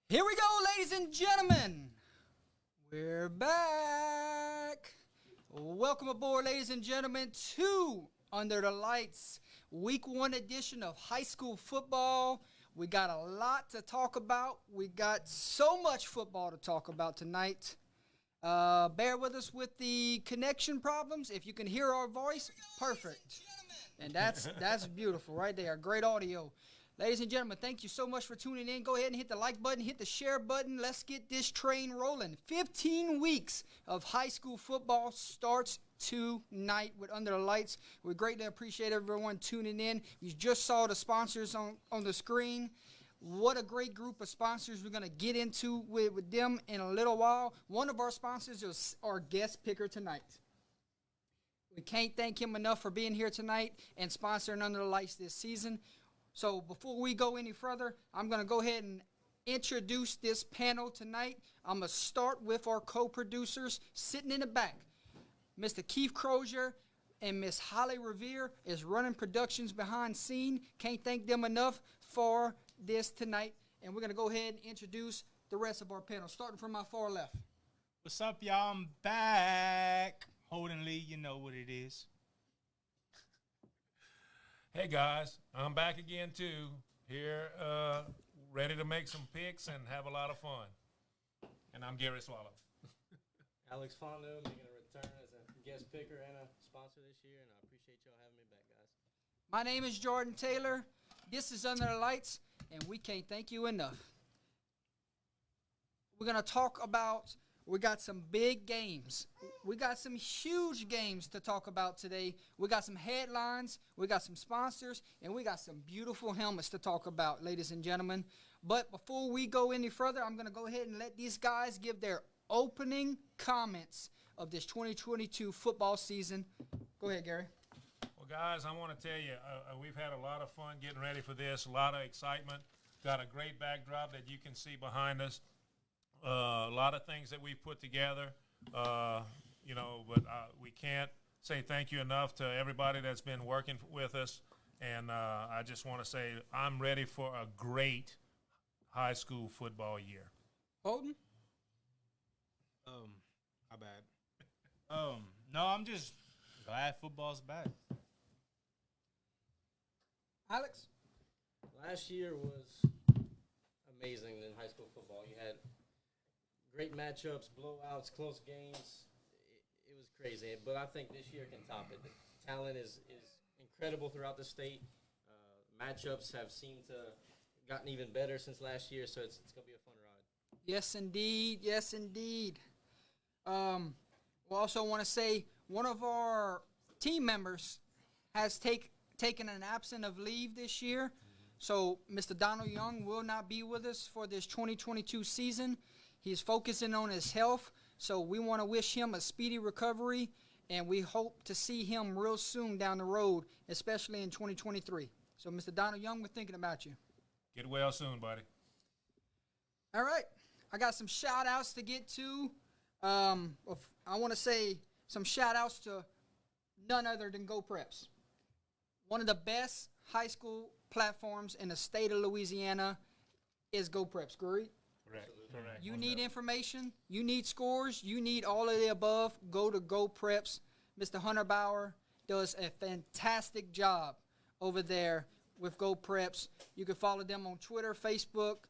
Here we go, ladies and gentlemen. We're back. Welcome aboard, ladies and gentlemen, to Under the Lights, Week 1 edition of high school football. We got a lot to talk about. We got so much football to talk about tonight. Bear with us with the connection problems. If you can hear our voice, perfect. And that's beautiful right there. Great audio. Ladies and gentlemen, thank you so much for tuning in. Go ahead and hit the like button, hit the share button. Let's get this train rolling. 15 weeks of high school football starts tonight with Under the Lights. We greatly appreciate everyone tuning in. You just saw the sponsors on the screen. What a great group of sponsors we're going to get into with them in a little while. One of our sponsors is our guest picker tonight. We can't thank him enough for being here tonight and sponsoring Under the Lights this season. So before we go any further, I'm going to go ahead and introduce this panel tonight. I'm going to start with our co-producers sitting in the back. Mr. Keith Crozier and Miss Holly Revere is running productions behind scene. Can't thank them enough for this tonight. And we're going to go ahead and introduce the rest of our panel, starting from my far left. What's up, y'all? I'm back. Holden Lee, you know what it is. Hey guys, I'm back again too. Here, ready to make some picks and have a lot of fun. And I'm Gary Swallow. Alex Fondo making a return as a guest picker and a sponsor this year, and I appreciate y'all having me back, guys. My name is Jordan Taylor. This is Under the Lights, and we can't thank you enough. We're going to talk about, we got some big games. We got some huge games to talk about today. We got some headlines, we got some sponsors, and we got some beautiful helmets to talk about, ladies and gentlemen. But before we go any further, I'm going to go ahead and let these guys give their opening comments of this 2022 football season. Go ahead, Gary. Well, guys, I want to tell you, we've had a lot of fun getting ready for this, a lot of excitement. Got a great backdrop that you can see behind us. A lot of things that we've put together, but we can't say thank you enough to everybody that's been working with us. And I just want to say I'm ready for a great high school football year. Holden? My bad. No, I'm just glad football's back. Alex? Last year was amazing in high school football. You had great matchups, blowouts, close games. It was crazy, but I think this year can top it. The talent is incredible throughout the state. Matchups have seemed to gotten even better since last year, so it's going to be a fun ride. Yes, indeed. Yes, indeed. We also want to say one of our team members has taken an absence of leave this year. So Mr. Donald Young will not be with us for this 2022 season. He's focusing on his health, so we want to wish him a speedy recovery, and we hope to see him real soon down the road, especially in 2023. So, Mr. Donald Young, we're thinking about you. Get well soon, buddy. All right. I got some shout-outs to get to. I want to say some shout-outs to none other than Go Preps. One of the best high school platforms in the state of Louisiana is Go Preps, correct? Correct. You need information, you need scores, you need all of the above, go to Go Preps. Mr. Hunter Bauer does a fantastic job over there with Go Preps. You can follow them on Twitter, Facebook,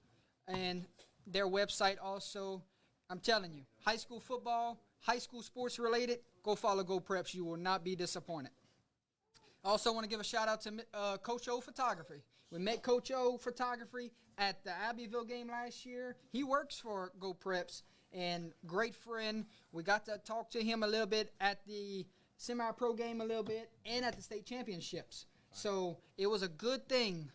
and their website also. I'm telling you, high school football, high school sports related, go follow Go Preps. You will not be disappointed. I also want to give a shout out to Coach O Photography. We met Coach O Photography at the Abbeville game last year. He works for Go Preps and great friend. We got to talk to him a little bit at the semi-pro game a little bit and at the state championships. So it was a good thing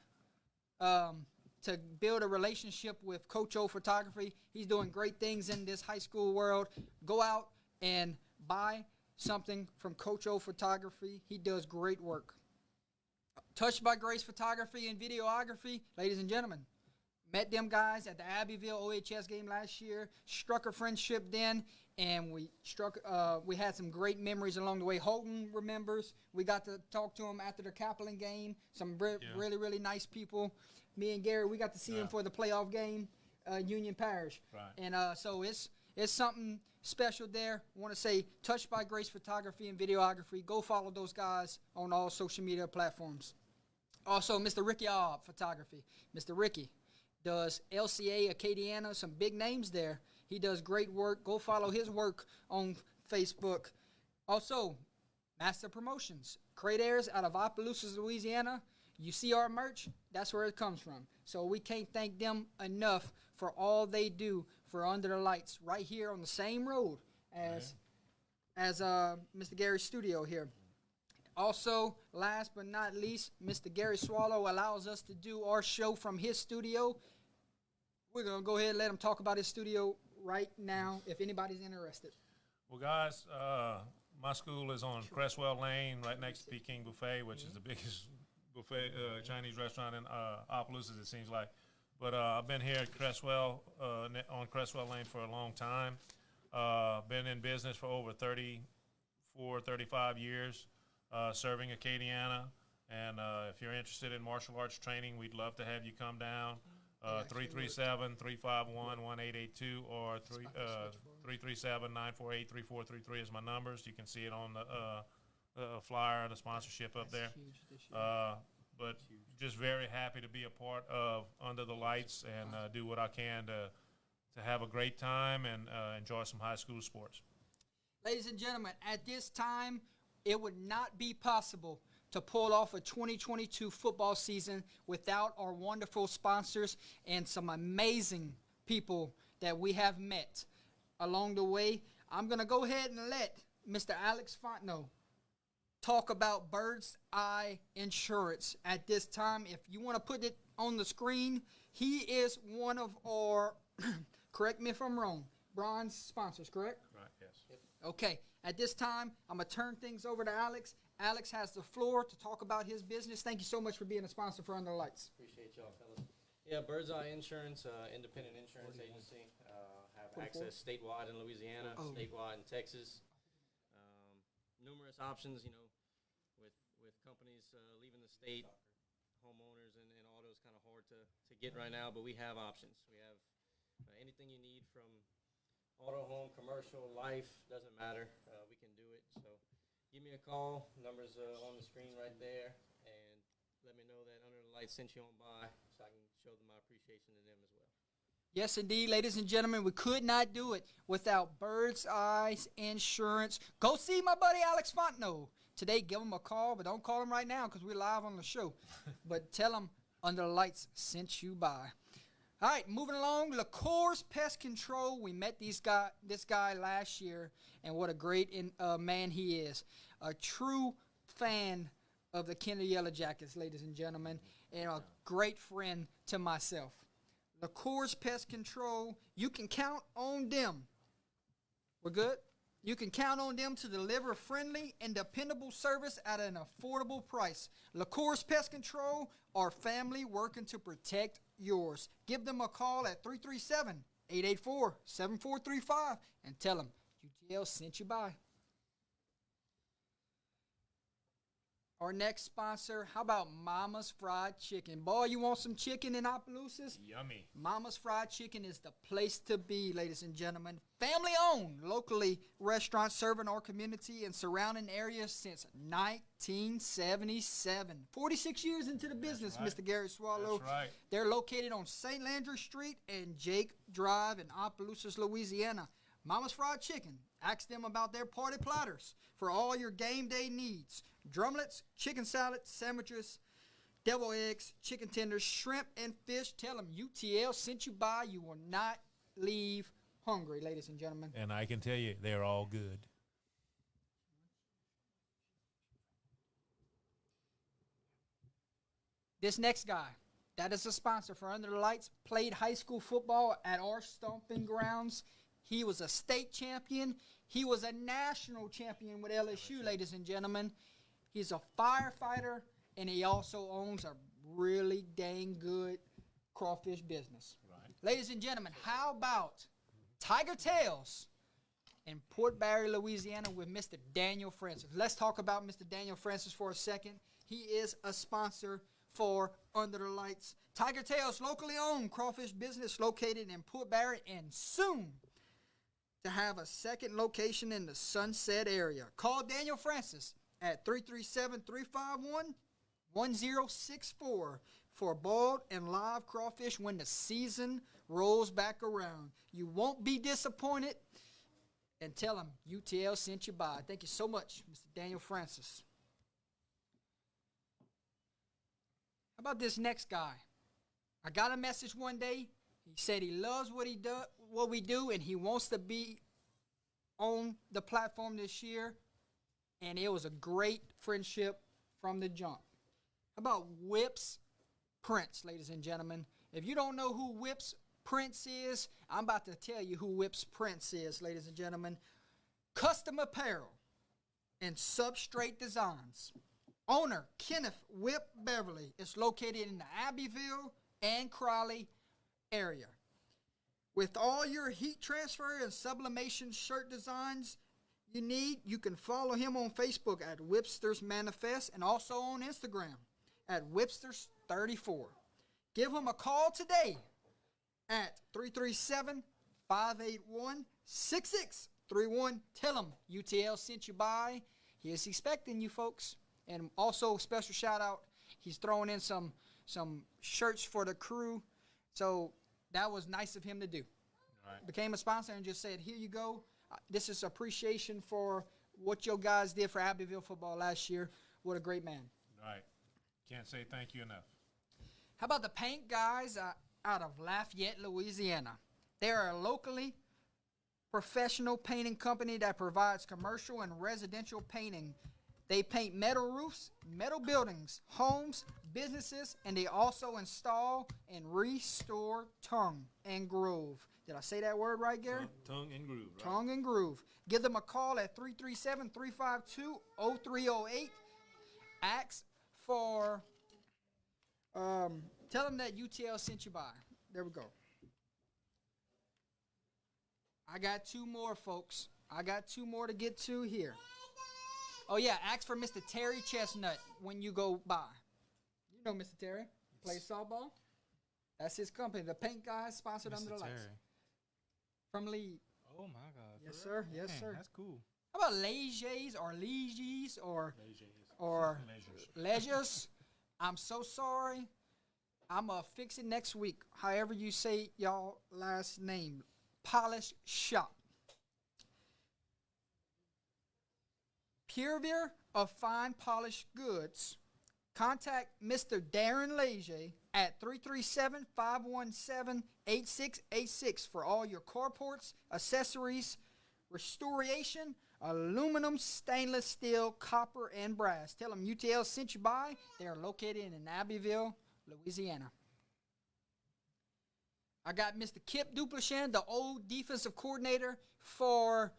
to build a relationship with Coach O Photography. He's doing great things in this high school world. Go out and buy something from Coach O Photography. He does great work. Touched by Grace Photography and Videography, ladies and gentlemen. Met them guys at the Abbeville OHS game last year. Struck a friendship then, and we had some great memories along the way. Holton remembers. We got to talk to him after the Kaplan game. Some really, really nice people. Me and Gary, we got to see him for the playoff game. Union Parish. Right. And so it's something special there. I want to say Touched by Grace Photography and Videography. Go follow those guys on all social media platforms. Also, Mr. Ricky Obb Photography. Mr. Ricky does LCA Acadiana, some big names there. He does great work. Go follow his work on Facebook. Also, Master Promotions. Crate Airs out of Opelousas, Louisiana. You see our merch, that's where it comes from. So we can't thank them enough for all they do for Under the Lights right here on the same road as Mr. Gary's studio here. Also, last but not least, Mr. Gary Swallow allows us to do our show from his studio. We're going to go ahead and let him talk about his studio right now if anybody's interested. Well, guys, my school is on Cresswell Lane, right next to Peking Buffet, which is the biggest buffet Chinese restaurant in Opelousas, it seems like. But I've been here at Cresswell, on Cresswell Lane for a long time. Been in business for over 34, 35 years. Serving Acadiana, and if you're interested in martial arts training, we'd love to have you come down. 337-351-1882 or 337-948-3433 is my numbers. You can see it on the flyer, the sponsorship up there. But just very happy to be a part of Under the Lights and do what I can to have a great time and enjoy some high school sports. Ladies and gentlemen, at this time, it would not be possible to pull off a 2022 football season without our wonderful sponsors and some amazing people that we have met along the way. I'm going to go ahead and let Mr. Alex Fontenot talk about Bird's Eye Insurance at this time. If you want to put it on the screen, he is one of our, correct me if I'm wrong, bronze sponsors, correct? Right, yes. Okay, at this time, I'm going to turn things over to Alex. Alex has the floor to talk about his business. Thank you so much for being a sponsor for Under the Lights. Appreciate y'all, fellas. Yeah, Bird's Eye Insurance, independent insurance agency. Have access statewide in Louisiana, statewide in Texas. Numerous options, with companies leaving the state, homeowners, and autos kind of hard to get right now, but we have options. We have anything you need from auto, home, commercial, life, doesn't matter. We can do it. So give me a call. Number's on the screen right there. And let me know that Under the Lights sent you on by so I can show them my appreciation to them as well. Yes, indeed, ladies and gentlemen, we could not do it without Bird's Eye Insurance. Go see my buddy Alex Fontenot today. Give him a call, but don't call him right now because we're live on the show. But tell him Under the Lights sent you by. All right, moving along, LaCourse Pest Control. We met this guy last year, and what a great man he is. A true fan of the Kinder Yellow Jackets, ladies and gentlemen, and a great friend to myself. LaCourse Pest Control, you can count on them. We're good? You can count on them to deliver friendly and dependable service at an affordable price. LaCourse Pest Control are family working to protect yours. Give them a call at 337-884-7435 and tell them UTL sent you by. Our next sponsor, how about Mama's Fried Chicken? Boy, you want some chicken in Opelousas? Yummy. Mama's Fried Chicken is the place to be, ladies and gentlemen. Family-owned, locally restaurant serving our community and surrounding areas since 1977. 46 years into the business, right. Mr. Gary Swallow. That's right. They're located on St. Landry Street and Jake Drive in Opelousas, Louisiana. Mama's Fried Chicken. Ask them about their party platters for all your game day needs. Drumlets, chicken salad, sandwiches, deviled eggs, chicken tenders, shrimp, and fish. Tell them UTL sent you by. You will not leave hungry, ladies and gentlemen. And I can tell you, they're all good. This next guy, that is a sponsor for Under the Lights, played high school football at our stomping grounds. He was a state champion. He was a national champion with LSU, ladies and gentlemen. He's a firefighter, and he also owns a really dang good crawfish business. Right. Ladies and gentlemen, how about Tiger Tails in Port Barre, Louisiana with Mr. Daniel Francis? Let's talk about Mr. Daniel Francis for a second. He is a sponsor for Under the Lights. Tiger Tails, locally owned crawfish business located in Port Barrett and soon to have a second location in the Sunset area. Call Daniel Francis at 337-351-1064 for boiled and live crawfish when the season rolls back around. You won't be disappointed, and tell him UTL sent you by. Thank you so much, Mr. Daniel Francis. How about this next guy? I got a message one day. He said he loves what we do, and he wants to be on the platform this year. And it was a great friendship from the jump. How about Whips Prince, ladies and gentlemen? If you don't know who Whips Prince is, I'm about to tell you who Whips Prince is, ladies and gentlemen. Custom apparel and substrate designs. Owner Kenneth Whip Beverly is located in the Abbeville and Crowley area. With all your heat transfer and sublimation shirt designs you need, you can follow him on Facebook at Whipsters Manifest and also on Instagram at Whipsters34. Give him a call today at 337-581-6631. Tell him UTL sent you by. He is expecting you folks. And also special shout out, he's throwing in some shirts for the crew. So that was nice of him to do. Right. Became a sponsor and just said, here you go. This is appreciation for what your guys did for Abbeville football last year. What a great man. Right. Can't say thank you enough. How about the paint guys out of Lafayette, Louisiana? They are a locally professional painting company that provides commercial and residential painting. They paint metal roofs, metal buildings, homes, businesses, and they also install and restore tongue and groove. Did I say that word right, Gary? Tongue and groove, right? Tongue and groove. Give them a call at 337-352-0308. Ask for, tell them that UTL sent you by. There we go. I got two more, folks. I got two more to get to here. Oh, yeah, ask for Mr. Terry Chestnut when you go by. You know Mr. Terry. Plays softball. That's his company. The paint guys sponsored Under the Lights. From Lee. Oh my God. Yes, sir. Yes, Dang, sir. That's cool. How about Leges or Leisures? I'm so sorry. I'm going to fix it next week. However you say y'all last name. Polish Shop. Purveyor of Fine Polished Goods. Contact Mr. Darren Leger at 337-517-8686 for all your carports, accessories, restoration, aluminum, stainless steel, copper, and brass. Tell them UTL sent you by. They are located in Abbeville, Louisiana. I got Mr. Kip Duplichan, the old defensive coordinator for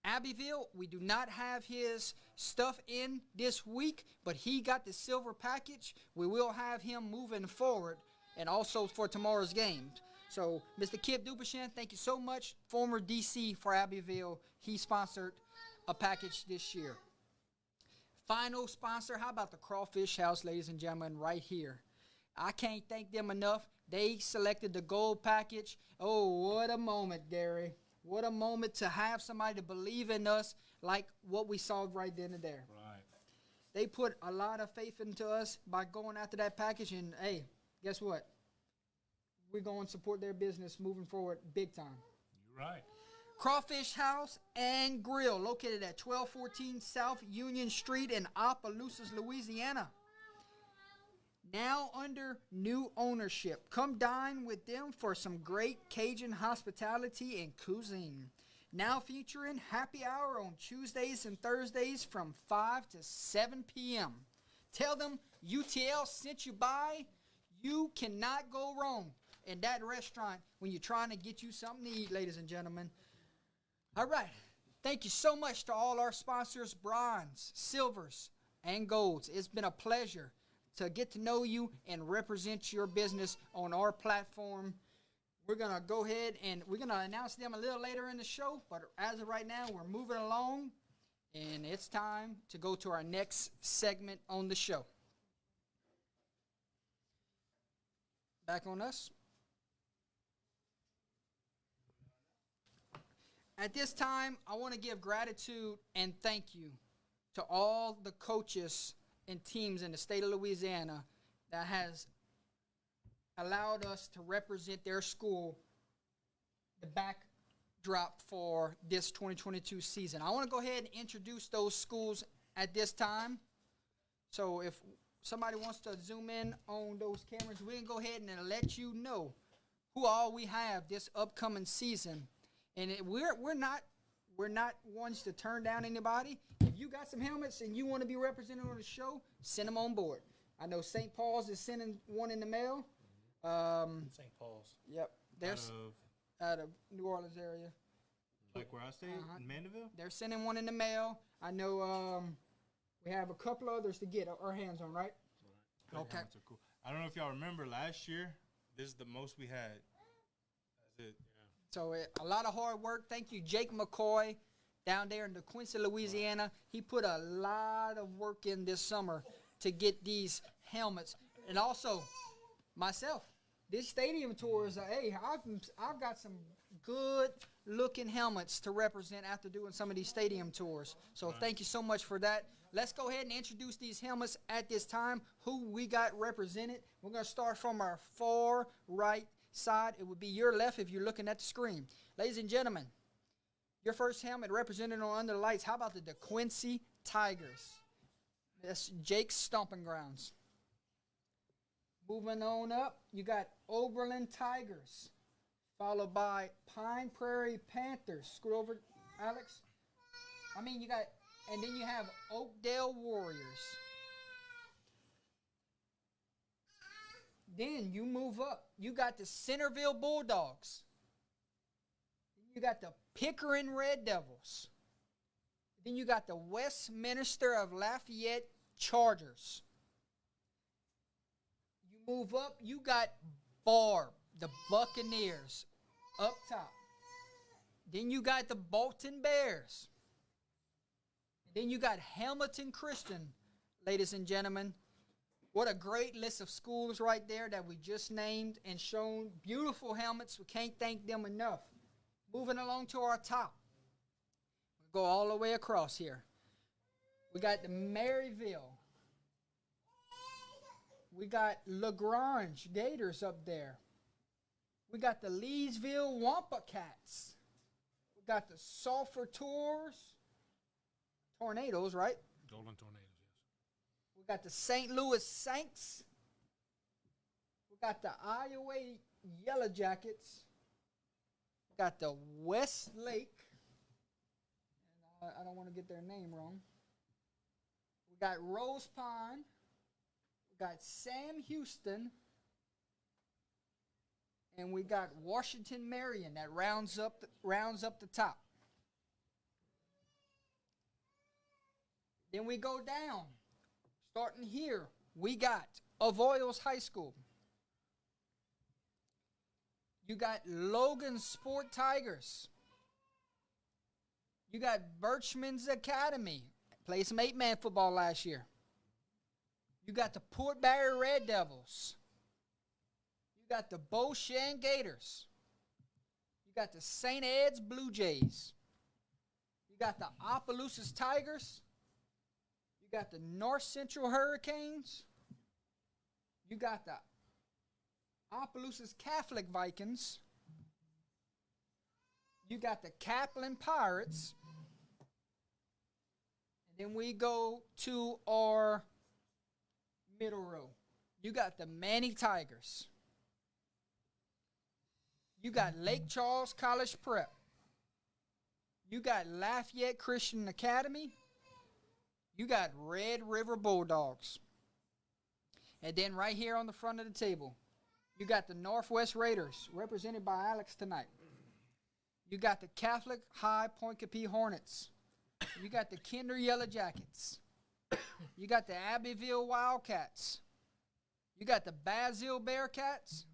Abbeville. We do not have his stuff in this week, but he got the silver package. We will have him moving forward and also for tomorrow's game. So, Mr. Kip Duplichan, thank you so much. Former DC for Abbeville. He sponsored a package this year. Final sponsor, how about the Crawfish House, ladies and gentlemen, right here. I can't thank them enough. They selected the gold package. Oh, what a moment, Gary. What a moment to have somebody to believe in us like what we saw right then and there. Right. They put a lot of faith into us by going after that package, and, hey, guess what? We're going to support their business moving forward big time. You're right. Crawfish House and Grill, located at 1214 South Union Street in Opelousas, Louisiana. Now under new ownership. Come dine with them for some great Cajun hospitality and cuisine. Now featuring happy hour on Tuesdays and Thursdays from 5 to 7 p.m. Tell them UTL sent you by. You cannot go wrong in that restaurant when you're trying to get you something to eat, ladies and gentlemen. All right. Thank you so much to all our sponsors, bronze, silvers, and golds. It's been a pleasure to get to know you and represent your business on our platform. We're going to go ahead and we're going to announce them a little later in the show, but as of right now, we're moving along, and it's time to go to our next segment on the show. Back on us. At this time, I want to give gratitude and thank you to all the coaches and teams in the state of Louisiana that has allowed us to represent their school, the backdrop for this 2022 season. I want to go ahead and introduce those schools at this time. So if somebody wants to zoom in on those cameras, we can go ahead and let you know who all we have this upcoming season. And we're not ones to turn down anybody. If you got some helmets and you want to be represented on the show, send them on board. I know St. Paul's is sending one in the mail. St. Paul's. Yep, there's out of New Orleans area. Like where I stay in Mandeville? They're sending one in the mail. I know we have a couple others to get our hands on, right? Okay. Helmets are cool. I don't know if y'all remember last year. This is the most we had. That's it. So a lot of hard work. Thank you, Jake McCoy, down there in DeQuincy, Louisiana. He put a lot of work in this summer to get these helmets, and also myself. This stadium tour is I've got some good looking helmets to represent after doing some of these stadium tours. So thank you so much for that. Let's go ahead and introduce these helmets at this time. Who we got represented? We're gonna start from our far right side. It would be your left if you're looking at the screen. Ladies and gentlemen, your first helmet represented on Under the Lights. How about the DeQuincy Tigers? That's Jake's stomping grounds. Moving on up, you got Oberlin Tigers, followed by Pine Prairie Panthers. Screw over, Alex. And then you have Oakdale Warriors. Then you move up. You got the Centerville Bulldogs. You got the Pickering Red Devils. Then you got the Westminster of Lafayette Chargers. You move up. You got Barb, the Buccaneers, up top. Then you got the Bolton Bears. Then you got Hamilton Christian, ladies and gentlemen. What a great list of schools right there that we just named and shown. Beautiful helmets. We can't thank them enough. Moving along to our top. We'll go all the way across here. We got the Maryville. We got LaGrange Gators up there. We got the Leesville Wampa Cats. We got the Sulphur Tornadoes, right? Golden Tornadoes, yes. We got the St. Louis Saints. We got the Iowa Yellow Jackets. We got the Westlake. And I don't want to get their name wrong. We got Rose Pine. We got Sam Houston. And we got Washington Marion that rounds up the top. Then we go down. Starting here, we got Avoyelles High School. You got Logan Sport Tigers. You got Birchman's Academy. Played some 8-man football last year. You got the Port Barre Red Devils. You got the Beauchene Gators. You got the St. Ed's Blue Jays. You got the Opelousas Tigers. You got the North Central Hurricanes. You got the Opelousas Catholic Vikings. You got the Kaplan Pirates. And then we go to our middle row. You got the Manny Tigers. You got Lake Charles College Prep. You got Lafayette Christian Academy. You got Red River Bulldogs. And then right here on the front of the table, you got the Northwest Raiders, represented by Alex tonight. You got the Catholic High Point Capee Hornets. You got the Kinder Yellow Jackets. You got the Abbeville Wildcats. You got the Basil Bearcats.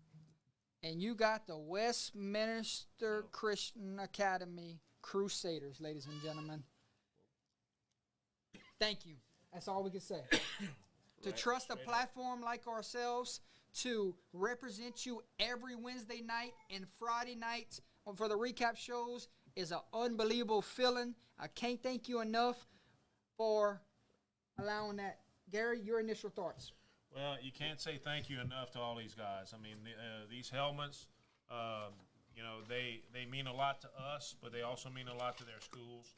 And you got the Westminster Christian Academy Crusaders, ladies and gentlemen. Thank you. That's all we can say. To trust a platform like ourselves to represent you every Wednesday night and Friday night for the recap shows is an unbelievable feeling. I can't thank you enough for allowing that. Gary, your initial thoughts. Well, you can't say thank you enough to all these guys. I mean, these helmets, you know, they mean a lot to us, but they also mean a lot to their schools.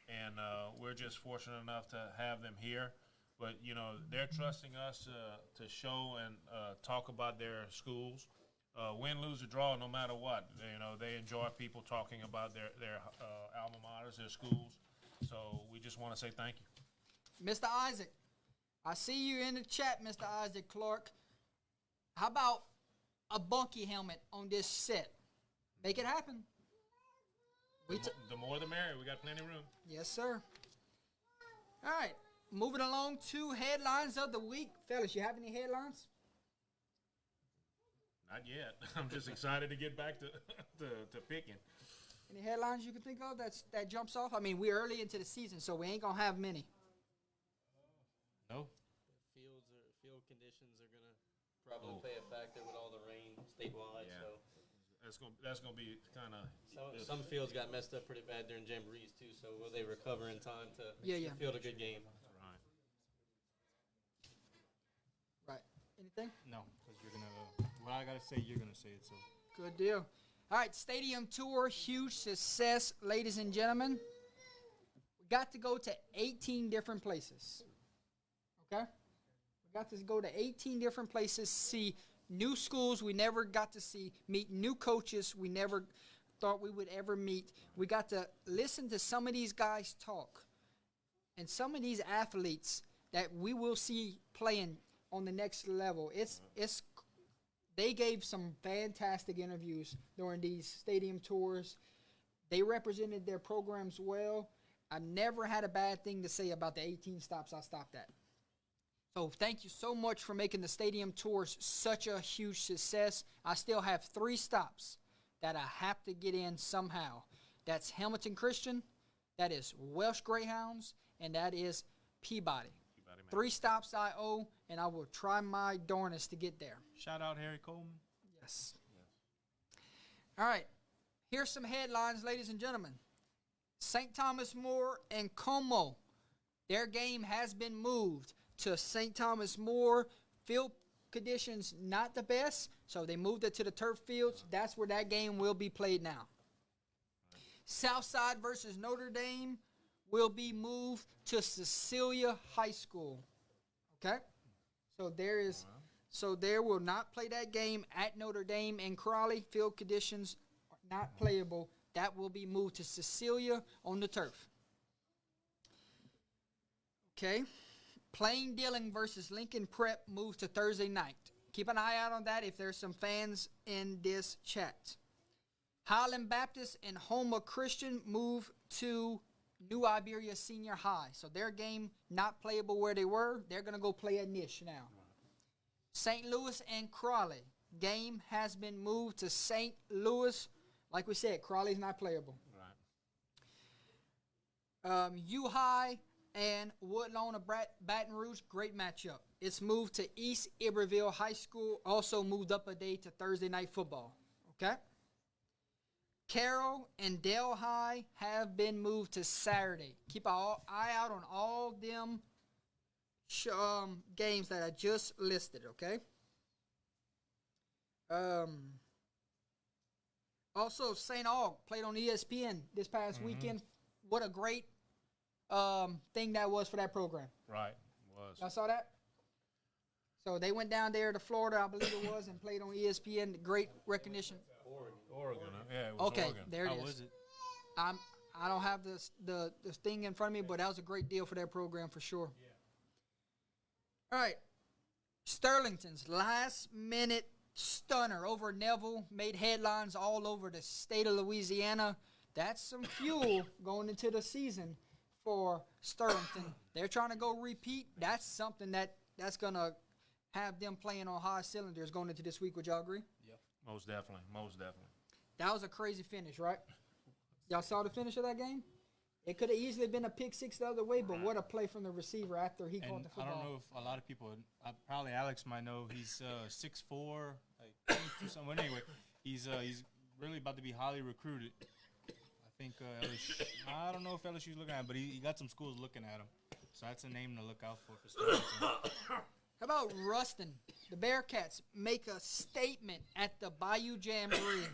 And we're just fortunate enough to have them here. But, you know, they're trusting us to show and talk about their schools. Win, lose, or draw, no matter what. You know, they enjoy people talking about their alma maters, their schools. So we just want to say thank you. Mr. Isaac, I see you in the chat, Mr. Isaac Clark. How about a Bunky helmet on this set? Make it happen. The more the merrier. We got plenty of room. Yes, sir. All right. Moving along to headlines of the week. Fellas, you have any headlines? Not yet. I'm just excited to get back to picking. Any headlines you can think of that jumps off? I mean, we're early into the season, so we ain't going to have many. No. Field conditions are gonna probably play a factor with all the rain statewide. Yeah. So That's gonna be kind of some fields got messed up pretty bad during jamborees too. So will they recover in time to field a good game? right. Right. Anything? No, because you're gonna. What I gotta say, you're gonna say it. So. Good deal. All right, stadium tour, huge success, ladies and gentlemen. We got to go to 18 different places. Okay? We got to go to 18 different places, see new schools we never got to see, meet new coaches we never thought we would ever meet. We got to listen to some of these guys talk and some of these athletes that we will see playing on the next level. They gave some fantastic interviews during these stadium tours. They represented their programs well. I never had a bad thing to say about the 18 stops I stopped at. So thank you so much for making the stadium tours such a huge success. I still have 3 stops that I have to get in somehow. That's Hamilton Christian, that is Welsh Greyhounds, and that is Peabody. 3 stops I owe, and I will try my darnest to get there. Shout out Harry Coleman. Yes. All right. Here's some headlines, ladies and gentlemen. St. Thomas More and Como, their game has been moved to St. Thomas More. Field conditions not the best, so they moved it to the turf fields. That's where that game will be played now. Southside versus Notre Dame will be moved to Cecilia High School. Okay? So there will not play that game at Notre Dame and Crowley. Field conditions are not playable. That will be moved to Cecilia on the turf. Okay? Plain Dealing versus Lincoln Prep moved to Thursday night. Keep an eye out on that if there's some fans in this chat. Highland Baptist and Houma Christian move to New Iberia Senior High. So their game not playable where they were. They're going to go play at Nish now. St. Louis and Crowley. Game has been moved to St. Louis. Like we said, Crowley's not playable. Right. U-High and Woodlawn of Baton Rouge, great matchup. It's moved to East Iberville High School, also moved up a day to Thursday night football. Okay? Carroll and Delhi have been moved to Saturday. Keep an eye out on all them games that I just listed, okay? Also, St. Aug played on ESPN this past weekend. What a great thing that was for that program. Right. Was. Y'all saw that? So they went down there to Florida, I believe it was, and played on ESPN. Great recognition. Oregon. Yeah, it was Okay, Oregon. there it is. How was it? I don't have the thing in front of me, but that was a great deal for their program for sure. All right. Sterlington's last-minute stunner over Neville made headlines all over the state of Louisiana. That's some fuel going into the season for Sterlington. They're trying to go repeat. That's something that's going to have them playing on high cylinders going into this week. Would y'all agree? Yep. Most definitely. That was a crazy finish, right? Y'all saw the finish of that game? It could have easily been a pick six the other way, but what a play from the receiver after he caught And the I football. don't know if a lot of people, probably Alex might know, he's 6'4", like 22 something. Anyway, he's really about to be highly recruited. I think LSU, I don't know if LSU's looking at him, but he got some schools looking at him. So that's a name to look out for Sterlington. How about Ruston? The Bearcats make a statement at the Bayou Jamboree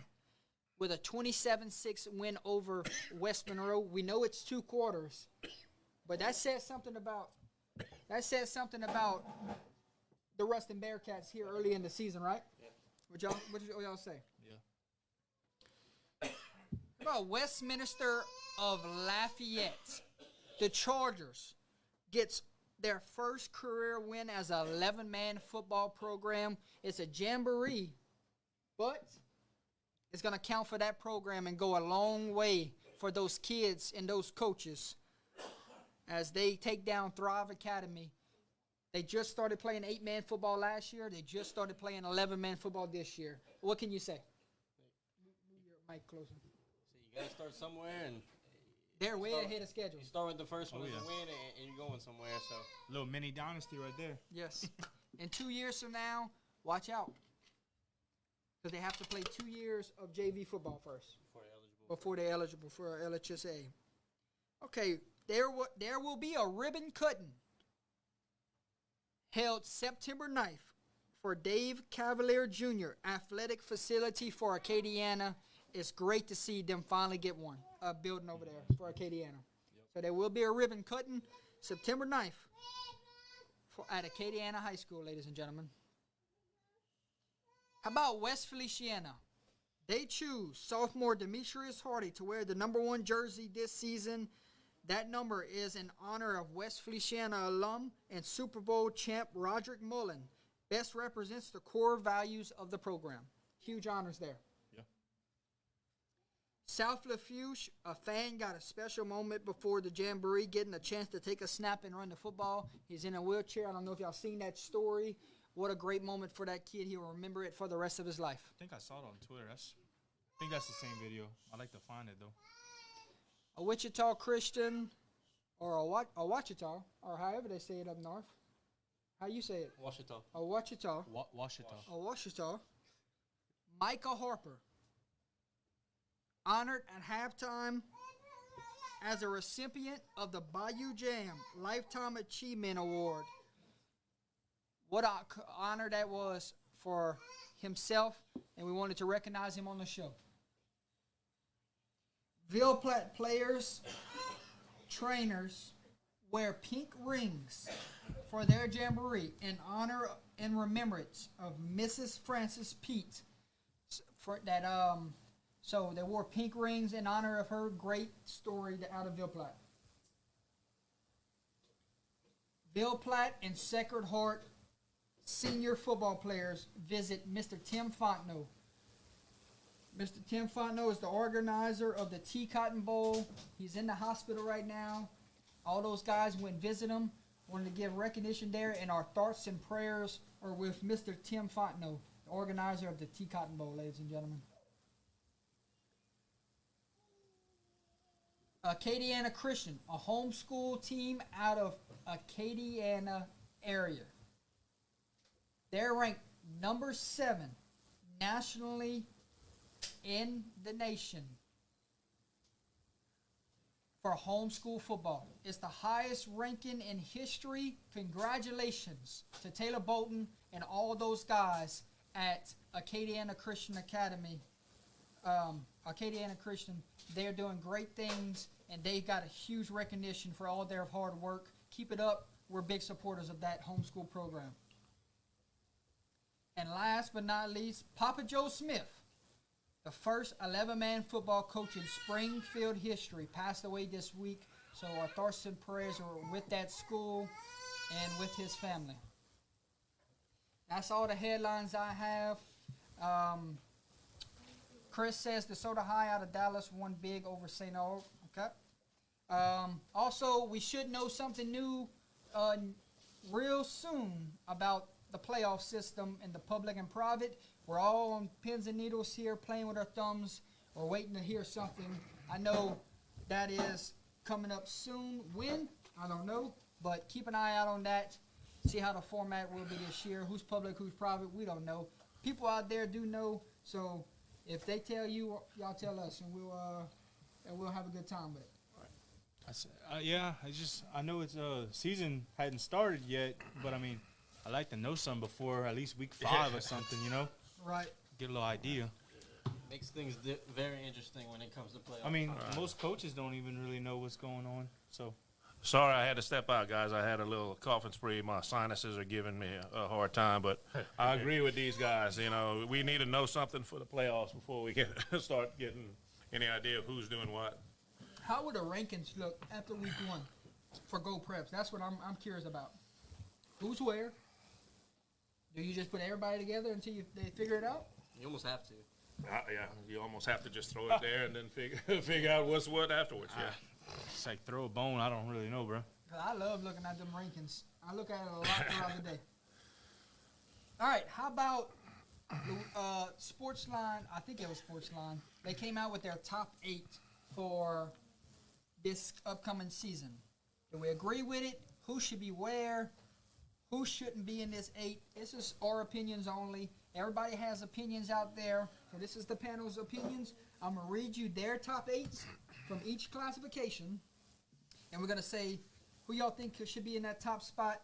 with a 27-6 win over West Monroe. We know it's 2 quarters, but that says something about the Ruston Bearcats here early in the season, right? Yeah. What y'all say? Yeah. How about Westminster of Lafayette? The Chargers gets their first career win as an 11-man football program. It's a jamboree, but it's going to count for that program and go a long way for those kids and those coaches as they take down Thrive Academy. They just started playing 8-man football last year. They just started playing 11-man football this year. What can you say? Move your mic closer. So you got to start somewhere, and They're way ahead of schedule. you start with the first one Oh, as yeah. a win, and you're going somewhere. So Little mini dynasty right there. Yes. In 2 years from now, watch out. Because they have to play 2 years of JV football first before you're eligible. before they're eligible for LHSA. Okay, there will be a ribbon cutting held September 9th for Dave Cavalier Jr. Athletic Facility for Acadiana. It's great to see them finally get one, a building over there for Acadiana. So there will be a ribbon cutting September 9th at Acadiana High School, ladies and gentlemen. How about West Feliciana? They choose sophomore Demetrius Hardy to wear the number 1 jersey this season. That number is in honor of West Feliciana alum and Super Bowl champ Roderick Mullen. Best represents the core values of the program. Huge honors there. Yeah. South Lafourche, a fan got a special moment before the Jamboree, getting a chance to take a snap and run the football. He's in a wheelchair. I don't know if y'all seen that story. What a great moment for that kid. He'll remember it for the rest of his life. I think I saw it on Twitter. I think that's the same video. I'd like to find it, though. A Wichita Christian, or a Wachita, or however they say it up north. How you say it? Washita. A Wachita. Washita. A Wachita. Micah Harper, honored at halftime as a recipient of the Bayou Jam Lifetime Achievement Award. What an honor that was for himself, and we wanted to recognize him on the show. Ville Platte players, trainers wear pink rings for their jamboree in honor and remembrance of Mrs. Frances Pete. So they wore pink rings in honor of her great story out of Ville Platte. Ville Platte and Sacred Heart senior football players visit Mr. Tim Fontenot. Mr. Tim Fontenot is the organizer of the Tea Cotton Bowl. He's in the hospital right now. All those guys went visit him. Wanted to give recognition there, and our thoughts and prayers are with Mr. Tim Fontenot, the organizer of the Tea Cotton Bowl, ladies and gentlemen. Acadiana Christian, a homeschool team out of Acadiana area. They're ranked number 7 nationally in the nation for homeschool football. It's the highest ranking in history. Congratulations to Taylor Bolton and all those guys at Acadiana Christian Academy. Acadiana Christian, they're doing great things, and they got a huge recognition for all their hard work. Keep it up. We're big supporters of that homeschool program. And last but not least, Papa Joe Smith, the first 11-man football coach in Springfield history, passed away this week. So our thoughts and prayers are with that school and with his family. That's all the headlines I have. Chris says DeSoto High out of Dallas won big over St. Aug. Okay. Also, we should know something new real soon about the playoff system in the public and private. We're all on pins and needles here, playing with our thumbs. We're waiting to hear something. I know that is coming up soon. When? I don't know. But keep an eye out on that. See how the format will be this year. Who's public, who's private, we don't know. People out there do know. So if they tell you, y'all tell us, and we'll have a good time with it. I know it's season hadn't started yet, but I mean, I like to know something before at least week 5 or something, you know, Right. get a little idea. Makes things very interesting when it comes to playoffs. I mean, most coaches don't even really know what's going on, so. Sorry, I had to step out, guys. I had a little coughing spree. My sinuses are giving me a hard time, but I agree with these guys. You know, we need to know something for the playoffs before we can start getting any idea of who's doing what. How would the rankings look after week 1 for Go Preps? That's what I'm curious about. Who's where? Do you just put everybody together until they figure it out? you almost have to. Yeah, you almost have to just throw it there and then figure out what's what afterwards. Yeah. It's like throw a bone. I don't really know, bro. 'Cause I love looking at them rankings. I look at it a lot throughout the day. All right, how about Sportsline? I think it was Sportsline. They came out with their top 8 for this upcoming season. Do we agree with it? Who should be where? Who shouldn't be in this 8? This is our opinions only. Everybody has opinions out there. So this is the panel's opinions. I'm going to read you their top 8s from each classification. And we're going to say who y'all think should be in that top spot.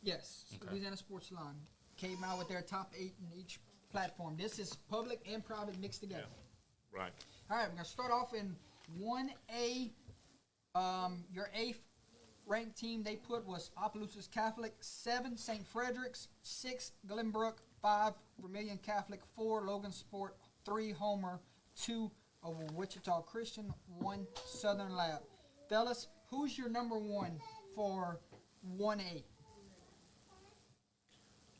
Yes, Okay. Louisiana Sports Line came out with their top 8 in each platform. This is public and private mixed together. Right. All right, we're going to start off in 1A. Your 8th ranked team they put was Opelousas Catholic, 7 St. Frederick's, 6 Glenbrook, 5 Vermilion Catholic, 4 Logan Sport, 3 Homer, 2 of Wichita Christian, 1 Southern Lab. Fellas, who's your number 1 for 1A?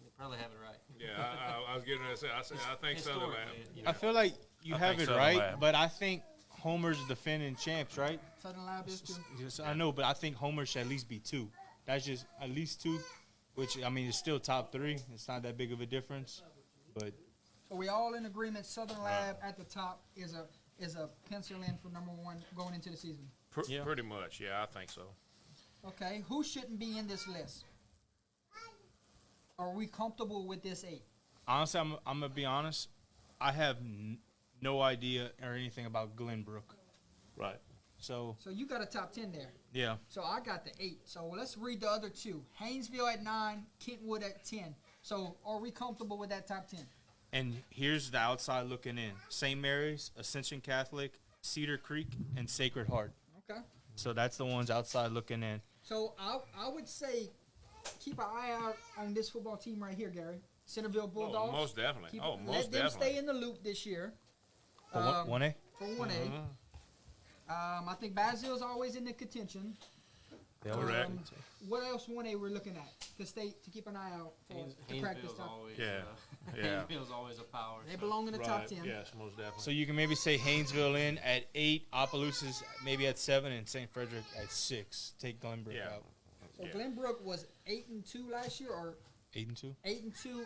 You probably have it right. Yeah, I was getting ready to say. I think Southern Lab. Historically, I feel like you I have think it Southern right, Lab. but I think Homer's defending champs, right? Southern Lab is too. Yes, I know, but I think Homer should at least be 2. That's just at least 2, which, I mean, it's still top 3. It's not that big of a difference, but So we all in agreement. Southern Lab at the top is a pencil in for number 1 going into the season. Yeah. Pretty much. Yeah, I think so. Okay, who shouldn't be in this list? Are we comfortable with this 8? honestly, I'm going to be honest. I have no idea or anything about Glenbrook. Right. So, So you got a top 10 there. yeah. So I got the 8. So let's read the other 2. Haynesville at 9, Kentwood at 10. So are we comfortable with that top 10? And here's the outside looking in. St. Mary's, Ascension Catholic, Cedar Creek, and Sacred Heart. Okay. So that's the ones outside looking in. So I would say keep an eye out on this football team right here, Gary. Centerville Bulldogs. most definitely. Keep- Most let them definitely. stay in the loop this year. For 1A? For 1A. I think Basil's always in the contention. Correct. What else 1A we're looking at to keep an eye out for to crack this Haynesville's top? always, Yeah. Yeah. Haynesville's always a power. They so. belong in the top 10. Yes, most definitely. So you can maybe say Haynesville in at 8, Opelousas maybe at 7, and St. Frederick at 6. Take Glenbrook Yeah. out. So Yeah. Glenbrook was 8-2 last year, or 8 and 2. 8-2,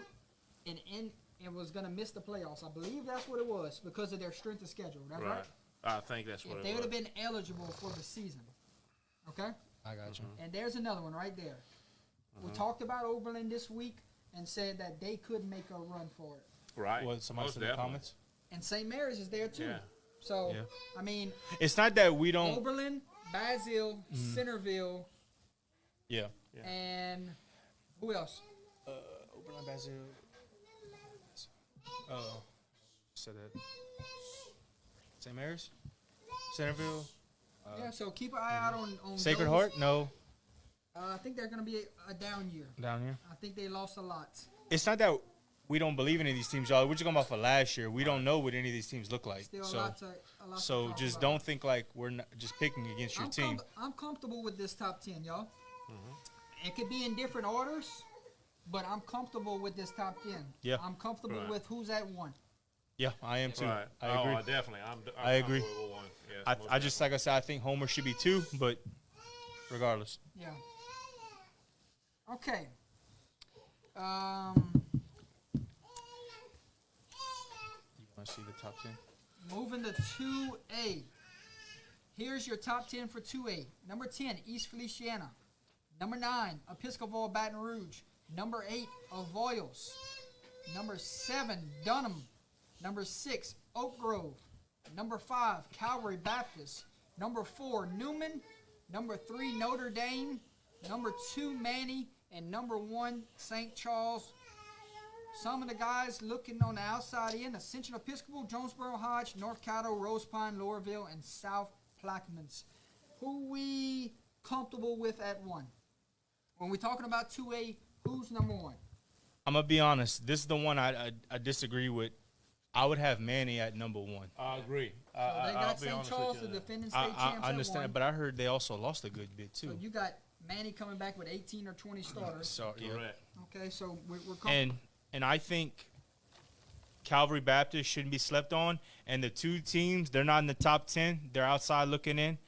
and was gonna miss the playoffs. I believe that's what it was because of their strength of schedule. That's right. Right. I think that's what If it they would was. have been eligible for the season, okay. I got you. And there's another one right there. We talked about Oberlin this week and said that they could make a run for it. Right. What, somebody most said in the definitely. comments? And St. Mary's is there too. Yeah. So Yeah. I mean, It's not that we don't. Oberlin, Basil, Centerville, Yeah. Yeah. and who else? Oberlin, Basil. Said that. St. Mary's? Centerville? Yeah. So keep an eye out on Sacred those. Heart? No. I think they're gonna be a down year. Down here. I think they lost a lot. It's not that we don't believe in any of these teams, y'all. We're just going off of last year. We don't know what any of these teams look like. Still So, a lot to talk just about. don't think like we're not just picking against your team. I'm comfortable with this top 10, y'all. It could be in different orders, but I'm comfortable with this top 10. Yeah. I'm comfortable Right. with who's at 1. Yeah, I am too. Right. I agree. Definitely. I'm I agree. comfortable with one. Yes, I most just, like I said, I think Homer should be 2, but regardless. Yeah. Okay. You want to see the top 10? Moving to 2A. Here's your top 10 for 2A. Number 10, East Feliciana. Number 9, Episcopal Baton Rouge. Number 8, Avoyelles. Number 7, Dunham. Number 6, Oak Grove. Number 5, Calvary Baptist. Number 4, Newman. Number 3, Notre Dame. Number 2, Manny. And number 1, St. Charles. Some of the guys looking on the outside in: Ascension Episcopal, Jonesboro Hodge, North Caddo, Rose Pine, Lowerville, and South Plaquemines. Who we comfortable with at 1? When we're talking about 2A, who's number 1? I'm gonna be honest. This is the one I disagree with. I would have Manny at number 1. I agree. So they got St. Charles, the defending state champs, I understand, at 1. but I heard they also lost a good bit too. So you got Manny coming back with 18 or 20 starters. So yeah. Correct. Okay, so we're comfortable. And I think Calvary Baptist shouldn't be slept on. And the 2 teams, they're not in the top 10. They're outside looking in.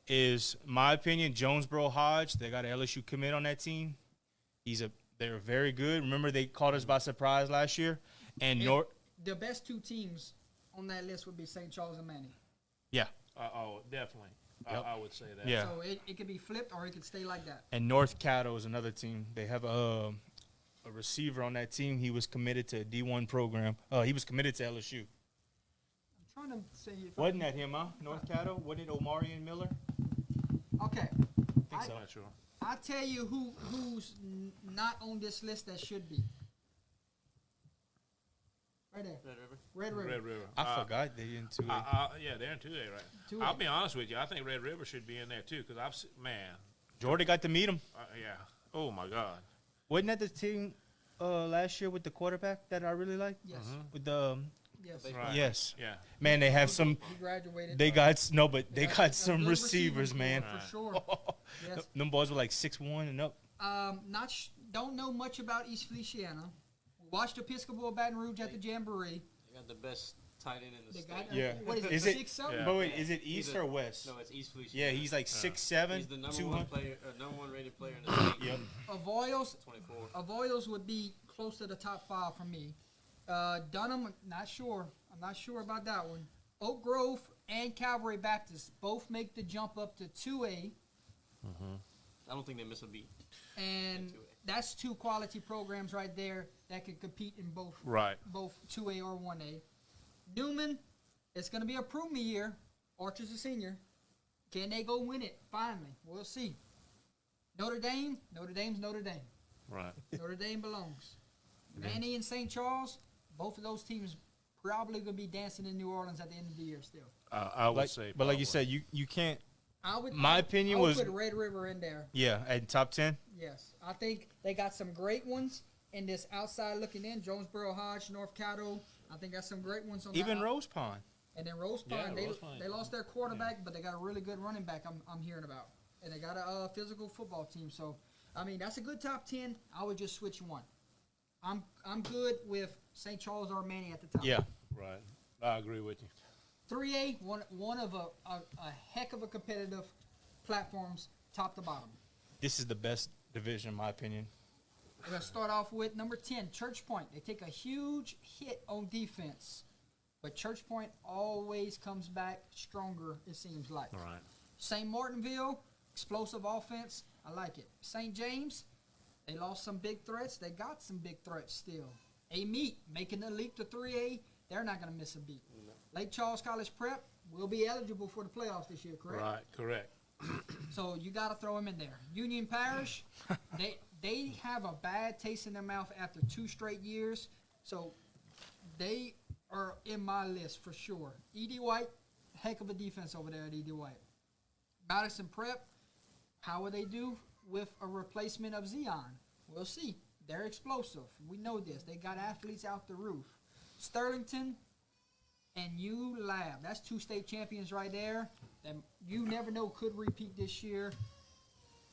Is my opinion, Jonesboro Hodge. They got an LSU commit on that team. They're very good. Remember, they caught us by surprise last year. And The best 2 teams on that list would be St. Charles and Manny. yeah, Oh, definitely. Yep. I would say that. yeah. So it could be flipped or it could stay like that. And North Caddo is another team. They have a receiver on that team. He was committed to a D1 program. He was committed to LSU. I'm trying to say if Wasn't that him, huh? North Caddo? Wasn't it Omarion Miller? Okay. I'm not sure. I'll tell you who's not on this list that should be. Right there. Red River. Red River. I forgot they didn't do it. Yeah, they're in 2A, right? 2A. I'll be honest with you. I think Red River should be in there too, because man, Jordan got to meet him. yeah. Oh my God. Wasn't that the team last year with the quarterback that I really liked? Yes. With the Yes. Right. yes, Yeah. man, they have some. He graduated. They got no, but they Yeah, got a some good receivers, man. core, for sure. Yes. Them boys were like 6'1" and up. Don't know much about East Feliciana. Watched Episcopal Baton Rouge at the Jamboree. They got the best tight end in the They state. got Yeah. what is it? Is it- 6'7"? Yeah. But wait, is it He's East a- or West? No, it's East Feliciana. Yeah, he's like 6'7", He's the number 200. one player, number 1 rated player in the state. Yep. Avoyelles. 24. Avoyelles would be close to the top 5 for me. Dunham, not sure. I'm not sure about that one. Oak Grove and Calvary Baptist both make the jump up to 2A, I don't think they miss a beat. and 2A. that's 2 quality programs right there that can compete in both Right. 2A or 1A. Newman, it's going to be a prove me year. Archer's a senior. Can they go win it? Finally, we'll see. Notre Dame's Notre Dame. Right. Notre Dame belongs. Manny and St. Charles, both of those teams probably going to be dancing in New Orleans at the end of the year still. I would say. But like you probably. said, you can't. My opinion I would was- put Red River in there. Yeah, at top 10. Yes, I think they got some great ones in this outside looking in. Jonesboro Hodge, North Caddo. I think got some great ones on Even that. Rose Pond. And then Rose Yeah, Pine, Rose Pine. they lost their quarterback, but they got a really good running back. I'm hearing about, and they got a physical football team. So, I mean, that's a good top 10. I would just switch one. I'm good with St. Charles or Manny at the top. Yeah. Right. I agree with you. 3A, one of a heck of a competitive platforms, top to bottom. This is the best division, in my opinion. We're going to start off with number 10, Church Point. They take a huge hit on defense, but Church Point always comes back stronger, it seems like. All right. St. Martinville, explosive offense. I like it. St. James, they lost some big threats. They got some big threats still. A-Meat, making the leap to 3A. They're not going to miss a beat. Lake Charles College Prep will be eligible for the playoffs this year, correct? Right. Correct. So you got to throw them in there. Union Parish, they have a bad taste in their mouth after 2 straight years. So they are in my list for sure. E.D. White, heck of a defense over there at E.D. White. Madison Prep, how will they do with a replacement of Zion? We'll see. They're explosive. We know this. They got athletes out the roof. Sterlington and U Lab. That's 2 state champions right there. That you never know could repeat this year.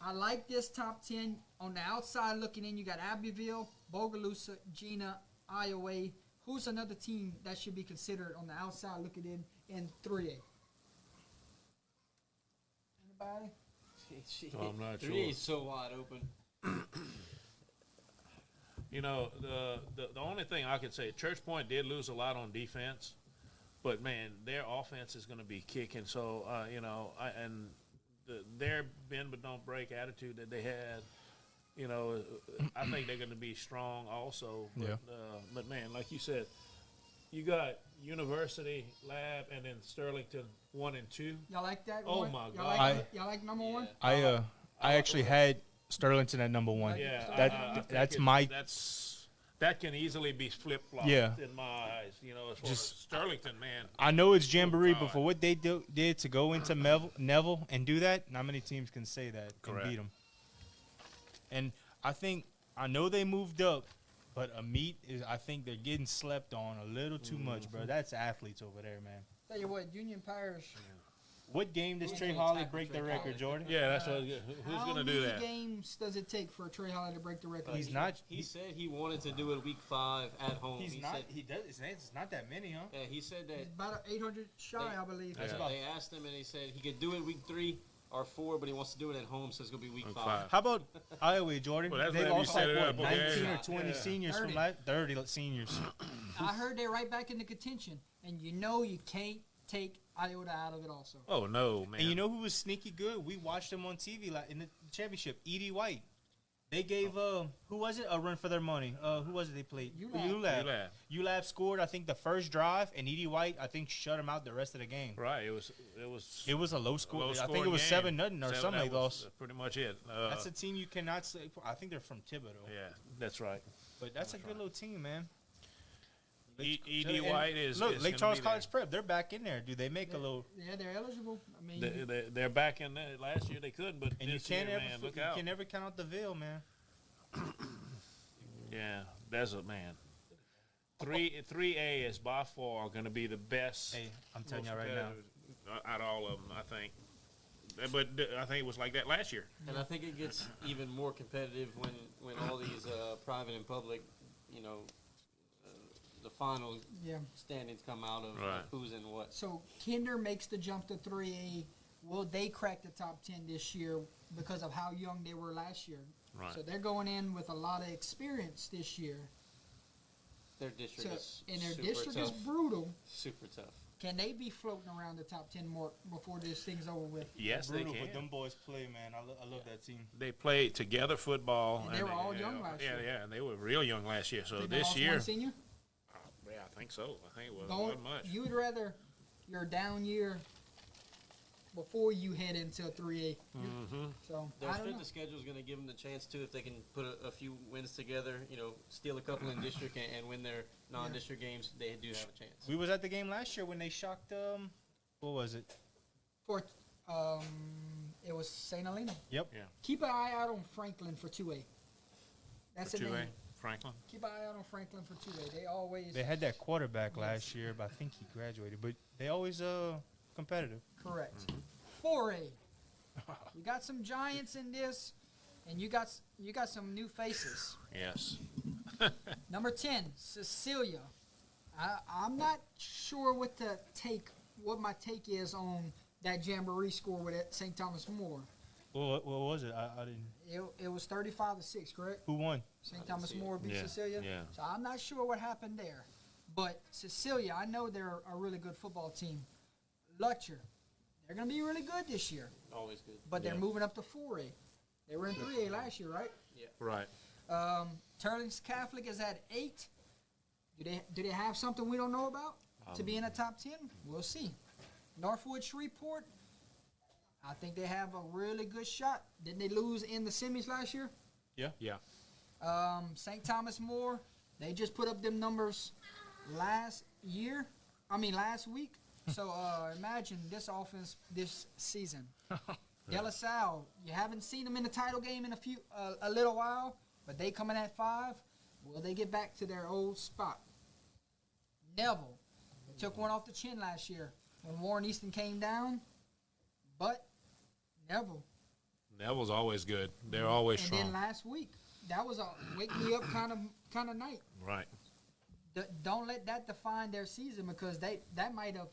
I like this top 10. On the outside looking in, you got Abbeville, Bogalusa, Gina, Iowa. Who's another team that should be considered on the outside looking in 3A? Anybody? Oh, I'm not 3A sure. is so wide open. You know, the only thing I could say, Church Point did lose a lot on defense, But man, their offense is going to be kicking. So their bend but don't break attitude that they had, I think they're going to be strong also. But, Yeah. But man, like you said, you got University, Lab, and then Sterlington 1 and 2. Y'all like that? Oh one? my Y'all God. Like, y'all like number one? I actually had Sterlington at number one. Yeah, That I think that's my that can easily be flip flopped Yeah. in my eyes. As far as Sterlington, man. I know it's Jamboree, God. but for what they did to go into Neville and do that, not many teams can say that Correct. and beat them. And I know they moved up, but I think they're getting slept on a little too much, bro. That's athletes over there, man. Tell you what, Union Parish. What game does Who's Trey gonna Holly tackle break Trey the record, Holly? Jordan? Yeah, that's who's going to do that. How many games does it take for Trey Holly to break the record? He's not. He said he wanted to do it week 5 at home. He's he not. Said, He does. It's not that many, huh? yeah, he said that He's about 800 shy, I believe. That's Yeah. about. they asked him and he said he could do it week 3 or 4, but he wants to do it at home, so it's gonna be week Week 5. five. How about Iowa, Jordan? Well, that's they glad you lost set like it what, up, okay. 19 or Yeah. 20 Yeah. seniors 30. from 30 seniors. I heard they're right back in the contention, and you can't take Iota out of it also. Oh no, man! And you know who was sneaky good? We watched him on TV in the championship. Edie White. They gave who was it, a run for their money? Who was it they played? ULAB. ULAB. ULAB scored, I think, the first drive, and Edie White, I think, shut him out the rest of the game. Right? It was It was a low score. I think low-scoring it was game. 7-0 or 7, something. They that was lost. Pretty much it. That's a team you cannot say. I think they're from Thibodeau, Yeah, that's right. but that's a good little team, man. E.D. And White is look, is Lake gonna Charles be there. College Prep. They're back in there. Do they make a little? Yeah, they're eligible. I mean, They're back in there. Last year they couldn't, but And you this can't year, ever man, look you out. can never count out the Ville, man. Yeah, that's a man. 3A is by far going to be the best. Hey, I'm telling most you right now. competitive out of all of them, I think. But I think it was like that last year. And I think it gets even more competitive when all these private and public, the final yeah. standings come out of Right. who's in what. So Kinder makes the jump to 3A. Will they crack the top 10 this year because of how young they were last year? Right. So they're going in with a lot of experience this year. Their district So, is and their super district tough. is brutal. Super tough. Can they be floating around the top 10 more before this thing's over with? Yes, Brutal, they but can. them boys play, man. I love that team. They played together football. And they were all young last year. Yeah, and they were real young last year. So Think they this lost year, one senior? yeah, I think so. I think it was Don't wasn't much. you would rather your down year before you head into 3A? Mm-hmm. So Their I don't strength know. of schedule is going to give them the chance to, if they can put a few wins together, steal a couple in district and win their non-district games, they do have a chance. We was at the game last year when they shocked what was it? Fourth, it was St. Helena. Yep. Yeah. Keep an eye out on Franklin for 2A. That's For the 2A, name. Franklin. Keep an eye out on Franklin for 2A. They always They had that quarterback last year, but I think he graduated. But they always competitive. correct. 4A. You got some giants in this, and you got some new faces. Yes. Number 10, Cecilia. I'm not sure what my take is on that Jamboree score with St. Thomas More. What was it? I didn't. It was 35-6, correct? Who won? St. Thomas see it. More beat Yeah, Cecilia. yeah. So I'm not sure what happened there. But Cecilia, I know they're a really good football team. Lutcher, they're going to be really good this year. Always good. But they're Yeah. moving up to 4A. They were in 3A last year, right? Right. Turlings Catholic is at 8. Do they have something we don't know about to be in the top 10? We'll see. Northwood Shreveport, I think they have a really good shot. Didn't they lose in the semis last year? Yeah. Yeah. St. Thomas More, they just put up them numbers last week. So imagine this offense this season. De La Salle, you haven't seen them in the title game in a little while, but they coming at 5. Will they get back to their old spot? Neville, they took one off the chin last year when Warren Easton came down, but Neville. Neville's always good. They're always And strong. then last week, that was a wake me up kind of night. Right. Don't let that define their season, because that might have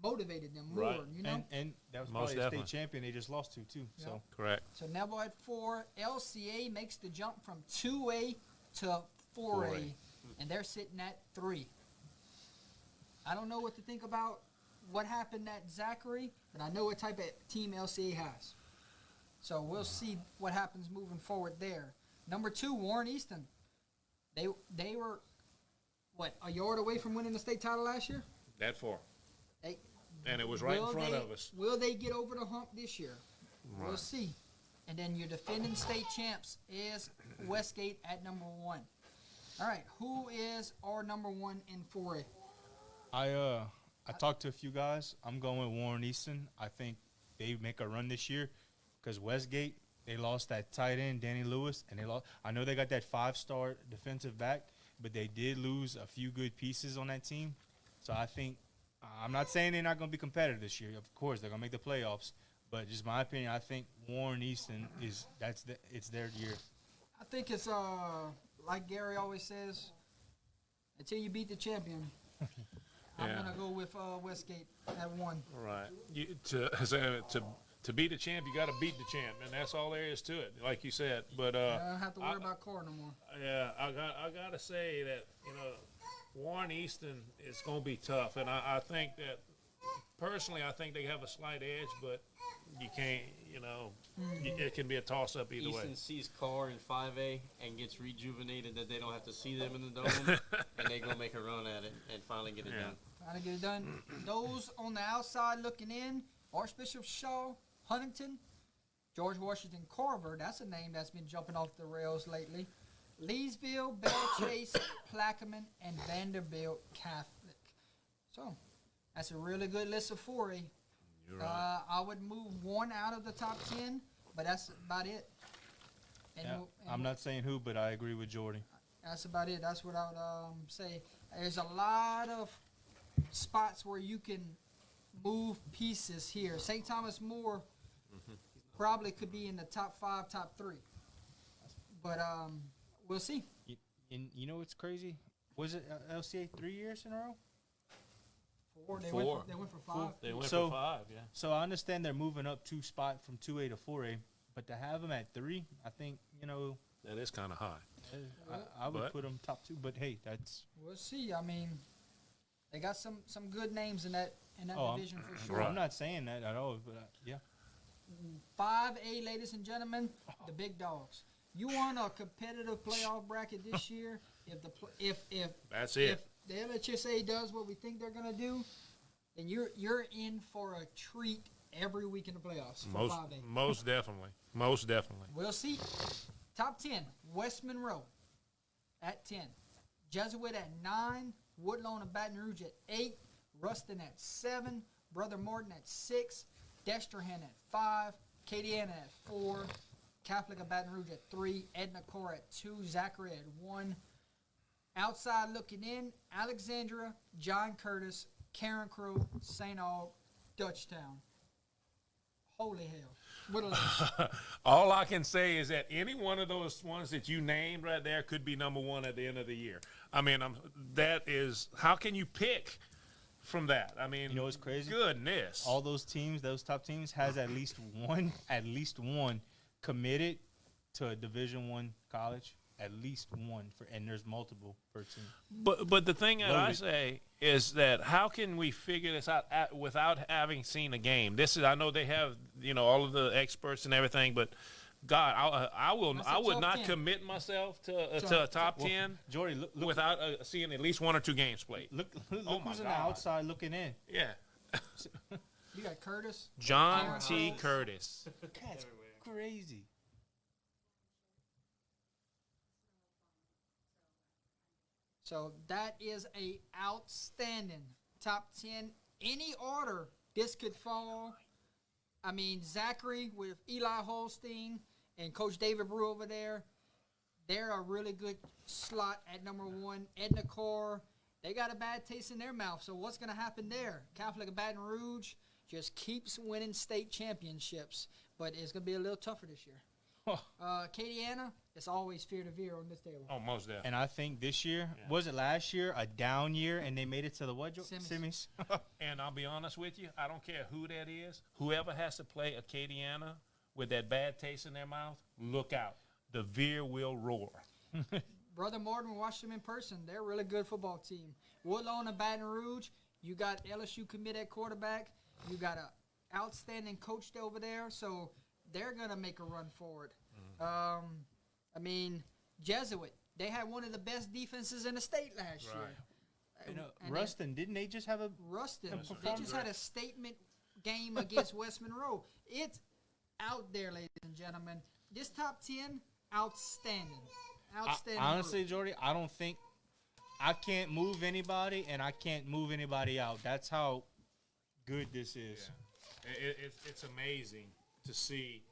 motivated them more. Right. You know. And that was Most probably a definitely. state champion they just lost to too. Yeah. So Correct. So Neville at 4. LCA makes the jump from 2A to 4A, and they're sitting at 3. I don't know what to think about what happened at Zachary, but I know what type of team LCA has. So we'll see what happens moving forward there. Number 2, Warren Easton. They were, what, a yard away from winning the state title last year? That far. They, And it was right in front of us. Will they get over the hump this year? We'll see. And then your defending state champs is Westgate at number 1. All right, who is our number 1 in 4A? I talked to a few guys. I'm going with Warren Easton. I think they make a run this year because Westgate, they lost that tight end, Danny Lewis, and they lost. I know they got that 5-star defensive back, but they did lose a few good pieces on that team. So I think I'm not saying they're not going to be competitive this year. Of course, they're going to make the playoffs. But just my opinion, I think Warren Easton it's their year. I think it's like Gary always says, until you beat the champion. I'm Yeah. gonna go with Westgate at 1. Right. To beat the champ, you got to beat the champ, and that's all there is to it. Like you said, but I don't have to worry about Core no more. yeah, I got to say that Warren Easton is going to be tough, and I think that personally, I think they have a slight edge, but you can't, it can be a toss up either way. Easton sees Carr in 5A and gets rejuvenated that they don't have to see them in the dome, and they gonna make a run at it and finally get it done. Trying to get it done. Those on the outside looking in: Archbishop Shaw, Huntington, George Washington Carver. That's a name that's been jumping off the rails lately. Leesville, Bell Chase, Plaquemine, and Vanderbilt Catholic. So that's a really good list of 4A. You're right. I would move 1 out of the top 10, but that's about it. And Yeah, we'll- I'm not saying who, but I agree with Jordy. That's about it. That's what I would say. There's a lot of spots where you can move pieces here. St. Thomas More probably could be in the top 5, top 3. But we'll see. You know what's crazy? Was it LCA 3 years in a row? 4. They 4. went for 5. They went So- for 5, yeah. So I understand they're moving up 2 spot from 2A to 4A, but to have them at 3, I think, That is kind of high. I would But- put them top 2. But hey, that's We'll see. I mean, they got some good names in that division for sure. Right. I'm not saying that at all. But yeah, 5A, ladies and gentlemen, the big dogs. You want a competitive playoff bracket this year? If That's it. the LHSA does what we think they're gonna do, then you're in for a treat every week in the playoffs for 5A. Most definitely. Most definitely. We'll see. Top 10, West Monroe at 10. Jesuit at 9. Woodlawn and Baton Rouge at 8. Ruston at 7. Brother Morton at 6. Destrehan at 5. Acadiana at 4. Catholic of Baton Rouge at 3. Edna Core at 2. Zachary at 1. Outside looking in, Alexandria, John Curtis, Karen Crow, St. Aug, Dutchtown. Holy hell. What a list. All I can say is that any one of those ones that you named right there could be number 1 at the end of the year. I mean, that is, how can you pick from that? I mean, you know what's crazy? Goodness. All those teams, those top teams, has at least one committed to a Division I college. At least one, and there's multiple per team. But the thing that I Loaded. say is that how can we figure this out without having seen a game? I know they have all of the experts and everything, but God, I would top not 10. commit myself to a top 10 Jordy, look without seeing at least 1 or 2 games played. Look Oh my who's on the God. outside looking in. Yeah, You got Curtis. John T. Curtis. That's crazy. So that is a outstanding top 10. Any order, this could fall. I mean, Zachary with Eli Holstein and Coach David Brew over there, they're a really good slot at number 1. Edna Core, they got a bad taste in their mouth. So what's going to happen there? Catholic of Baton Rouge just keeps winning state championships, but it's going to be a little tougher this year. Acadiana, it's always fear to veer on this table. Oh, most definitely. And I think this year, Yeah. was it last year, a down year, and they made it to the what? Semis. Semis. And I'll be honest with you, I don't care who that is. Whoever has to play Acadiana with that bad taste in their mouth, look out. The Veer will roar. Brother Morton watched them in person. They're a really good football team. Woodlawn and Baton Rouge, You got LSU commit at quarterback. You got a outstanding coach over there, so they're gonna make a run forward. I mean, Jesuit. They had one of the best defenses in the state last year. And, And Ruston, didn't they just have a Ruston. They performed just had a statement game against West Monroe. It's out there, ladies and gentlemen. This top 10, outstanding. Outstanding. honestly, group. Jordy, I don't think I can't move anybody, and I can't move anybody out. That's how good this is. It's amazing to see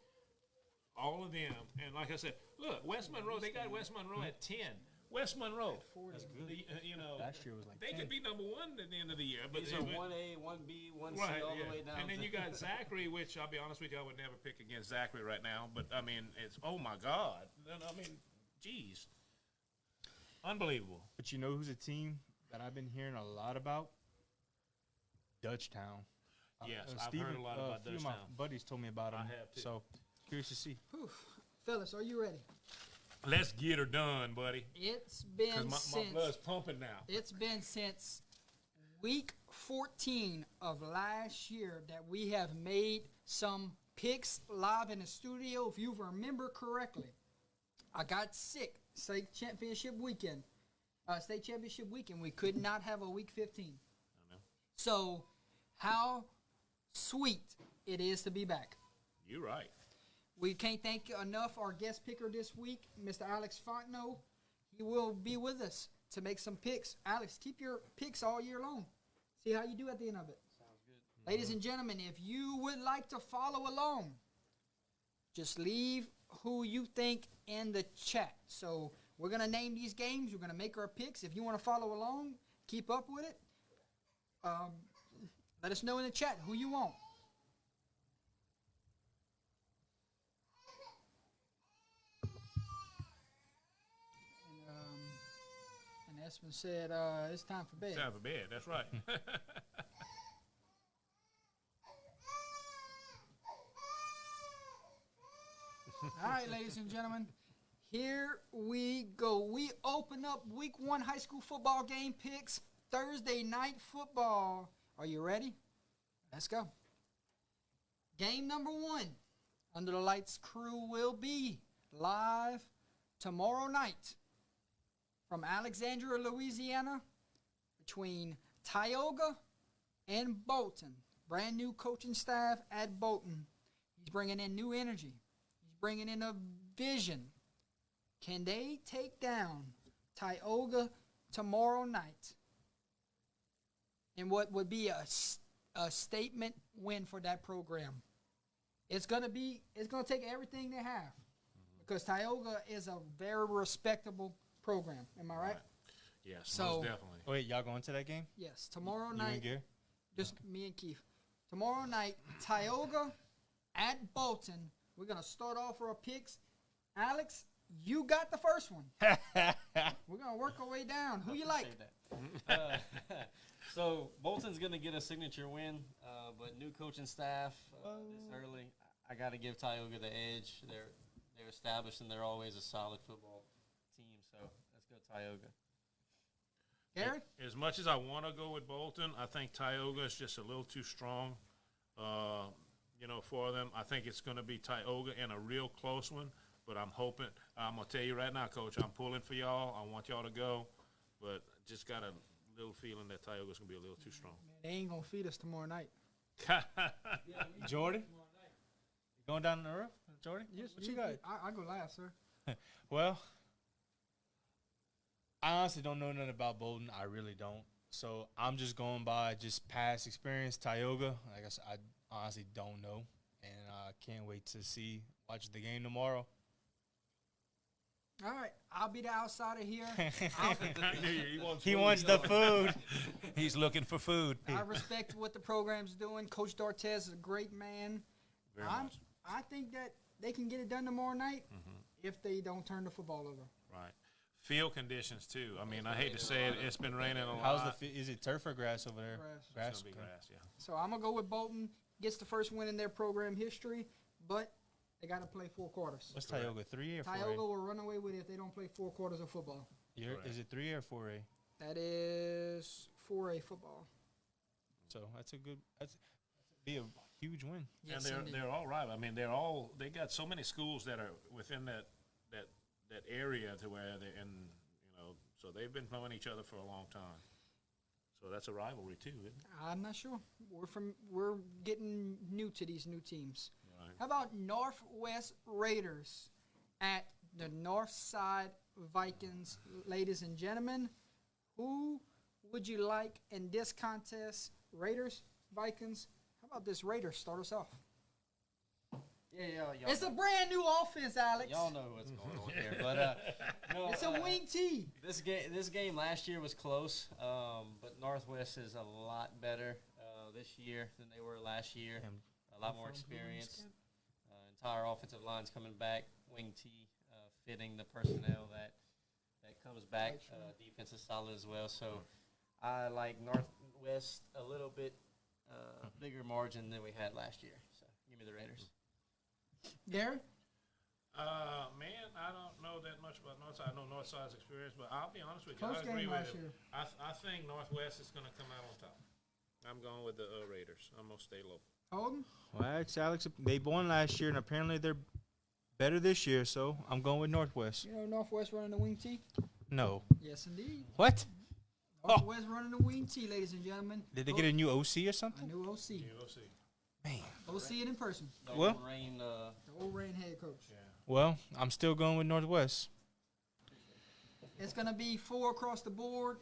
all of them. And like I said, look, West Monroe, they got West Monroe at 10. West Monroe. That's good. You know, Last year was like they 10. could be number one at the end of the year. But These are 1A, 1B, 1C, right, all yeah. the way down. And then you got Zachary, which I'll be honest with you, I would never pick against Zachary right now. But I mean, it's oh my God. I mean, geez, unbelievable. But you know who's a team that I've been hearing a lot about? Dutchtown. Yes, I've heard a lot about few of my Dutchtown. buddies told me about them. I have too. So curious to see. Whew. Fellas, are you ready? Let's get her done, buddy. It's been Because my since blood's pumping now. it's been since week 14 of last year that we have made some picks live in the studio. If you remember correctly, I got sick state championship weekend. We could not have a week 15. So, how sweet it is to be back. You're right. We can't thank enough our guest picker this week, Mr. Alex Fontenot. He will be with us to make some picks. Alex, keep your picks all year long. See how you do at the end of it. Sounds good. Ladies and gentlemen, if you would like to follow along, just leave who you think in the chat. So we're going to name these games. We're going to make our picks. If you want to follow along, keep up with it. Let us know in the chat who you want. And Espen said it's time for bed. Time for bed. That's right. All right, ladies and gentlemen, here we go. We open up week 1 high school football game picks, Thursday night football. Are you ready? Let's go. Game number 1, Under the Lights crew will be live tomorrow night from Alexandria, Louisiana, between Tioga and Bolton. Brand new coaching staff at Bolton. He's bringing in new energy. He's bringing in a vision. Can they take down Tioga tomorrow night in what would be a statement win for that program? It's gonna take everything they have because Tioga is a very respectable program. Am I right? Yes, So- most definitely. Wait, y'all going to that game? Yes. Tomorrow You and night, Gear? just me and Keith. Tomorrow night, Tioga at Bolton. We're gonna start off our picks. Alex, you got the first one. We're gonna work our way down. Who you like? So Bolton's gonna get a signature win, but new coaching staff this early. I got to give Tioga the edge. They're established and they're always a solid football team. So let's go Tioga. Gary? As much as I want to go with Bolton, I think Tioga is just a little too strong, for them. I think it's going to be Tioga in a real close one, but I'm hoping – I'm going to tell you right now, Coach, I'm pulling for y'all. I want y'all to go, but just got a little feeling that Tioga's going to be a little too strong. They ain't gonna feed us tomorrow night. Jordy? You going down the roof, Jordy? What you got? I go last, sir. Well, I honestly don't know nothing about Bolton. I really don't. So I'm just going by just past experience. Tioga, I guess I honestly don't know. And I can't wait to watch the game tomorrow. All right, I'll be the outsider here. I knew you. He wants the food. He's looking for food. I respect what the program's doing. Coach Dortez is a great man. Very much. I think that they can get it done tomorrow night if they don't turn the football over. Right. Field conditions, too. I mean, I hate to say it. It's been raining a lot. How's is it turf or grass over there? Grass. It's gonna be grass, yeah. So I'm going to go with Bolton. Gets the first win in their program history, but they got to play 4 quarters. What's Tioga, 3A or 4A? Tioga will run away with it if they don't play 4 quarters of football. Is it 3A or 4A? That is 4A football. So that's a good. That's be a huge win. Yes, and indeed. they're all right. I mean, they got so many schools that are within that area to where they and so they've been playing each other for a long time. So that's a rivalry too, isn't it? I'm not sure. We're getting new to these new teams. Right. How about Northwest Raiders at the Northside Vikings, ladies and gentlemen? Who would you like in this contest? Raiders, Vikings? How about this Raiders? Start us off. Yeah, It's a brand new offense, Alex. y'all know what's going on here, but no, It's a wing tee. This game last year was close, but Northwest is a lot better this year than they were last year. A lot more experience. Entire offensive line's coming back. Wing T fitting the personnel that comes back. Defense is solid as well. So I like Northwest a little bit bigger margin than we had last year. So give me the Raiders. Gary? Man, I don't know that much about Northside. I know Northside's experience, but I'll be honest with you. Close I agree game with last you. year. I think Northwest is going to come out on top. I'm going with the Raiders. I'm going to stay low. Holden? Well, Alex, they won last year, and apparently they're better this year. So I'm going with Northwest. You know Northwest running the wing tee? No. Yes, indeed. What? Northwest running the wing tee, ladies and gentlemen. Did they get a new OC or A something? new OC. We'll see. Man. Go see it in person. Well- Rain, The old Rain head coach. Yeah. Well, I'm still going with Northwest. It's going to be 4 across the board.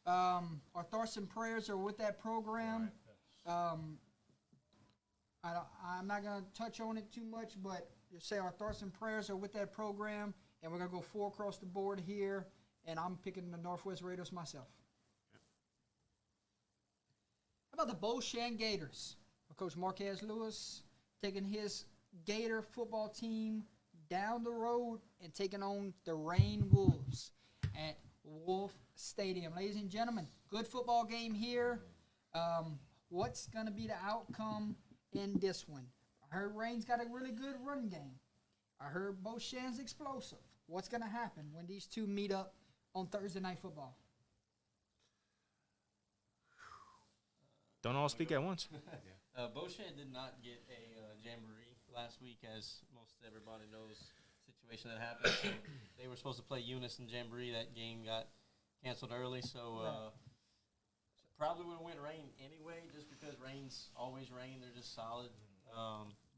Our thoughts and prayers are with that program. I'm not going to touch on it too much, but just say our thoughts and prayers are with that program, and we're going to go 4 across the board here, and I'm picking the Northwest Raiders myself. How about the Beauchamp Gators? Coach Marquez Lewis taking his Gator football team down the road and taking on the Rain Wolves at Wolf Stadium. Ladies and gentlemen, good football game here. What's going to be the outcome in this one? I heard Rain's got a really good run game. I heard Beauchamp's explosive. What's going to happen when these two meet up on Thursday Night Football? Don't all speak at once. Beauchamp did not get a jamboree last week, as most everybody knows situation that happened. So they were supposed to play Unison Jamboree. That game got canceled early, so probably would have went Rain anyway, just because Rain's always Rain. They're just solid.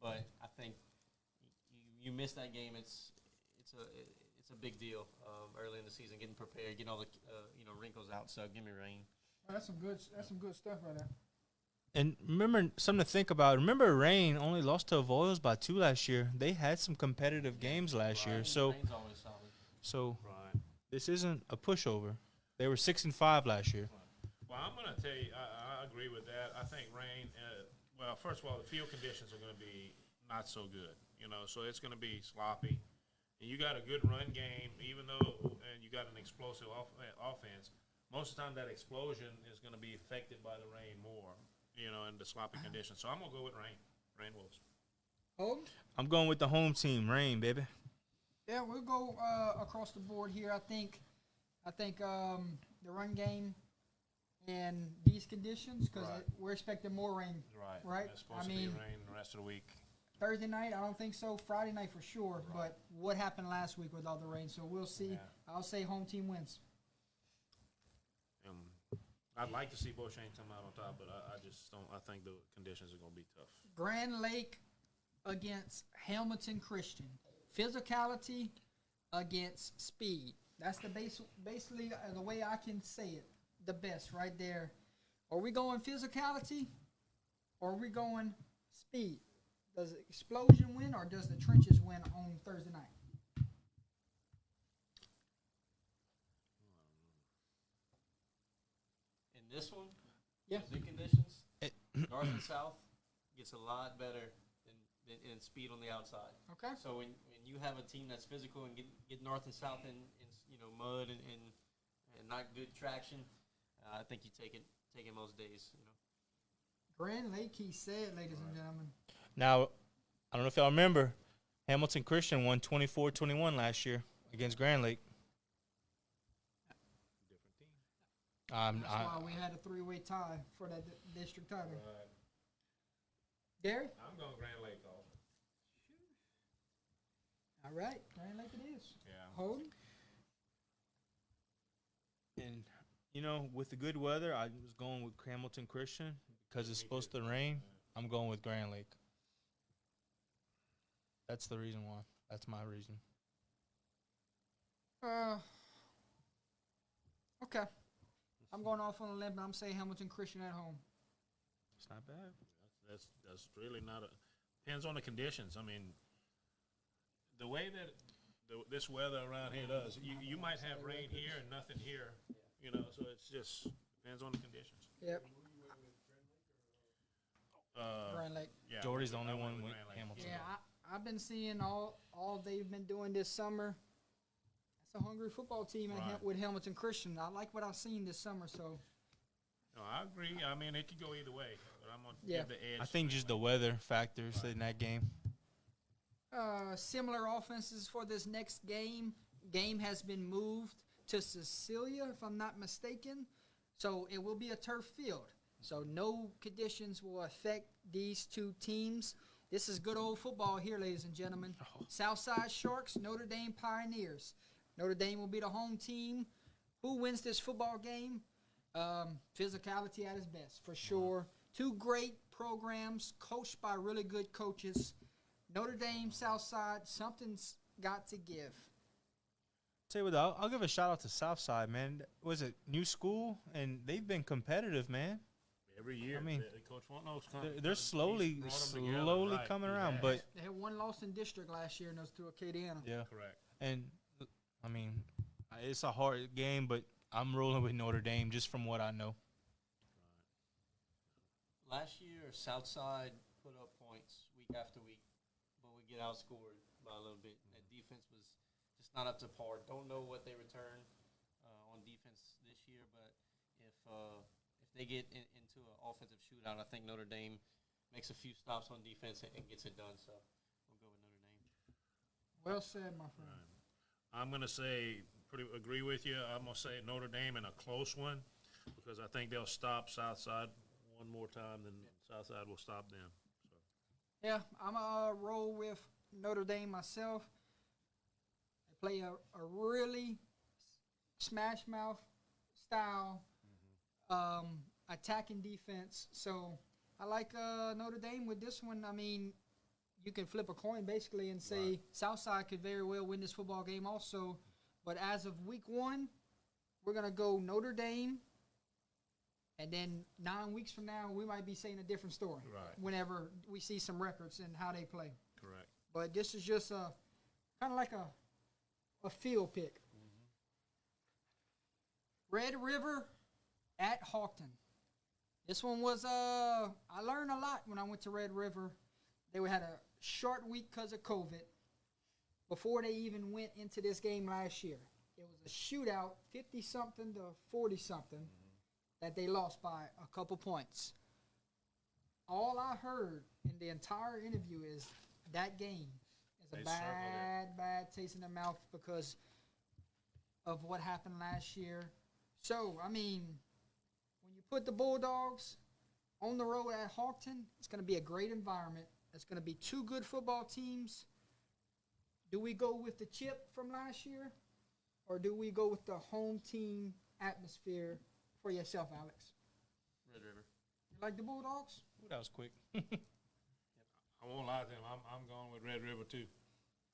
But I think you miss that game. It's a big deal early in the season, getting prepared, getting all the wrinkles out. So give me Rain. Well, that's some good stuff right there. And remember, something to think about. Remember, Rain only lost to Avoyelles by 2 last year. They had some competitive games last year. So Rain's always solid. Right. this isn't a pushover. They were 6-5 last year. Well, I'm going to tell you, I agree with that. I think Rain, well, first of all, the field conditions are going to be not so good, so it's going to be sloppy. And you got a good run game, even though, and you got an explosive offense. Most of the time, that explosion is going to be affected by the rain more, and the sloppy conditions. So I'm going to go with Rain Wolves. Holden? I'm going with the home team, Rain, baby. Yeah, we'll go across the board here. I think the run game in these conditions, because Right. we're expecting more rain. Right. It's supposed I to mean- be rain the rest of the week. Thursday night, I don't think so. Friday night for sure. But what happened last week with all the rain? So we'll see. Yeah. I'll say home team wins. I'd like to see Beauchamp come out on top, but I just don't. I think the conditions are going to be tough. Grand Lake against Hamilton Christian. Physicality against speed. That's the basically the way I can say it. The best right there. Are we going physicality or are we going speed? Does the explosion win or does the trenches win on Thursday night? In this one, Yeah. the conditions, north and south gets a lot better in speed on the outside. Okay. So when you have a team that's physical and get north and south in mud and not good traction, I think you take it most days. Grand Lake, he said, ladies and gentlemen. Now, I don't know if y'all remember, Hamilton Christian won 24-21 last year against Grand Lake. Different team. That's why we had a three-way tie for that district title. Right. Gary? I'm going Grand Lake also. All right. Grand Lake it is. Yeah. Holden? And you know, with the good weather, I was going with Hamilton Christian because it's supposed to rain. I'm going with Grand Lake. That's the reason why. That's my reason. Okay. I'm going off on a limb, and I'm saying Hamilton Christian at home. It's not bad. That's really not a. Depends on the conditions. I mean, the way that this weather around here does, you might have rain here and nothing here, you know. So it's just depends on the conditions. Yep. Uh, Grand Lake. yeah, Jordy's the I only went one with with Grand Lake. Hamilton. Yeah, I've been seeing all they've been doing this summer. It's a hungry football team Right. with Hamilton Christian. I like what I've seen this summer, so No, I agree. I mean, it could go either way, but I'm gonna Yeah. give the edge. I to think Grand just the Lake. weather factors in that game. similar offenses for this next game. Game has been moved to Cecilia, if I'm not mistaken. So it will be a turf field. So no conditions will affect these two teams. This is good old football here, ladies and gentlemen. Southside Sharks, Notre Dame Pioneers. Notre Dame will be the home team. Who wins this football game? Physicality at its best, for sure. Two great programs, coached by really good coaches. Notre Dame, Southside, something's got to give. Tell you what, I'll give a shout out to Southside, man. Was it new school? And they've been competitive, man. Every year, I mean, Coach Fontenot's They're slowly coming around, Yes. but They had one loss in district last year, and it was to Acadiana. yeah. correct. And I mean, it's a hard game, but I'm rolling with Notre Dame just from what I know. Last year, Southside put up points week after week, but we get outscored by a little bit. That defense was just not up to par. Don't know what they return on defense this year, but if they get into an offensive shootout, I think Notre Dame makes a few stops on defense and gets it done. So we'll go with Notre Dame. Well said, my friend. I'm gonna say agree with you. I'm gonna say Notre Dame in a close one because I think they'll stop Southside one more time, then Southside will stop them. So. Yeah, I'm going to roll with Notre Dame myself. They play a really smash mouth style attacking defense. So I like Notre Dame with this one. I mean, you can flip a coin basically and say Southside could very well win this football game also. But as of week 1, we're going to go Notre Dame. And then 9 weeks from now, we might be saying a different story. Right. Whenever we see some records and how they play. Correct. But this is just a kind of like a field pick. Red River at Hawkton. This one was I learned a lot when I went to Red River. They had a short week because of COVID before they even went into this game last year. It was a shootout, 50-something to 40-something, that they lost by a couple points. All I heard in the entire interview is that game is They a circled it. bad taste in their mouth because of what happened last year. So, I mean, when you put the Bulldogs on the road at Hawkton, it's going to be a great environment. It's going to be two good football teams. Do we go with the chip from last year, or do we go with the home team atmosphere for yourself, Alex? Red River. You like the Bulldogs? Ooh, that was quick. I won't lie to him. I'm going with Red River too.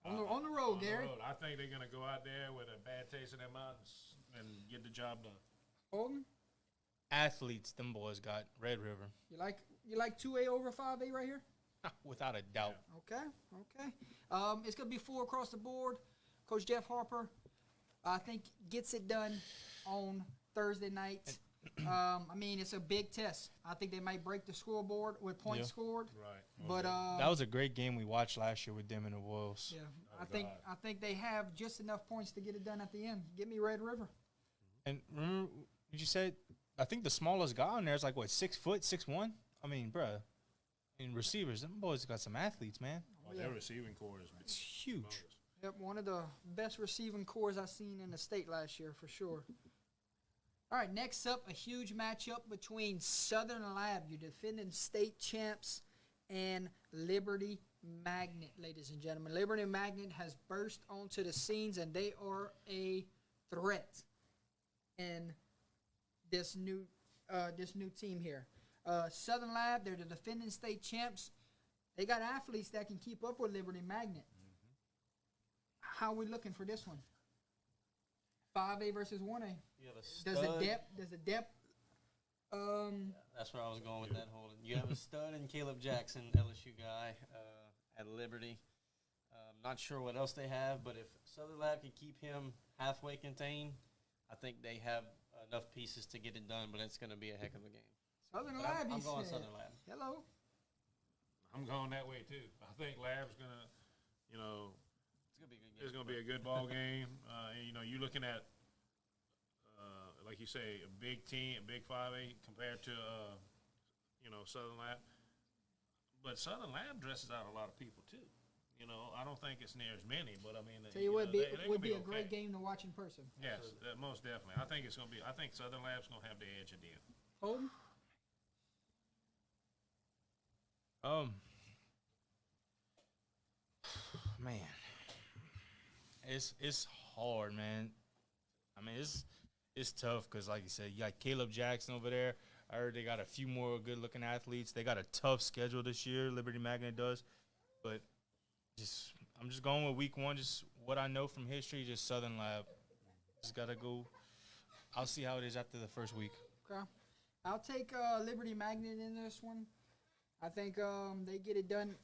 On the road, Gary. road. I think they're gonna go out there with a bad taste in their mouth and get the job done. Holden, Athletes, them boys got Red River. you like 2A over 5A right here? Without a doubt. Okay. It's going to be 4 across the board. Coach Jeff Harper, I think, gets it done on Thursday night. I mean, it's a big test. I think they might break the scoreboard with points scored. Right. But That was a great game we watched last year with them and the Wolves. yeah, God. I think they have just enough points to get it done at the end. Give me Red River. And remember, did you say, I think the smallest guy on there is like, what, 6 foot, 6'1"? I mean, bruh. And receivers, them boys got some athletes, man. Well, their receiving core is It's huge. humongous. Yep, one of the best receiving cores I've seen in the state last year for sure. All right, next up, a huge matchup between Southern Lab, your defending state champs, and Liberty Magnet, ladies and gentlemen. Liberty Magnet has burst onto the scenes, and they are a threat in this new team here. Southern Lab, they're the defending state champs. They got athletes that can keep up with Liberty Magnet. How are we looking for this one? 5A versus 1A. You have a stud. Does the depth That's where I was going with that Holden. You have a stud in Caleb Jackson, LSU guy, at Liberty. Not sure what else they have, but if Southern Lab can keep him halfway contained, I think they have enough pieces to get it done, but it's going to be a heck of a game. Southern But Lab, I'm he going said. Southern Lab. Hello. I'm going that way too. I think Lab's gonna, you know, It's going to be a good game. it's gonna be a good ball game. And, you know, you're looking at, like you say, a big team, a big 5A compared to, you know, Southern Lab. But Southern Lab dresses out a lot of people too. You know, I don't think it's near as many, but I mean, Tell you what, they're would gonna be a great okay. game to watch in person. Yes, most definitely. I think it's gonna be. I think Southern Lab's gonna have the edge at the end. Holden? Man, it's hard, man. I mean, it's tough because, like you said, you got Caleb Jackson over there. I heard they got a few more good-looking athletes. They got a tough schedule this year. Liberty Magnet does, but I'm just going with week one. Just what I know from history, just Southern Lab. Just gotta go. I'll see how it is after the first week. Okay. I'll take Liberty Magnet in this one. I think they get it done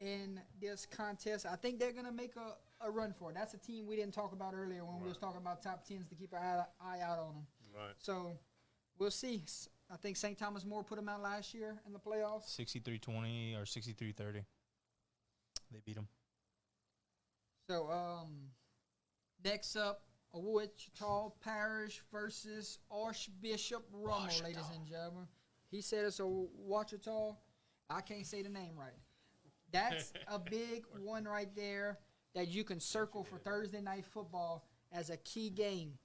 in this contest. I think they're going to make a run for it. That's a team we didn't talk about earlier when we was talking about top 10s to keep an eye out on them. Right. So we'll see. I think St. Thomas More put them out last year in the playoffs. 63-20 or 63-30. They beat them. So next up, Wichita Parish versus Archbishop Rummel, ladies and gentlemen. He said it's a Wichita. I can't say the name right. That's a big one right there that you can circle for Thursday night football as a key game.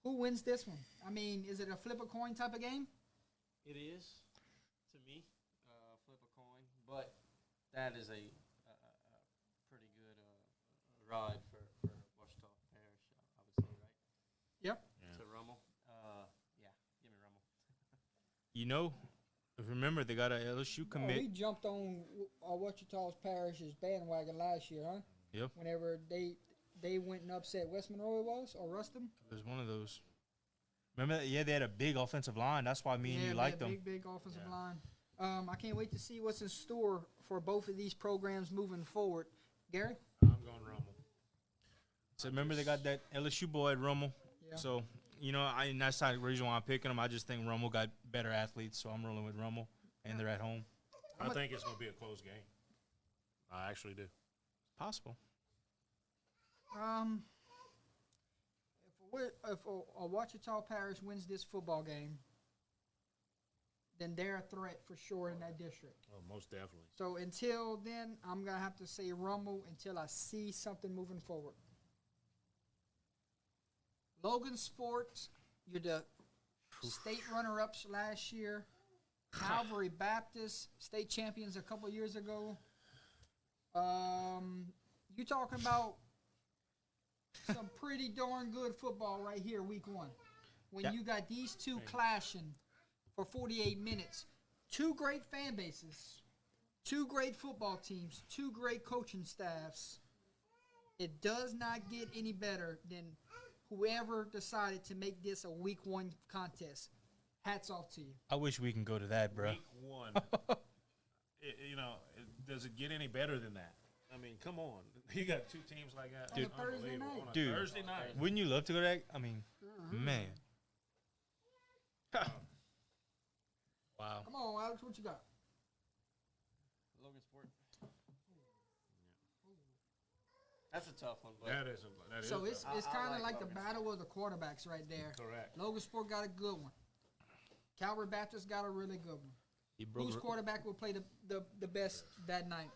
Who wins this one? I mean, is it a flip a coin type of game? It is, to me, flip a coin, but that is a pretty good ride for Wichita Parish, I would say, right? Yep. To Rummel. Yeah, give me Rummel. You know, remember they got a LSU commit. We jumped on Wichita Parish's bandwagon last year, huh? Yep. Whenever they went and upset West Monroe, it was, or Ruston. It was one of those. Remember that? Yeah, they had a big offensive line. That's why me and you liked them. Big offensive line. I can't wait to see what's in store for both of these programs moving forward. Gary? I'm going Rummel. So remember they got that LSU boy at Rummel. Yeah. So, you know, and that's not the reason why I'm picking them. I just think Rummel got better athletes, so I'm rolling with Rummel, and they're at home. I think it's going to be a close game. I actually do. Possible. If a Wichita Parish wins this football game, then they're a threat for sure in that district. Oh, most definitely. So until then, I'm going to have to say Rummel until I see something moving forward. Logan Sports, you're the state runner-ups last year. Calvary Baptist, state champions a couple years ago. You talking about some pretty darn good football right here, week one. When Yeah. you got these two clashing for 48 minutes. Two great fan bases, two great football teams, two great coaching staffs. It does not get any better than whoever decided to make this a week one contest. Hats off to you. I wish we can go to that, bro. Week one. Does it get any better than that? I mean, come on. You got two teams like that. On a Thursday Unbelievable. night. On a Dude. Thursday night. Wouldn't you love to go to that? I mean, man. Wow. Come on, Alex, what you got? Logan Sport. That's a tough one, but That is So tough. it's I kind of like like the Logan battle of the quarterbacks right there. Correct. Logan Sport got a good one. Calvary Baptist got a really good one. He broke Whose quarterback will play the best that night?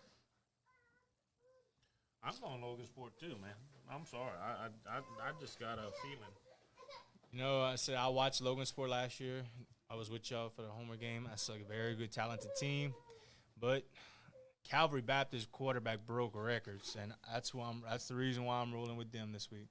I'm going Logan Sport too, man. I'm sorry. I just got a feeling You know, I said I watched Logan Sport last year. I was with y'all for the Homer game. That's a very good, talented team. But Calvary Baptist quarterback broke records, and that's the reason why I'm rolling with them this week.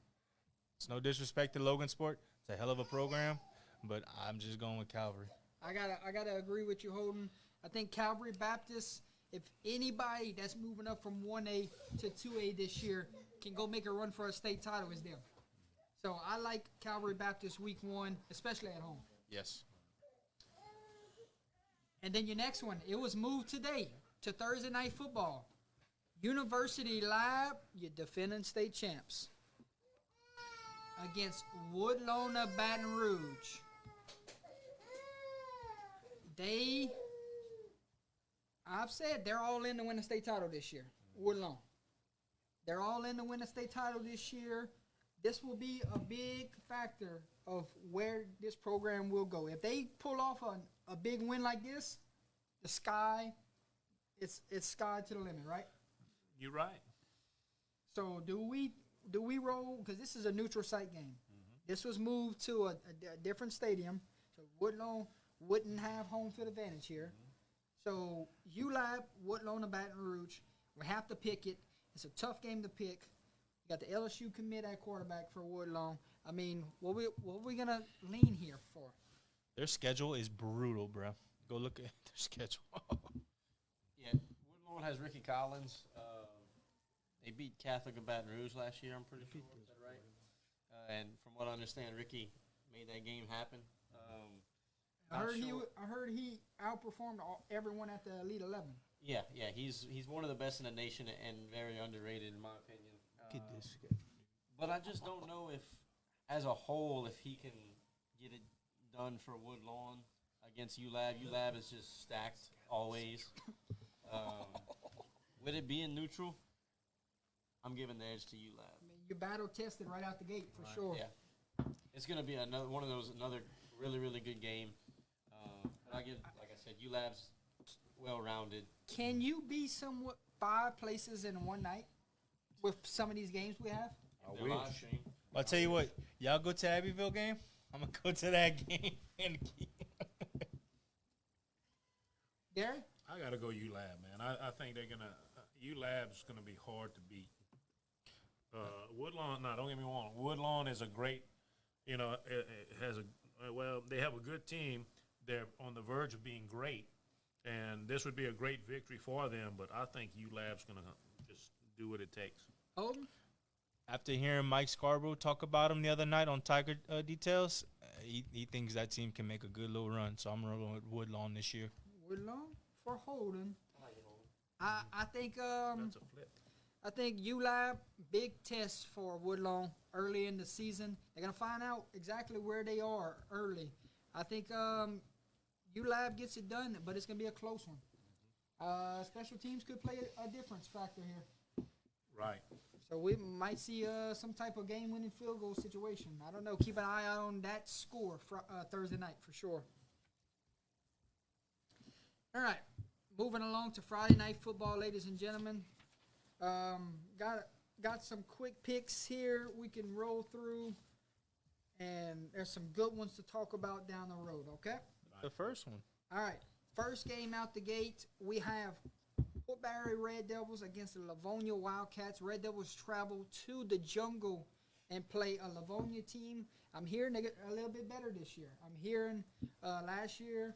It's no disrespect to Logan Sport. It's a hell of a program, but I'm just going with Calvary. I gotta agree with you, Holden. I think Calvary Baptist, if anybody that's moving up from 1A to 2A this year can go make a run for a state title, is them. So I like Calvary Baptist week 1, especially at home. Yes. And then your next one, it was moved today to Thursday Night Football. University Lab, your defending state champs, against Woodlawn of Baton Rouge. I've said they're all in to win the state title this year. Woodlawn. They're all in to win the state title this year. This will be a big factor of where this program will go. If they pull off a big win like this, it's sky to the limit, right? You're right. So do we roll? Because this is a neutral site game. This was moved to a different stadium, so Woodlawn wouldn't have home field advantage here. So ULAB, Woodlawn, and Baton Rouge, we have to pick it. It's a tough game to pick. You got the LSU commit at quarterback for Woodlawn. I mean, what we gonna lean here for? Their schedule is brutal, bro. Go look at their schedule. Yeah, Woodlawn has Ricky Collins. They beat Catholic of Baton Rouge last year, I'm pretty sure. Is that right? And from what I understand, Ricky made that game happen. I heard he outperformed everyone at the Elite 11. Yeah, he's one of the best in the nation and very underrated in my opinion. Look at this schedule. But I just don't know if, as a whole, if he can get it done for Woodlawn against ULAB. ULAB is just stacked always. With it being neutral, I'm giving the edge to ULAB. I mean, you're battle tested right out the gate for sure. Yeah, it's going to be another really, really good game. But I give, like I said, ULAB's well-rounded. Can you be somewhat 5 places in one night with some of these games we have? I Their live wish. stream. I'll tell you what, y'all go to Abbeville game. I'm gonna go to that game. Gary? I got to go ULab, man. I think they're going to ULab's going to be hard to beat. Woodlawn, no, don't get me wrong. Woodlawn is a great, it has they have a good team. They're on the verge of being great, and this would be a great victory for them, but I think ULab's going to just do what it takes. Holden? After hearing Mike Scarborough talk about him the other night on Tiger Details, he thinks that team can make a good little run. So I'm rolling with Woodlawn this year. Woodlawn for Holden. I like it, Holden. I think That's a flip. I think ULAB, big test for Woodlawn early in the season. They're going to find out exactly where they are early. I think ULAB gets it done, but it's going to be a close one. Special teams could play a difference factor here. Right. So we might see some type of game-winning field goal situation. I don't know. Keep an eye out on that score for Thursday night for sure. All right. Moving along to Friday Night Football, ladies and gentlemen. Got some quick picks here we can roll through, and there's some good ones to talk about down the road, okay? The first one. All right, first game out the gate, we have Port Barre Red Devils against the Livonia Wildcats. Red Devils travel to the jungle and play a Livonia team. I'm hearing they get a little bit better this year. I'm hearing last year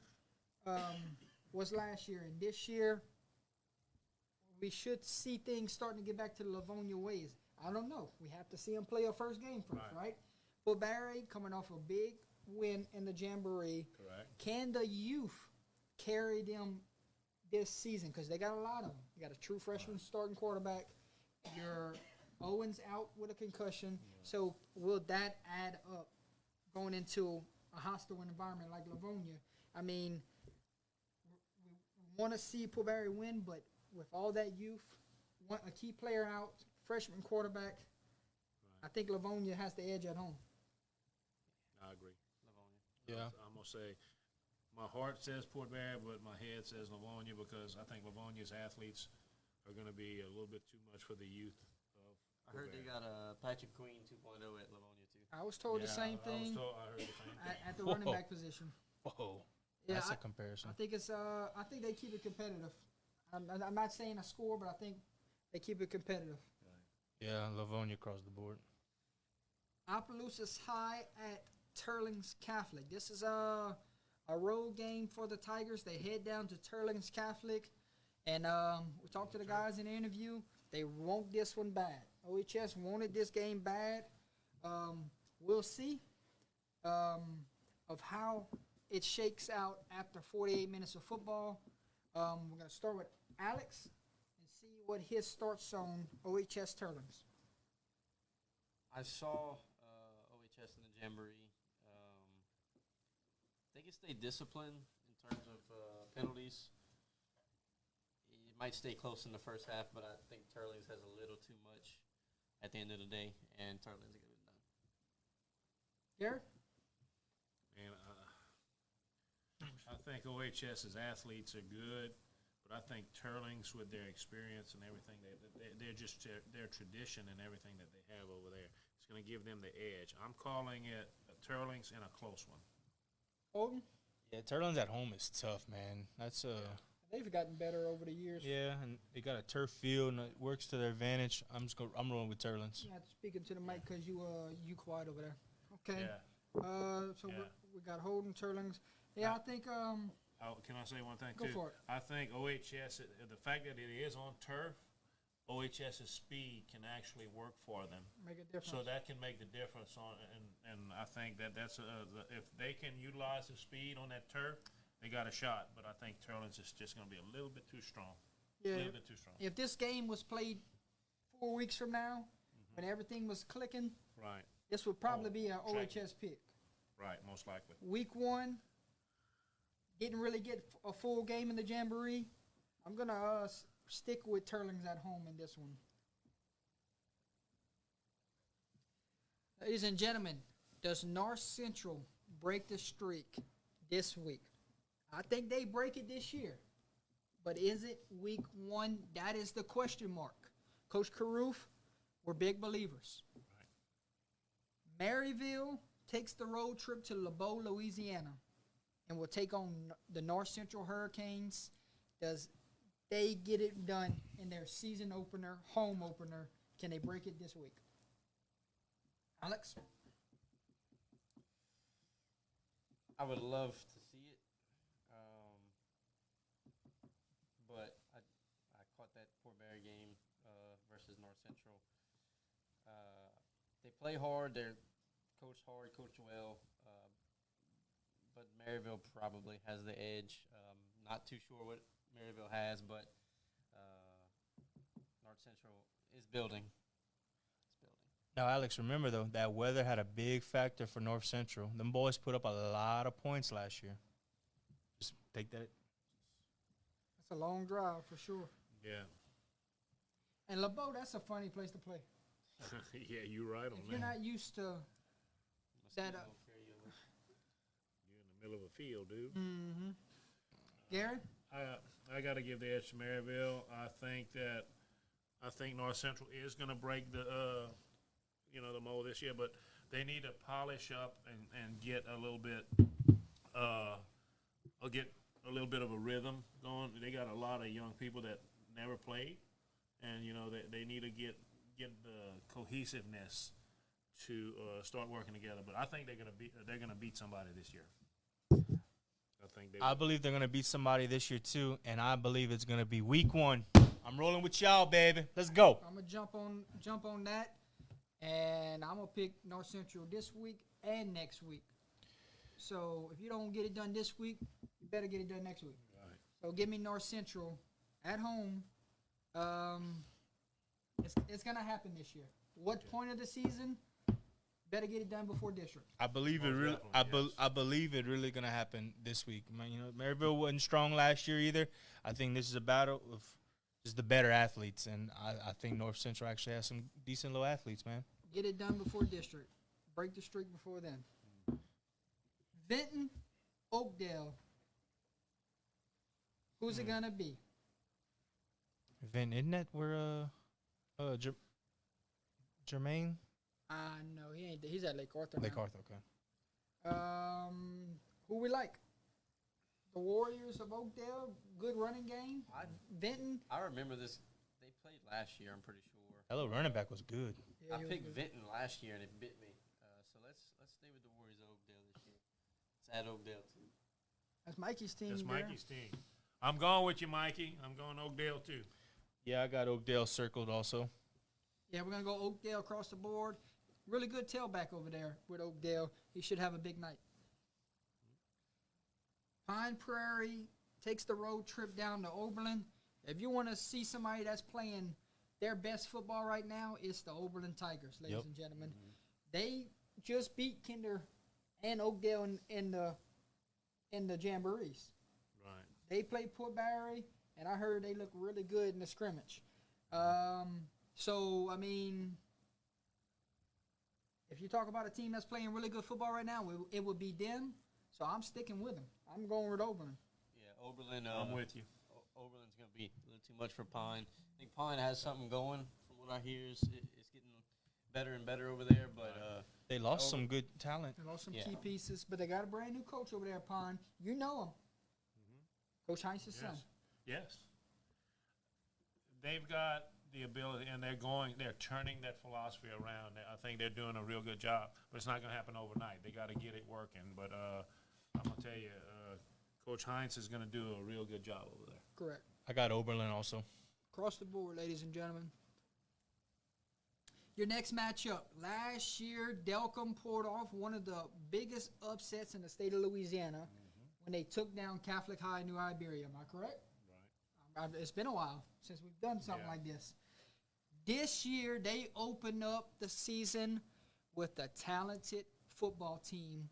was last year, and this year we should see things starting to get back to the Livonia ways. I don't know. We have to see them play a first game first, right? Port Barre coming off a big win in the Jamboree. Correct. Can the youth carry them this season? Because they got a lot of them. You got a true freshman starting quarterback. Your Owens out with a concussion. So will that add up going into a hostile environment like Livonia? I mean, we want to see Port Barre win, but with all that youth, want a key player out, freshman quarterback, I think Livonia has the edge at home. I agree. Yeah. I'm going to say my heart says Port Barre, but my head says Livonia because I think Livonia's athletes are going to be a little bit too much for the youth of I heard they got a Patrick Queen 2.0 at Livonia too. I was told the same thing I heard the same thing. at the running back position. Whoa, Yeah, that's I a comparison. think it's I think they keep it competitive. I'm not saying a score, but I think they keep it competitive. Yeah, Livonia across the board. Opelousas High at Turlings Catholic. This is a road game for the Tigers. They head down to Turlings Catholic, and we talked to the guys in the interview. They want this one bad. OHS wanted this game bad. We'll see of how it shakes out after 48 minutes of football. We're going to start with Alex and see what his thoughts on OHS Turlings. I saw OHS in the Jamboree. They can stay disciplined in terms of penalties. It might stay close in the first half, but I think Turlings has a little too much at the end of the day, and Turlings get it done. Garrett? And I think OHS's athletes are good, but I think Turlings, with their experience and everything, they're just their tradition and everything that they have over there, it's going to give them the edge. I'm calling it a Turlings and a close one. Holden? Yeah, Turlings at home is tough, man. That's They've gotten better over the years. yeah, and they got a turf field and it works to their advantage. I'm rolling with Turlings. Yeah, speaking to the mic because you quiet over there. Okay. Yeah. So Yeah. we got Holden Turlings. Yeah, I think Can I say one thing, Go too? for it. I think OHS, the fact that it is on turf, OHS's speed can actually work for them. make a difference. So that can make the difference and I think that's if they can utilize the speed on that turf, they got a shot. But I think Turlings is just going to be a little bit too strong. Yeah. A little bit too strong. If this game was played 4 weeks from now, when everything was clicking, Right, this would probably be an track. OHS pick. right, most likely. Week 1, didn't really get a full game in the Jamboree. I'm going to stick with Turlings at home in this one. Ladies and gentlemen, does North Central break the streak this week? I think they break it this year. But is it week 1? That is the question mark. Coach Carruth, we're big believers. Maryville takes the road trip to LeBeau, Louisiana, and will take on the North Central Hurricanes. Does they get it done in their season opener, home opener? Can they break it this week? Alex? I would love to see it, but I caught that Fort Barry game versus North Central. They play hard. They're coach hard, coach well, but Maryville probably has the edge. Not too sure what Maryville has, but North Central is building. It's building. Now, Alex, remember, though, that weather had a big factor for North Central. Them boys put up a lot of points last year. Just take that. That's a long drive for sure. Yeah. And LeBeau, that's a funny place to play. Yeah, you're right on If you're that. not used to that, Mosquito carry over. You're in the middle of a field, dude. mm-hmm. Gary? I got to give the edge to Maryville. I think North Central is going to break the the mold this year, but they need to polish up and get a little bit of a rhythm going. They got a lot of young people that never played, and they need to get the cohesiveness to start working together. But I think they're gonna beat somebody this year. I believe they're going to beat somebody this year, too, and I believe it's going to be week 1. I'm rolling with y'all, baby. Let's go. I'm gonna jump on that, and I'm gonna pick North Central this week and next week. So if you don't get it done this week, you better get it done next week. Right. So give me North Central at home. It's gonna happen this year. What point of the season? Better get it done before district. I believe it Most really. definitely, yes. I believe it really gonna happen this week. Maryville wasn't strong last year either. I think this is a battle of just the better athletes, and I think North Central actually has some decent little athletes, man. Get it done before district. Break the streak before then. Vinton, Oakdale. Who's it gonna be? Vin, isn't that where Jermaine? No, he ain't. He's at Lake Arthur. Lake now. Arthur, okay. Who we like? The Warriors of Oakdale. Good running game. Vinton. I remember this. They played last year. I'm pretty sure. Hello, running back was good. Yeah, I he was picked good. Vinton last year and it bit me. So let's stay with the Warriors of Oakdale this year. It's at Oakdale too. That's Mikey's team. That's there. Mikey's team. I'm going with you, Mikey. I'm going Oakdale too. Yeah, I got Oakdale circled also. Yeah, we're gonna go Oakdale across the board. Really good tailback over there with Oakdale. He should have a big night. Pine Prairie takes the road trip down to Oberlin. If you want to see somebody that's playing their best football right now, it's the Oberlin Tigers, ladies Yep. and gentlemen. They just beat Kinder and Oakdale in the jamborees. Right. They played Port Barry, and I heard they look really good in the scrimmage. So, I mean, if you talk about a team that's playing really good football right now, it would be them. So I'm sticking with them. I'm going with Oberlin. Yeah, Oberlin. I'm with you. Oberlin's going to be a little too much for Pine. I think Pine has something going. From what I hear, it's getting better and better over there. But They lost some good talent. They lost some Yeah. key pieces, but they got a brand new coach over there at Pine. You know him. Coach Heinz's son. Yes. They've got the ability, and they're turning that philosophy around. I think they're doing a real good job, but it's not going to happen overnight. They got to get it working. But I'm going to tell you, Coach Heinz is going to do a real good job over there. Correct. I got Oberlin also. Across the board, ladies and gentlemen. Your next matchup. Last year, Delcom pulled off one of the biggest upsets in the state of Louisiana when they took down Catholic High New Iberia. Am I correct? Right. It's been a while since we've done something like this. This year, they opened up the season with a talented football team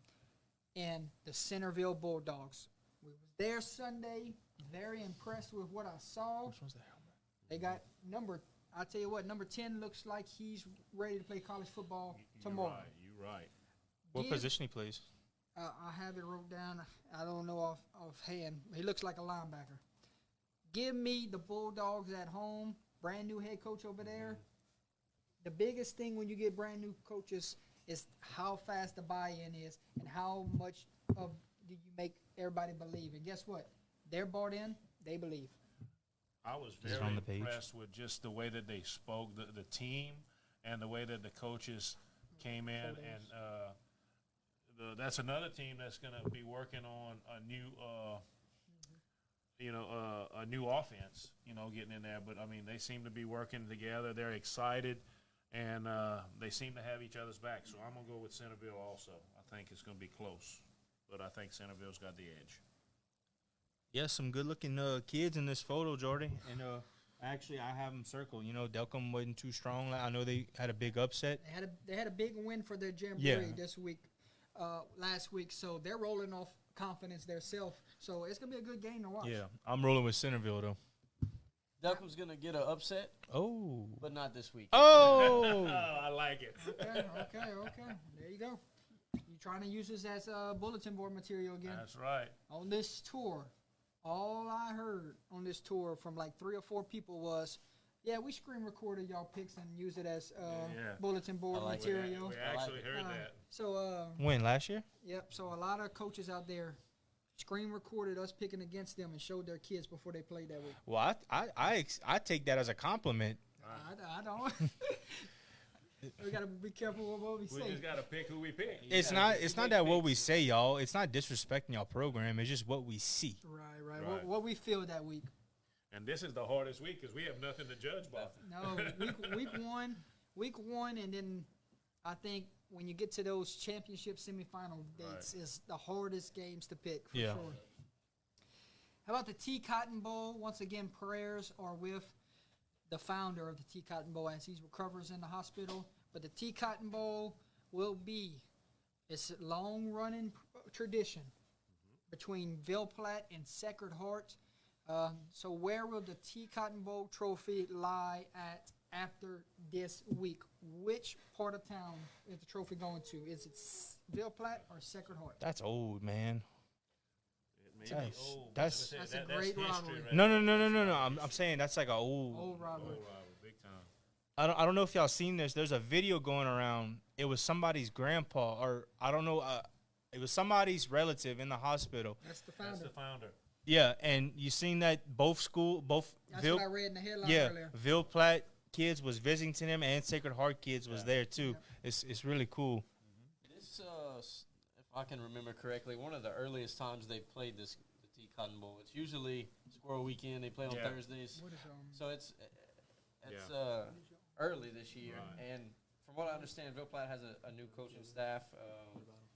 in the Centerville Bulldogs. We was there Sunday. Very impressed with what I saw. Which one's the helmet? They got I'll tell you what, number 10 looks like he's ready to play college football tomorrow. You're right. What Give- position he plays? I have it wrote down. I don't know offhand. He looks like a linebacker. Give me the Bulldogs at home. Brand new head coach over there. The biggest thing when you get brand new coaches is how fast the buy-in is and how much do you make everybody believe. And guess what? They're bought in. They believe. I was Is it very on the page? impressed with just the way that they spoke, the team, and the way that the coaches came in. And that's another team that's going to be working on a new, a new offense. Getting in there. But I mean, they seem to be working together. They're excited, and they seem to have each other's back. So I'm gonna go with Centerville also. I think it's gonna be close, but I think Centerville's got the edge. Yeah, some good-looking kids in this photo, Jordy. And actually, I have them circled. Delcom wasn't too strong. I know they had a big upset. They had a big win for their jamboree Yeah. this week, last week. So they're rolling off confidence themselves. So it's gonna be a good game to watch. Yeah, I'm rolling with Centerville, though. Delcom's going to get an upset, Oh. but not this week. Oh! I like it. Okay. There you go. You trying to use this as bulletin board material again That's right. on this tour? All I heard on this tour from like 3 or 4 people was, "Yeah, we screen recorded y'all picks and use it as Yeah. bulletin board I like it. material." We actually it. heard that. So When, last year? yep. So a lot of coaches out there screen recorded us picking against them and showed their kids before they played that week. Well, I take that as a compliment. I don't. We gotta be careful with what we We say. just got to pick who we pick. It's not that what we say, y'all. It's not disrespecting y'all program. It's just what we see. Right. Right. What we feel that week. And this is the hardest week because we have nothing to judge by. No, week one, and then I think when you get to those championship semifinal dates, is the hardest games to pick for Yeah. sure. How about the T Cotton Bowl? Once again, prayers are with the founder of the T Cotton Bowl as he recovers in the hospital. But the T Cotton Bowl will be it's a long running tradition between Ville Platte and Sacred Heart. So where will the T Cotton Bowl trophy lie at after this week? Which part of town is the trophy going to? Is it Ville Platte or Sacred Heart? That's old, man. It may be That's- old, but that's- like I That's said, a great history rivalry. right No. I'm saying that's like a old. Old rivalry. Old rival, big time. I don't know if y'all seen this. There's a video going around. It was somebody's grandpa, or I don't know. It was somebody's relative in the hospital. That's the That's founder. the founder. Yeah, and you seen that both That's Ville, what I read in the headline yeah, earlier. Ville Platte kids was visiting him, and Sacred Heart kids was there too. It's really cool. This, if I can remember correctly, one of the earliest times they played the T Cotton Bowl. It's usually Squirrel Weekend. They play on Yeah. Thursdays, What is, so it's Yeah. early this year. Right. And from what I understand, Ville Platte has a new coaching staff,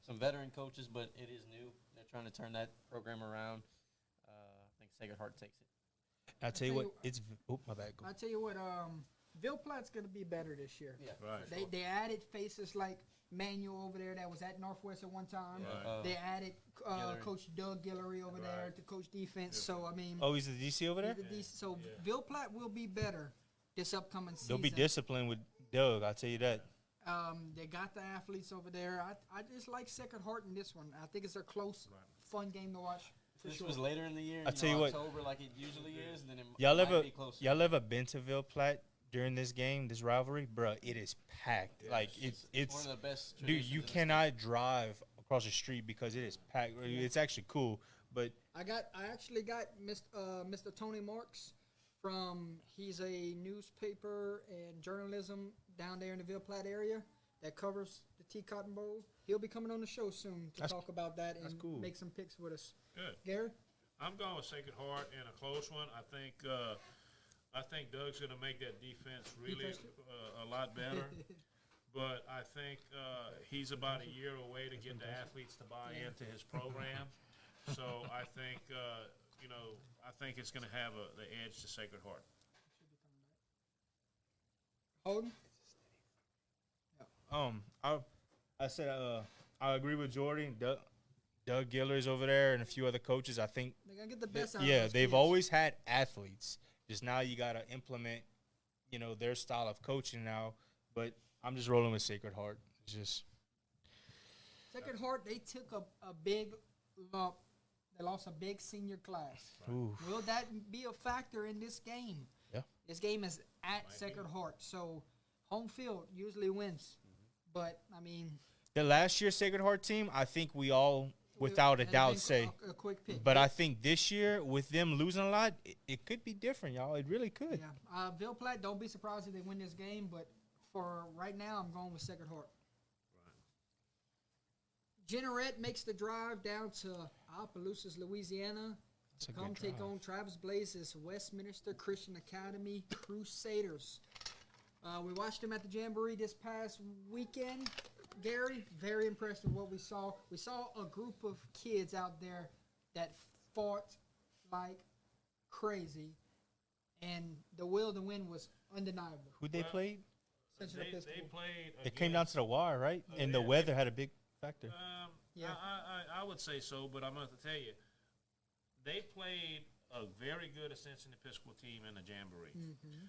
some veteran coaches, but it is new. They're trying to turn that program around. I think Sacred Heart takes it. I tell you what, it's my bad. Go. I tell you what, Ville Platte's gonna be better this year. Yeah, Right. They added faces like Manuel over there that was at Northwest at one time. Right. They added Guillory. Coach Doug Guillory over there Right. to coach defense. So I mean, Oh, he's the DC over there. so Yeah. Ville Platte will be better this upcoming season. They'll be disciplined with Doug. I'll tell you that. They got the athletes over there. I just like Sacred Heart in this one. I think it's a close, fun game to watch for This sure. was later in the year. I tell you what- October, like it usually is. Then it Y'all might ever be closer. been to Ville Platte during this game, this rivalry, bruh? It is packed. Like it's one of the best. dude. traditions You in the cannot drive across the street because it is packed. It's actually cool, but I actually got Mr. Tony Marks he's a newspaper and journalism down there in the Ville Platte area that covers the T Cotton Bowl. He'll be coming on the show soon to talk about that and cool. make some picks with us. Good. Gary? I'm going with Sacred Heart in a close one. I think Doug's going to make that defense really a lot better. But I think he's about a year away to get the athletes to buy into his program. So I think I think it's going to have the edge to Sacred Heart. Holden? I said I agree with Jordy. Doug Guillory's over there and a few other coaches. I think They're going to get the best out of yeah, those they've kids. always had athletes. Just now you got to implement, their style of coaching now. But I'm just rolling with Sacred Heart. It's just Sacred Heart, they took a big lump. They lost a big senior class. oof. Will that be a factor in this game? Yeah. This game is at Sacred Heart, so home field usually wins. But, I mean... The last year Sacred Heart team, I think we all, without a it'd doubt, been say. a quick pick. But I think this year, with them losing a lot, it could be different, y'all. It really could. Yeah. Ville Platte, don't be surprised if they win this game, but for right now, I'm going with Sacred Heart. Jeanerette makes the drive down to Opelousas, Louisiana. That's a Come good take drive. on Travis Blaze's Westminster Christian Academy Crusaders. We watched them at the Jamboree this past weekend. Gary, very impressed with what we saw. We saw a group of kids out there that fought like crazy, and the will to win was undeniable. Who'd they Well, play? Central They Episcopal. played. It came down to the wire, right? And the yeah. weather had a big factor. Yeah. I would say so, but I'm going to tell you, they played a very good Ascension Episcopal team in the Jamboree. Mm-hmm.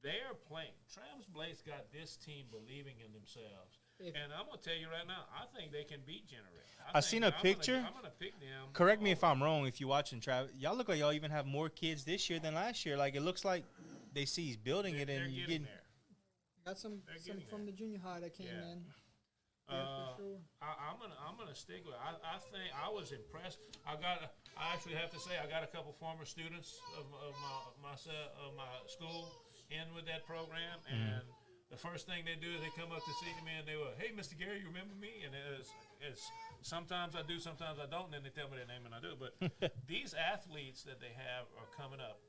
They're playing. Travis Blaze got this team believing in themselves. If- And I'm going to tell you right now, I think they can beat Jeanerette. I seen a picture. I'm going to pick them. Correct me if I'm wrong. If you're watching Travis, y'all look like y'all even have more kids this year than last year. Like it looks like they see he's building it, They're and you getting getting. there. Got some getting from the junior high that came Yeah. in. Yeah, for sure. I'm gonna stick with. I think I was impressed. I actually have to say I got a couple former students of my school in with that program, and the first thing they do is they come up to see me and they were, "Hey, Mr. Gary, you remember me?" And it's sometimes I do, sometimes I don't, and then they tell me their name and I do. But these athletes that they have are coming up.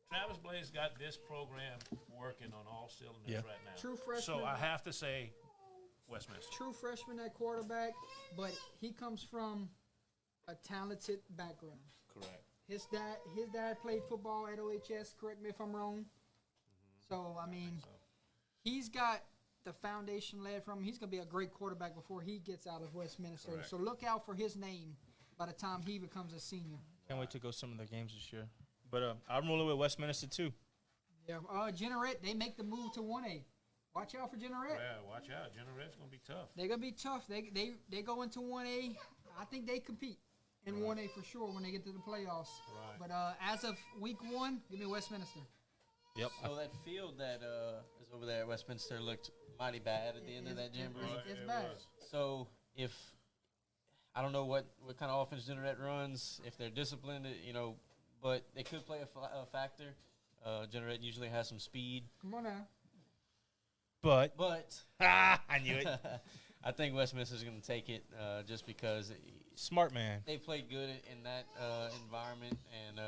Travis Blaze got this program working on all cylinders right now. True freshman. So I have to say, Westminster. True freshman at quarterback, but he comes from a talented background. Correct. His dad played football at OHS. Correct me if I'm wrong. So I mean, he's got the foundation laid from him. He's gonna be a great quarterback before he gets out of Westminster. Correct. So look out for his name by the time he becomes a senior. Can't wait to go some of the games this year. But I'm rolling with Westminster too. Yeah. Jeanerette, they make the move to 1A. Watch out for Jeanerette. Yeah, watch out. Jeanerette's going to be tough. They're gonna be tough. They go into 1A. I think they compete in 1A for sure when they get to the playoffs. Right. But as of week 1, give me Westminster. Yep. So that field that is over there at Westminster looked mighty bad at the end of that jamboree. It's bad. So if I don't know what kind of offense Generette runs, if they're disciplined, but they could play a factor. Generette usually has some speed, Come on now. But but I knew it. I think Westminster's going to take it just because Smart man. they played good in that environment and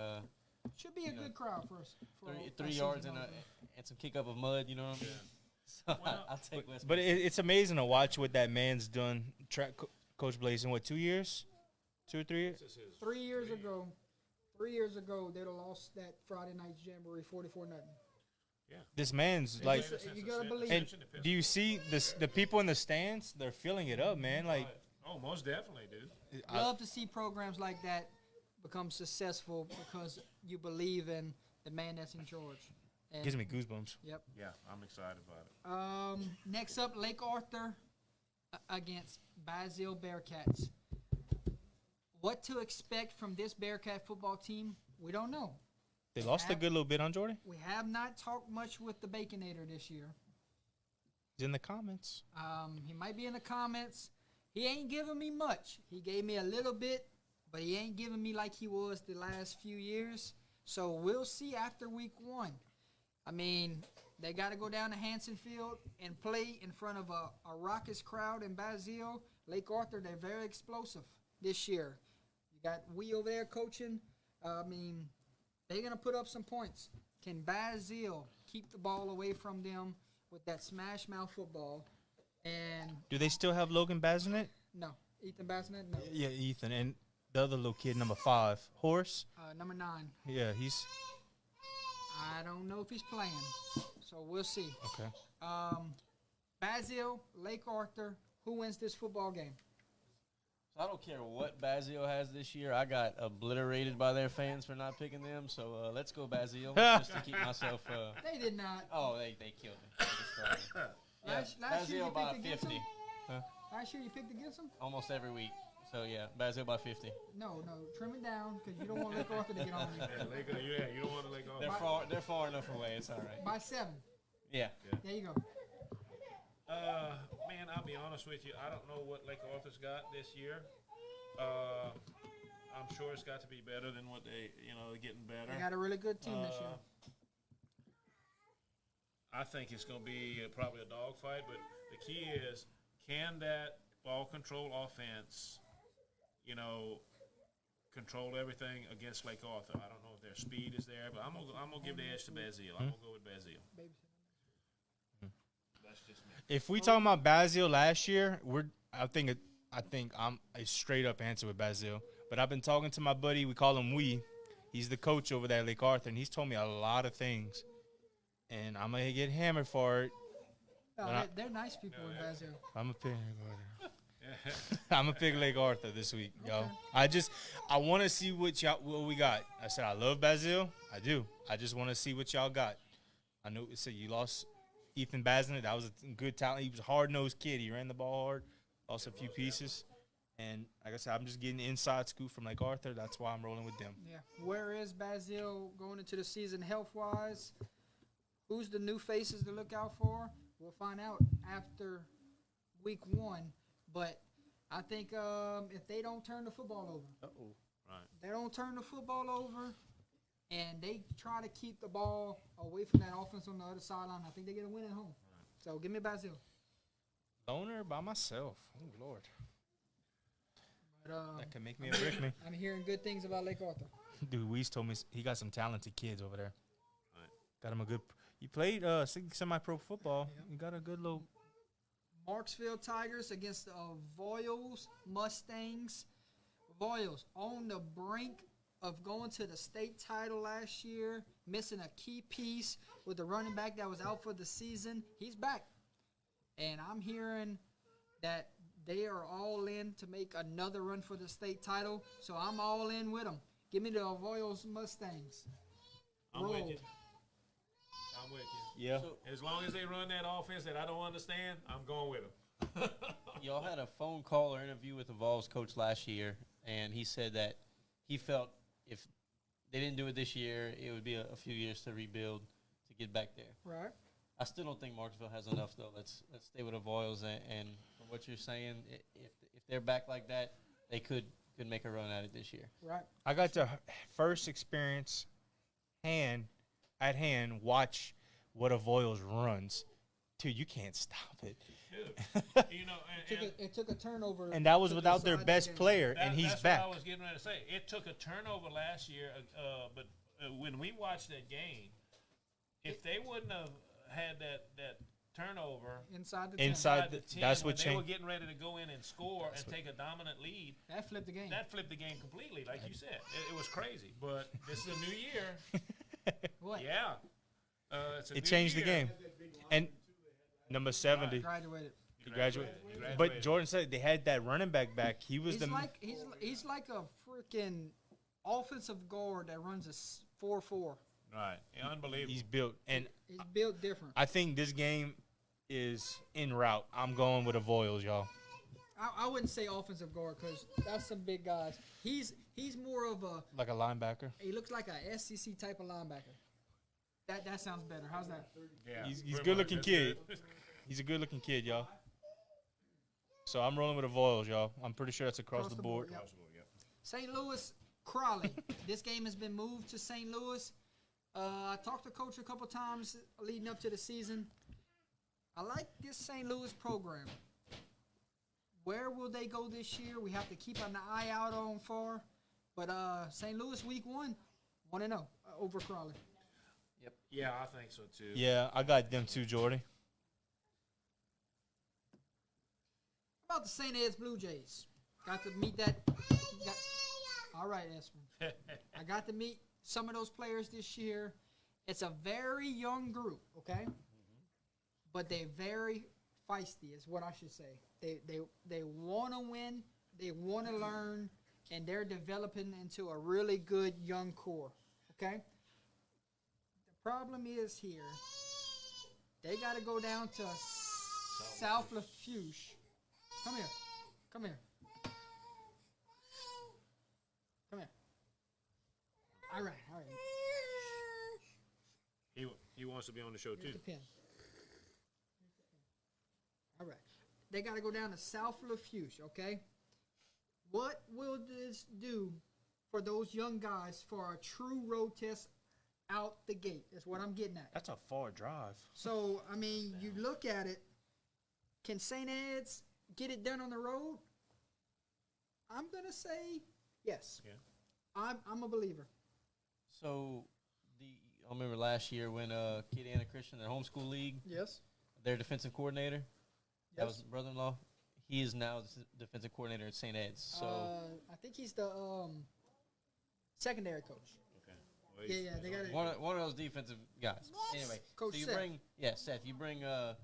Should be a good crowd for us. For three our yards season and opener. and some kick up of mud. You know what I mean? So Well, I'll take Westminster. But it's amazing to watch what that man's done. Coach Blaze in what, 2 years, 2 or 3 years? This is 3 years ago, 3 years ago, they'd have lost that Friday night jamboree 44-0. This man's They like. played it since you the gotta se- believe- And inception of do you Pittsburgh. see the people in the stands? They're filling it up, man. Like, Oh, most definitely, dude. Love to see programs like that become successful because you believe in the man that's in charge. And, gives me goosebumps. Yep. Yeah, I'm excited about it. Next up, Lake Arthur against Basile Bearcats. What to expect from this Bearcat football team, we don't know. They lost a good little bit on Jordan. We have not talked much with the Baconator this year. He's in the comments. He might be in the comments. He ain't giving me much. He gave me a little bit, but he ain't giving me like he was the last few years. So we'll see after week 1. I mean, they got to go down to Hanson Field and play in front of a raucous crowd in Basile. Lake Arthur, they're very explosive this year. You got we over there coaching. I mean, they're going to put up some points. Can Basile keep the ball away from them with that smash mouth football? And Do they still have Logan Bazinet? no, Ethan Bassinet, no. Yeah, Ethan. And the other little kid, number 5, Horace. Number 9, Yeah, he's I don't know if he's playing, so we'll see. okay. Basile, Lake Arthur, who wins this football game? So I don't care what Basile has this year. I got obliterated by their fans for not picking them. So let's go Basile just to keep myself. They did not. Oh, they killed me. They destroyed me. Yeah, Last year Basile you by picked against 50. them? Last year you picked against them? Almost every week. So yeah, Basile by 50. No, trim it down because you don't want Lake Arthur to get on you. Yeah, Laker, you don't want to let go. They're far enough away. It's all right. By 7. Yeah. There you go. Man, I'll be honest with you. I don't know what Lake Arthur's got this year. I'm sure it's got to be better than what getting better. They got a really good team this year. I think it's going to be probably a dogfight, but the key is, can that ball control offense, control everything against Lake Arthur? I don't know if their speed is there, but I'm gonna give the edge to Basile. I'm gonna go with Basile. That's just me. If we talking about Basile last year, I think I'm a straight up answer with Basile. But I've been talking to my buddy. We call him He's the coach over there at Lake Arthur, and he's told me a lot of things. And I'm gonna get hammered for it. No, But they're nice people in Basile. I'm a pick Lake Arthur. I'm a pick Lake Arthur this week, yo. I want to see what we got. I said I love Basile. I do. I just want to see what y'all got. I know. So you lost Ethan Bazinet. That was a good talent. He was a hard-nosed kid. He ran the ball hard. Lost a few pieces. And like I said, I'm just getting the inside scoop from Lake Arthur. That's why I'm rolling with them. Yeah. Where is Basile going into the season health-wise? Who's the new faces to look out for? We'll find out after week 1. But I think if they don't turn the football over, Right. they don't turn the football over, and they try to keep the ball away from that offense on the other sideline, I think they get a win at home. So give me Basile. Loner by myself. Oh, Lord. But, That can make me or break me. I'm hearing good things about Lake Arthur. Dude, Weiss told me he got some talented kids over there. Right. Got him a good. He played semi-pro football. He got a good little. Marksville Tigers against the Voiles Mustangs. Voiles on the brink of going to the state title last year, missing a key piece with the running back that was out for the season. He's back. And I'm hearing that they are all in to make another run for the state title, so I'm all in with them. Give me the Voiles Mustangs. I'm Roll. with you. I'm with you. Yeah. So As long as they run that offense that I don't understand, I'm going with them. y'all had a phone call or interview with the Vols coach last year, and he said that he felt if they didn't do it this year, it would be a few years to rebuild to get back there. Right. I still don't think Marksville has enough though. Let's stay with the Voiles, and from what you're saying, if they're back like that, they could make a run at it this year. Right. I got to first experience at hand watch what a Voiles runs. Dude, you can't stop it. Dude, you know, It took a turnover. And that was to without their decide the best game. player, and he's that's back. what I was getting ready to say. It took a turnover last year, but when we watched that game, if they wouldn't have had that turnover Inside the 10. Inside the the- 10, that's when what they were changed. getting ready to go in and score and take a dominant lead, That flipped the game. that flipped the game completely, like you said. It was crazy. But this is a new year. What? Yeah. It's a It new changed the year. game. And number 70, Graduated. he graduated. He But graduated. Jordan said they had that running back back. He was He's like a freaking offensive guard that runs a 4-4. Right. Yeah, unbelievable. he's built. And He's built different. I think this game is en route. I'm going with the Voiles, y'all. I wouldn't say offensive guard because that's some big guys. He's more of a. Like a linebacker. He looks like a SEC type of linebacker. That sounds better. How's that? Yeah, He's a pretty good looking much. kid. That's He's a good looking kid, y'all. So I'm rolling with the Voiles, y'all. I'm pretty sure that's across the board. yeah. possible, yeah. St. Louis, Crawley. This game has been moved to St. Louis. I talked to Coach a couple times leading up to the season. I like this St. Louis program. Where will they go this year? We have to keep an eye out on for. But St. Louis week 1-0 over Crawley. Yeah, I think so too. Yeah, I got them too, Jordy. About the St. Ed's Blue Jays. Got to meet that. All right, Espen. I got to meet some of those players this year. It's a very young group, okay? But they're very feisty, is what I should say. They want to win, they want to learn, and they're developing into a really good young core, okay? The problem is here, they got to go down to South Lafourche. Come here. Come here. Come here. All right, all right. He wants to be on the show Here's too. the pen. All right. They got to go down to South Lafourche, okay? What will this do for those young guys for a true road test out the gate? That's what I'm getting at. That's a far drive. So, I mean, you look at it. Can St. Ed's get it done on the road? I'm going to say yes. Yeah. I'm a believer. So, I remember last year when Kid Anna Christian, their homeschool league, Yes. their defensive coordinator, that Yes. was brother-in-law. He is now the defensive coordinator at St. Ed's. So, I think he's the secondary coach. Okay. Well, Yeah, they got it. one of those defensive guys. Anyway, Coach so you Seth. bring Seth. You bring a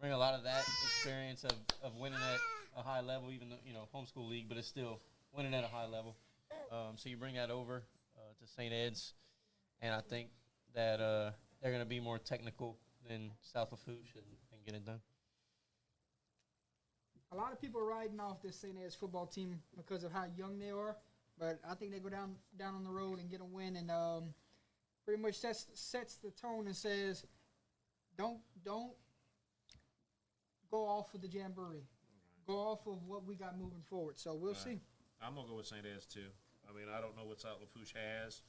lot of that experience of winning at a high level, even though homeschool league, but it's still winning at a high level. So you bring that over to St. Ed's, and I think that they're going to be more technical than South Lafourche and get it done. A lot of people are riding off this St. Ed's football team because of how young they are, but I think they go down on the road and get a win, and pretty much sets the tone and says, don't go off of the jamboree, go off of what we got moving forward. So we'll see. I'm gonna go with St. Ed's too. I mean, I don't know what South Lafourche has,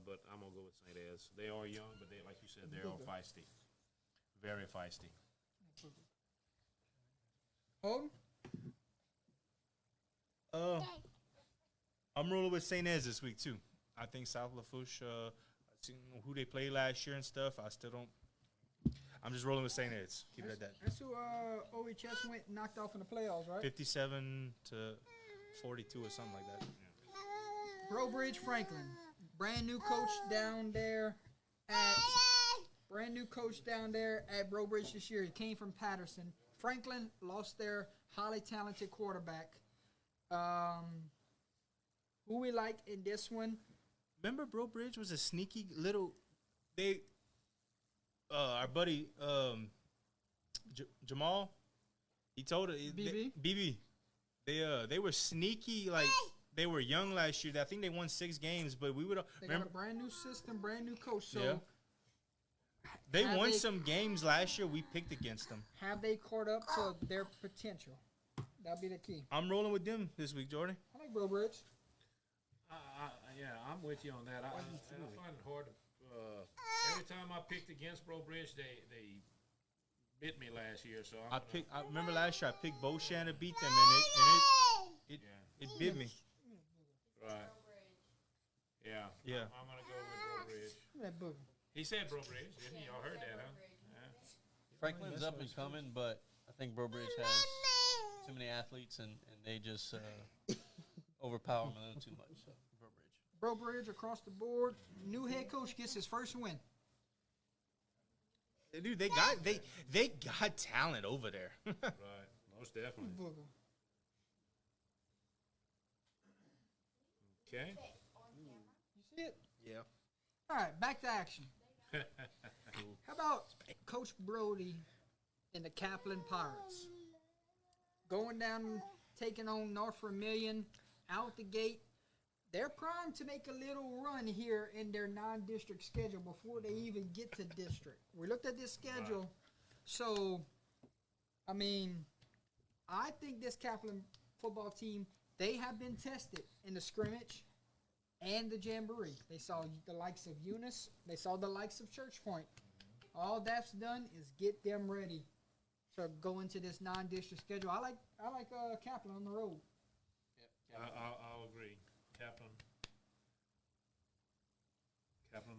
but I'm gonna go with St. Ed's. They are young, but they, like you said, they're all feisty, very feisty. Holden? I'm rolling with St. Ed's this week too. I think South Lafourche, I've seen who they played last year and stuff. I still don't. I'm just rolling with St. Ed's. Keep it at that. That's who OHS went and knocked off in the playoffs, right? 57 to 42 or something like that. Brobridge Franklin, brand new coach down there at Brobridge this year. He came from Patterson. Franklin lost their highly talented quarterback. Who we like in this one? Remember, Brobridge was a sneaky little. Our buddy Jamal, he told it. BB? BB. They were sneaky, like they were young last year. I think they won 6 games, but we would They remember. got a brand new system, brand new coach. So Yeah. They Have won they- some games last year. We picked against them. Have they caught up to their potential? That'll be the key. I'm rolling with them this week, Jordan. I like Bro Bridge. Yeah, I'm with you on that. I find it hard to. Every time I picked against Bro Bridge, they bit me last year. So I remember last year I picked Boshan to beat them, and it bit me. Right. Yeah. Yeah. I'm gonna go with Bro Bridge. That booger. He said Bro Bridge, didn't he? Y'all heard that, huh? Yeah. Franklin's up and coming, but I think Bro Bridge has too many athletes, and they just overpower them a little too much. So, Bro Bridge. Bro Bridge across the board. New head coach gets his first win. Dude, they got talent over there. Right. Most definitely. Booger. Okay. You see it? Yeah. All right, back to action. How about Coach Brody and the Kaplan Pirates? Going down, taking on North Vermillion out the gate. They're primed to make a little run here in their non-district schedule before they even get to district. We looked at this schedule. So, I mean, I think this Kaplan football team, they have been tested in the scrimmage and the jamboree. They saw the likes of Eunice. They saw the likes of Church Point. All that's done is get them ready to go into this non-district schedule. I like Kaplan on the road. I'll agree. Kaplan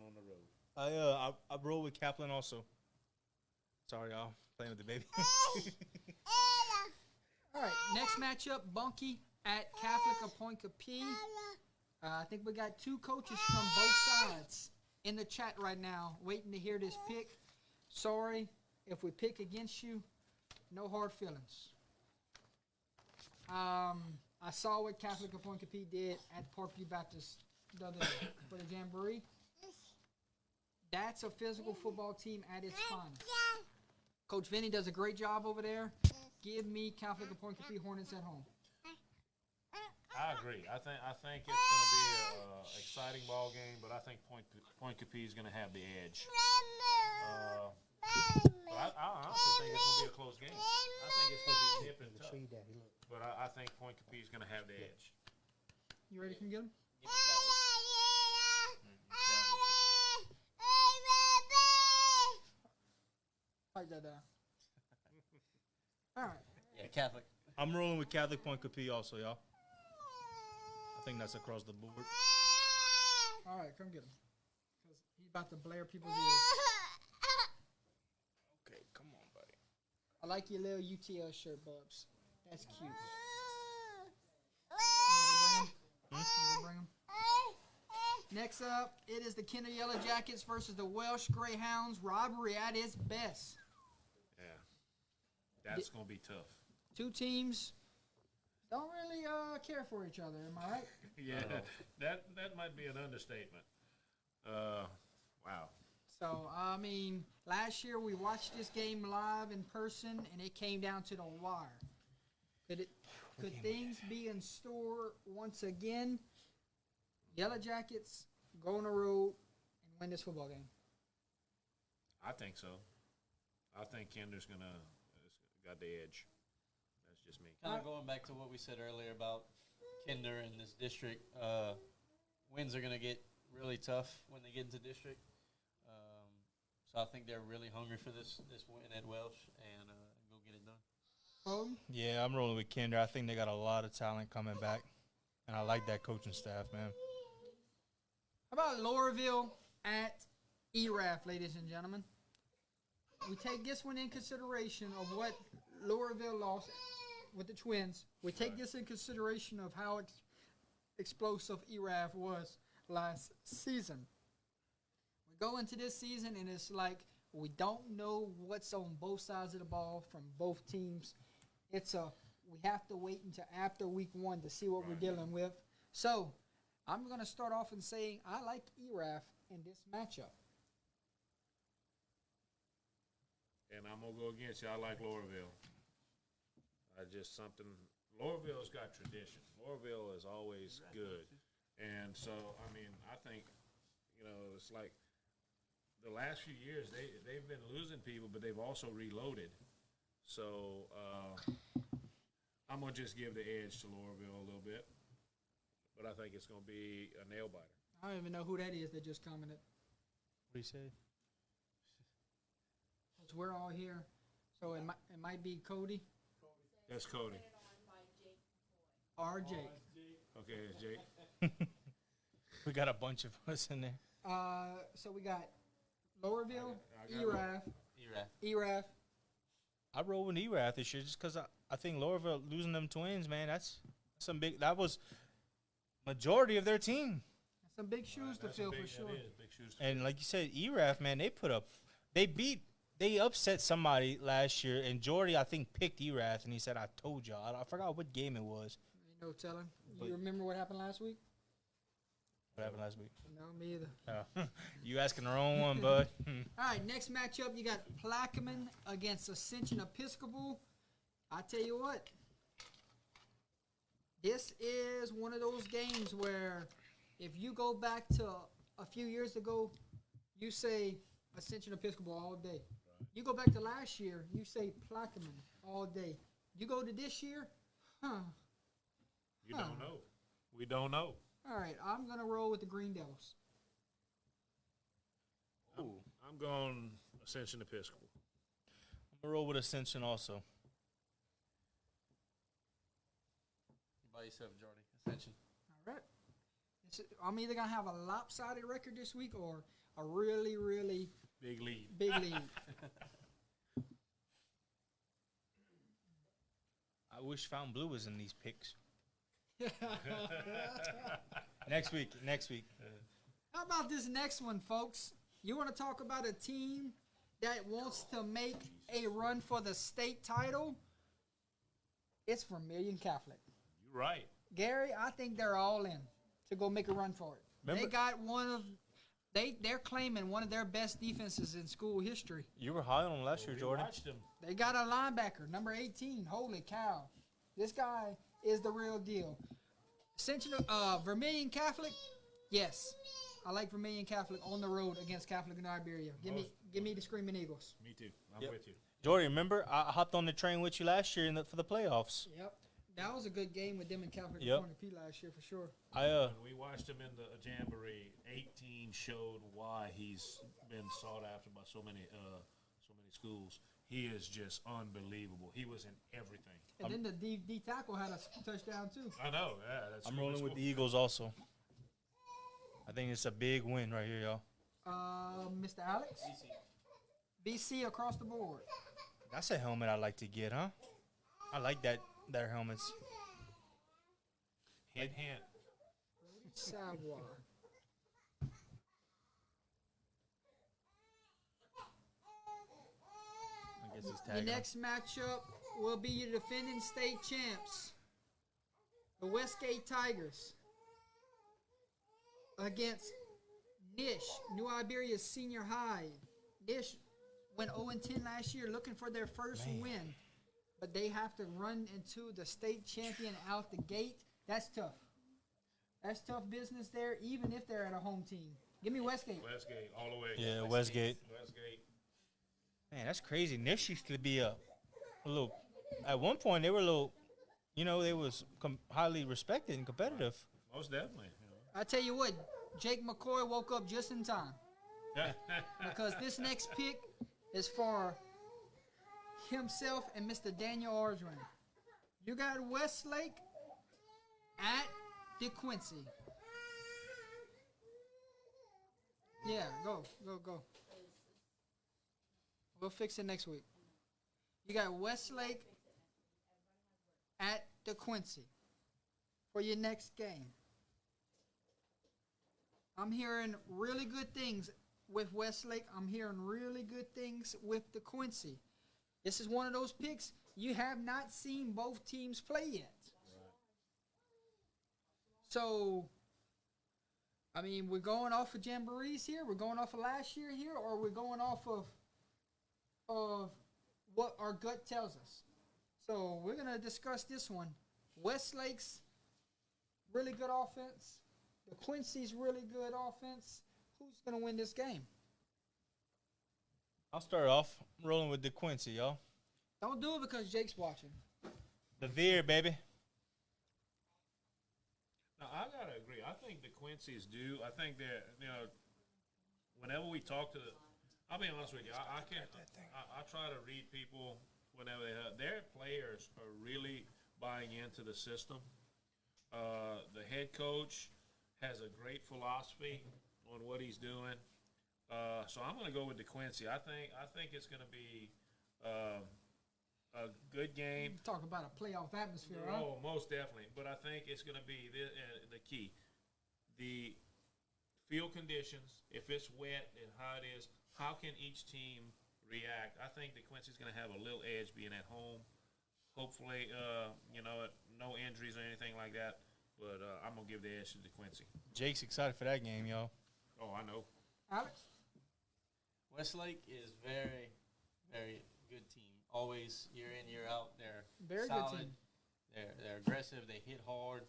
on the road. I roll with Kaplan also. Sorry, y'all, playing with the baby. All right, next matchup, Bunkie at Catholic of Point Capee. I think we got two coaches from both sides in the chat right now waiting to hear this pick. Sorry if we pick against you. No hard feelings. I saw what Catholic of Point Capee did at Parkview Baptist the other day for the Jamboree. That's a physical football team at its finest. Coach Vinny does a great job over there. Give me Catholic of Point Capee Hornets at home. I agree. I think it's going to be an exciting ball game, but I think Point Capee is going to have the edge. But I honestly think it's going to be a close game. I think it's going to be nip and tuck. But I think Point Capee is going to have the edge. You ready to come get him? Like that down. All right. Yeah, Catholic. I'm rolling with Catholic Point Capee also, y'all. I think that's across the board. All right, come get him. Because he's about to blare people's ears. Okay, come on, buddy. I like your little UTL shirt, Bubs. That's cute. You wanna bring him? Next up, it is the Kinder Yellow Jackets versus the Welsh Greyhounds. Robbery at its best. Yeah. That's going to be tough. Two teams don't really care for each other. Am I right? Yeah, that might be an understatement. Wow. So, I mean, last year we watched this game live in person, and it came down to the wire. Could things be in store once again? Yellow Jackets go on the road and win this football game. I think so. I think Kinder's got the edge. That's just me. Kind of going back to what we said earlier about Kinder and this district, wins are going to get really tough when they get into district. So I think they're really hungry for this win at Welsh and go get it done. Bowden? Yeah, I'm rolling with Kinder. I think they got a lot of talent coming back, and I like that coaching staff, man. How about Loreauville at ERAF, ladies and gentlemen? We take this one in consideration of what Loreauville lost with the Twins. We take this in consideration of how explosive ERAF was last season. We go into this season, and it's like we don't know what's on both sides of the ball from both teams. We have to wait until after week one to see what we're dealing with. So, I'm going to start off in saying I like ERAF in this matchup. And I'm going to go against you. I like Loreauville. Loreauville's got tradition. Loreauville is always good. And so, I mean, I think, it's like the last few years they've been losing people, but they've also reloaded. So I'm gonna just give the edge to Lowerville a little bit, but I think it's gonna be a nail biter. I don't even know who that is that just commented. What do you say? 'Cause we're all here, so it might be Cody That's Cody. or Jake. Okay, it's Jake. We got a bunch of us in there. So we got Lowerville, I got ERAF, ERAF. I roll with Erath this year just because I think Lowerville losing them twins, man, that's some big. That was majority of their team. Some big shoes to That's fill big, for sure. That is big shoes to And like you said, Erath, man, they upset somebody last year, and Jordy, I think, picked Erath, and he said, "I told y'all." I forgot what game it was. Ain't no telling. But- You remember what happened last week? What happened last week? No, me either. You asking the wrong one, bud. All right, next matchup, you got Plaquemine against Ascension Episcopal. I tell you what, this is one of those games where if you go back to a few years ago, you say Ascension Episcopal all day. You go back to last year, you say Plaquemine all day. You go to this year, You don't know. We don't know. All right, I'm going to roll with the Green Devils. I'm going Ascension Episcopal. I'm gonna roll with Ascension also. You by yourself, Jordy. Ascension. All right. I'm either going to have a lopsided record this week or a really, really Big lead. big lead. I wish Fountain Blue was in these picks. Next week. How about this next one, folks? You want to talk about a team that wants to make a run for the state title? It's Vermilion Catholic. You're right. Gary, I think they're all in to go make a run for it. Remember- They got they're claiming one of their best defenses in school history. You were high on them last year, We Jordan. watched them. They got a linebacker, number 18. Holy cow. This guy is the real deal. Vermilion Catholic, yes. I like Vermilion Catholic on the road against Catholic in Iberia. Give me the Screaming Eagles. Me too. I'm Yep. with you. Jordan, remember I hopped on the train with you last year for the playoffs. Yep. That was a good game with them and Catholic Yep. Corner P last year for sure. When we watched him in the Jamboree, 18 showed why he's been sought after by so many schools. He is just unbelievable. He was in everything. And then the D tackle had a touchdown too. I know. Yeah, that's I'm cool. rolling That's with cool. the Eagles also. I think it's a big win right here, y'all. Mr. Alex? BC across the board. That's a helmet I like to get, huh? I like their helmets. Hint. Savoir. I guess he's The tagging. next matchup will be your defending state champs, the Westgate Tigers, against Nish, New Iberia Senior High. Nish went 0-10 last year, looking for their first win, but they have to run into the state champion out the gate. That's tough. That's tough business there, even if they're at a home team. Give me Westgate. Westgate, all the way. Yeah, Westgate. Westgate. Man, that's crazy. Nish used to be a little. At one point, they were a little. They was highly respected and competitive. Most definitely. I tell you what, Jake McCoy woke up just in time. Because this next pick is for himself and Mr. Daniel Ordran. You got Westlake at DeQuincy. Yeah, go. We'll fix it next week. You got Westlake at DeQuincy for your next game. I'm hearing really good things with Westlake. I'm hearing really good things with DeQuincy. This is one of those picks you have not seen both teams play yet. So, I mean, we're going off of jamborees here. We're going off of last year here, or we're going off of what our gut tells us. So we're gonna discuss this one. Westlake's really good offense. DeQuincy's really good offense. Who's gonna win this game? I'll start off rolling with DeQuincy, y'all. Don't do it because Jake's watching. The Veer, baby. Now I gotta agree. I think the Quincy's do. I think that whenever we talk to the, I'll be honest with you. I can't. I try to read people whenever their players are really buying into the system. The head coach has a great philosophy on what he's doing. So I'm going to go with DeQuincy. I think it's going to be a good game. Talk about a playoff atmosphere, right? Oh, most definitely. But I think it's going to be the key. The field conditions, if it's wet and how it is, how can each team react? I think DeQuincy's going to have a little edge being at home. Hopefully, no injuries or anything like that. But I'm going to give the edge to DeQuincy. Jake's excited for that game, y'all. Oh, I know. Alex? Westlake is very, very good team. Always year in, year out. They're Very solid. good team. They're aggressive. They hit hard.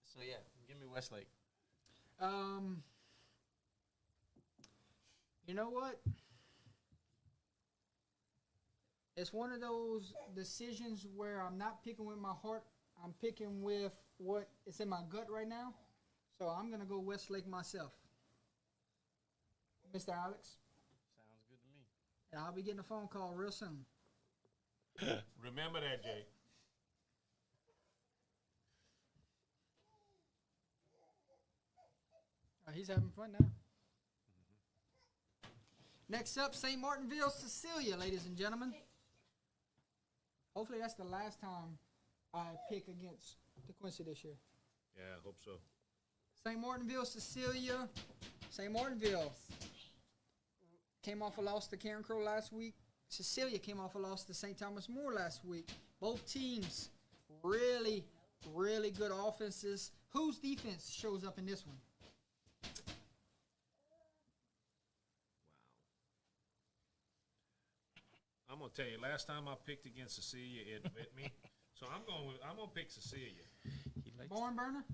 So yeah, give me Westlake. You know what? It's one of those decisions where I'm not picking with my heart. I'm picking with what is in my gut right now. So I'm going to go Westlake myself. Mr. Alex? Sounds good to me. And I'll be getting a phone call real soon. Remember that, Jay. He's having fun now. Next up, St. Martinville, Cecilia, ladies and gentlemen. Hopefully that's the last time I pick against DeQuincy this year. Yeah, I hope so. St. Martinville, Cecilia. St. Martinville came off a loss to Karen Crow last week. Cecilia came off a loss to St. Thomas More last week. Both teams really, really good offenses. Whose defense shows up in this one? I'm gonna tell you. Last time I picked against Cecilia, it bit me. So I'm gonna pick Cecilia. He likes Barn burner?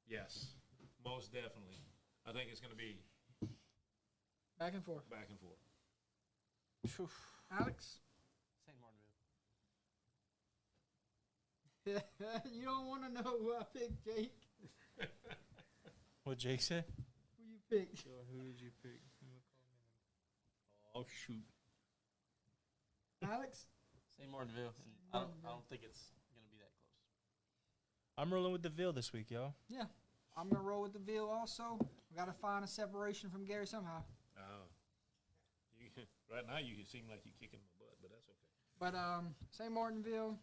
Yes, most definitely. I think it's gonna be Back and forth. back and forth. Alex? St. Martinville. You don't want to know who I picked, Jake. what Jake said. Who you picked? So who did you pick? Oh shoot. Alex? St. Martinville. And I don't think it's gonna be that close. I'm rolling with the Ville this week, y'all. Yeah. I'm going to roll with the Ville also. We got to find a separation from Gary somehow. Right now you seem like you're kicking my butt, but that's okay. But St. Martinville,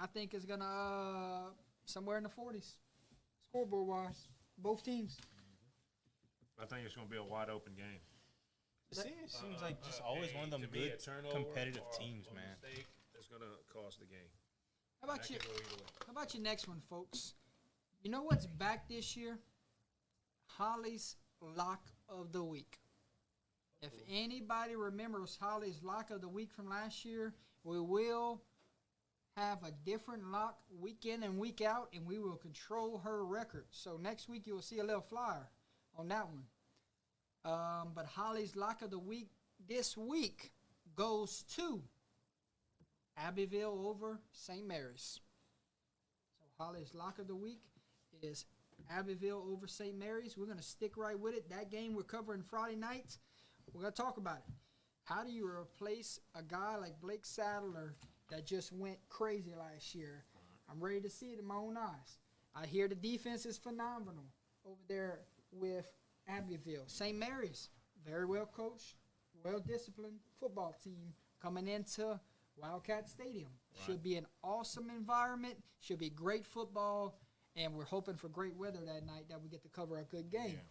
I think is going to somewhere in the 40s, scoreboard-wise, both teams. I think it's gonna be a wide open game. It seems like just always one of them to me, good a turnover competitive or teams, a man. mistake is gonna cost the game. How about That you? could go either way. How about your next one, folks? You know what's back this year? Holly's Lock of the Week. If anybody remembers Holly's Lock of the Week from last year, we will have a different lock week in and week out, and we will control her record. So next week you will see a little flyer on that one. But Holly's Lock of the Week this week goes to Abbeville over St. Mary's. So Holly's Lock of the Week is Abbeville over St. Mary's. We're going to stick right with it. That game we're covering Friday nights. We're going to talk about it. How do you replace a guy like Blake Sadler that just went crazy last year? I'm ready to see it in my own eyes. I hear the defense is phenomenal over there with Abbeville. St. Mary's, very well coached, well-disciplined football team coming into Wildcat Stadium. Right. Should be an awesome environment, should be great football, and we're hoping for great weather that night that we get to cover a good game. Yeah.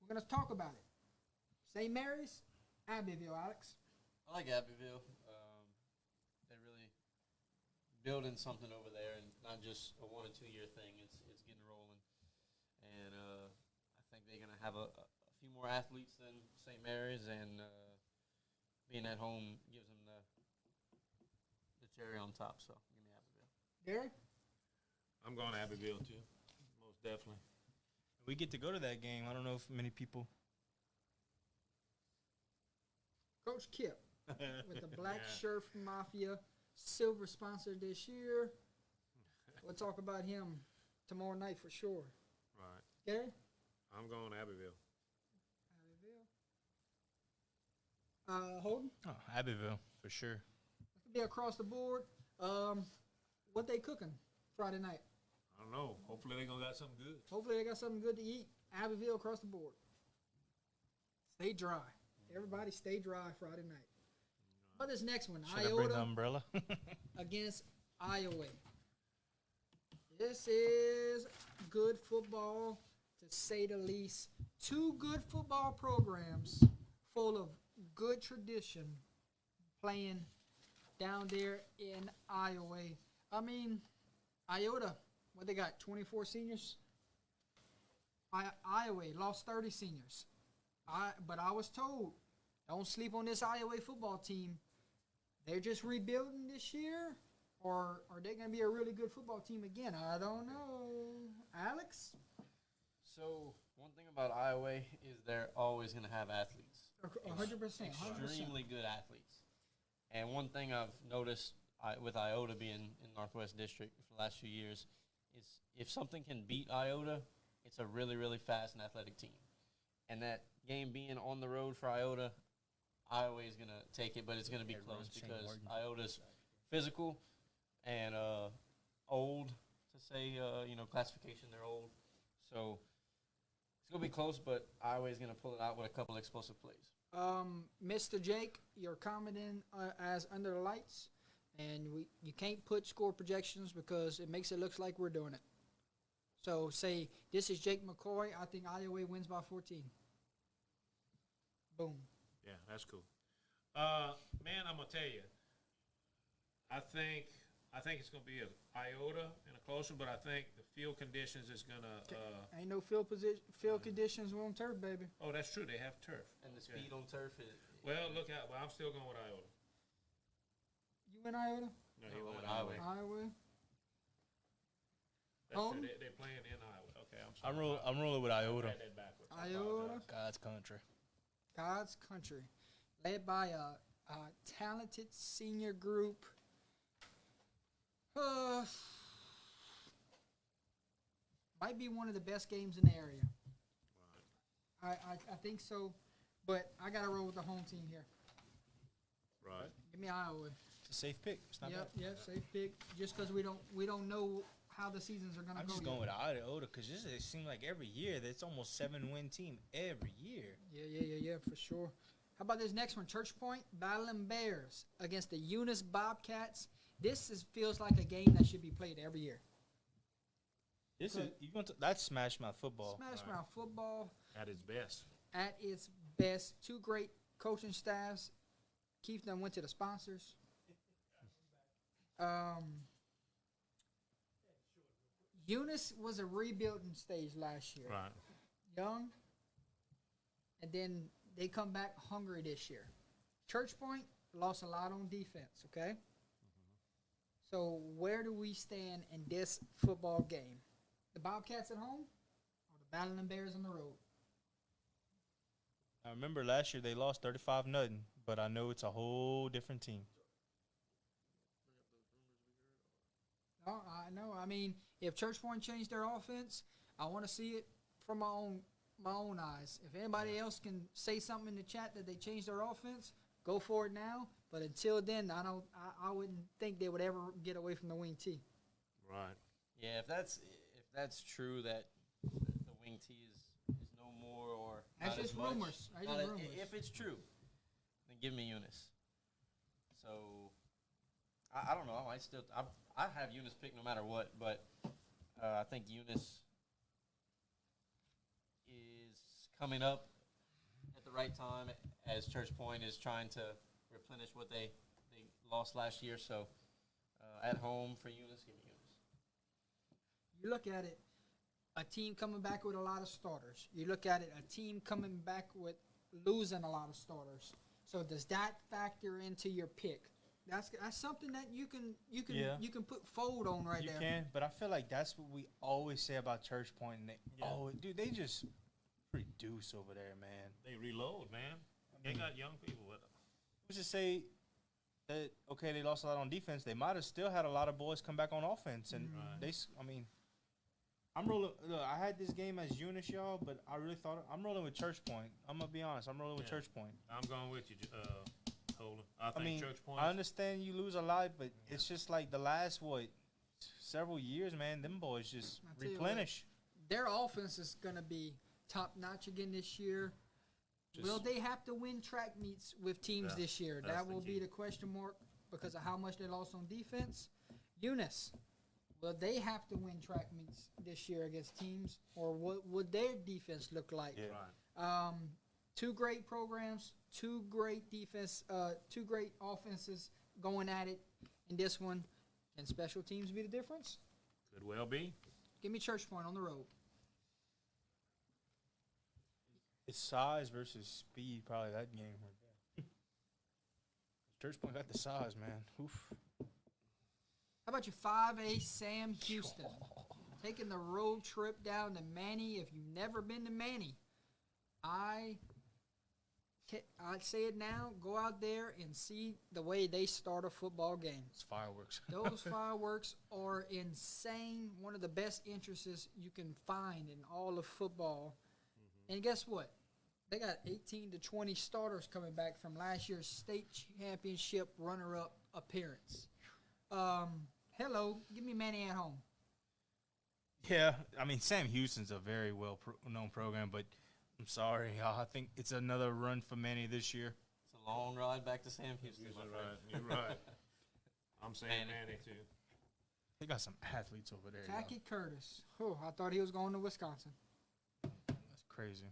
We're going to talk about it. St. Mary's, Abbeville, Alex. I like Abbeville. They're really building something over there, and not just a 1 or 2 year thing. It's getting rolling, and I think they're gonna have a few more athletes than St. Mary's, and being at home gives them the cherry on top. So give me Abbeville. Gary? I'm going to Abbeville too, most definitely. We get to go to that game. I don't know if many people Coach Kip with the Black Shirt Mafia silver sponsor this year. We'll talk about him tomorrow night for sure. Right. Gary? I'm going Abbeville. Holden? Oh, Abbeville for sure. It could be across the board. What they cooking Friday night? I don't know. Hopefully they're going to got something good. Hopefully they got something good to eat. Abbeville across the board. Stay dry. Everybody stay dry Friday night. How about this next one? Should I bring the Iota umbrella? against Iowa. This is good football, to say the least. Two good football programs full of good tradition playing down there in Iowa. I mean, Iota, what they got, 24 seniors? Iowa lost 30 seniors. But I was told, don't sleep on this Iowa football team. They're just rebuilding this year, or are they going to be a really good football team again? I don't know. Alex? So one thing about Iowa is they're always going to have athletes. 100%. Extremely good athletes. And one thing I've noticed with Iota being in Northwest District for the last few years is if something can beat Iota, it's a really, really fast and athletic team. And that game being on the road for Iota, Iowa is going to take it, but it's going to be close because Iota's physical and old, to say, classification, they're old. So it's going to be close, but Iowa is going to pull it out with a couple explosive plays. Mr. Jake, you're commenting as Under the Lights, and you can't put score projections because it makes it look like we're doing it. So say, this is Jake McCoy. I think Iowa wins by 14. Boom. Yeah, that's cool. Man, I'm gonna tell you, I think it's gonna be an Iota and a closer, but I think the field conditions is gonna. Ain't no field conditions on turf, baby. Oh, that's true. They have turf. And the speed on turf is. Well, look out. Well, I'm still going with Iota. You in Iota? No, he No, went with Iowa. Iowa. Iowa. That's Home? true. They're playing in Iowa. Okay, I'm sorry. I'm rolling with I Iota. had that backwards. I Iota. apologize. God's country. God's country, led by a talented senior group. Might be one of the best games in the area. I think so, but I got to roll with the home team here. Right. Give me Iowa. It's a safe pick. It's not bad. Yep, safe pick. Just because we don't know how the seasons are gonna I'm go. just going with Iota because it seems like every year that's almost 7-win team every year. Yeah, for sure. How about this next one? Church Point battling Bears against the Eunice Bobcats. This feels like a game that should be played every year. This is that's Smash Mouth football. Smash Mouth football At its best. at its best. Two great coaching staffs. Keith done went to the sponsors. Eunice was a rebuilding stage last year. Right. Young. And then they come back hungry this year. Church Point lost a lot on defense, okay? So where do we stand in this football game? The Bobcats at home or the Battling Bears on the road? I remember last year they lost 35-0, but I know it's a whole different team. No, I know. I mean, if Church Point changed their offense, I want to see it from my own eyes. If anybody else can say something in the chat that they changed their offense, go for it now. But until then, I wouldn't think they would ever get away from the wing T. Right. Yeah, if that's true that the wing T is no more or That's not just as much, rumors. That's not just as- rumors. If it's true, then give me Eunice. So I don't know. I have Eunice pick no matter what, but I think Eunice is coming up at the right time as Church Point is trying to replenish what they lost last year. So at home for Eunice, give me Eunice. You look at it, a team coming back with a lot of starters. You look at it, a team coming back with losing a lot of starters. So does that factor into your pick? That's something that you can put fold on right You there. can, but I feel like that's what we always say about Church Point. And they just produce over there, man. They reload, man. They got young people with them. who's to say that okay they lost a lot on defense? They might have still had a lot of boys come back on offense, and I mean, I'm rolling. Look, I had this game as Eunice, y'all, but I really thought I'm rolling with Church Point. I'm gonna be honest. I'm rolling with Church Point. I'm going with you, Holden. I I think mean, Church Point. I understand you lose a lot, but it's just like the last several years, man. Them boys just I'll tell you what. replenish. Their offense is going to be top notch again this year. Will they have to win track meets with teams Yeah, this year? that's That the will key. be the question mark because of how much they lost on defense. Eunice, will they have to win track meets this year against teams, or what would their defense look like? Yeah. Right. Two great programs, two great offenses going at it. In this one, can special teams be the difference? Could well be. Give me Church Point on the road. It's size versus speed, probably that game right there. Church Point got the size, man. Oof. How about your 5A Sam Houston? Taking the road trip down to Manny. If you've never been to Manny, I'd say it now. Go out there and see the way they start a football game. It's fireworks. Those fireworks are insane. One of the best entrances you can find in all of football. And guess what? They got 18 to 20 starters coming back from last year's state championship runner-up appearance. Hello, give me Manny at home. Yeah, I mean, Sam Houston's a very well-known program, but I'm sorry, y'all. I think it's another run for Manny this year. It's a long ride back to Sam Houston. You're my right. friend. You're right. I'm saying Manny. Manny too. They got some athletes over there. y'all. Tacky Curtis. Oh, I thought he was going to Wisconsin. That's crazy.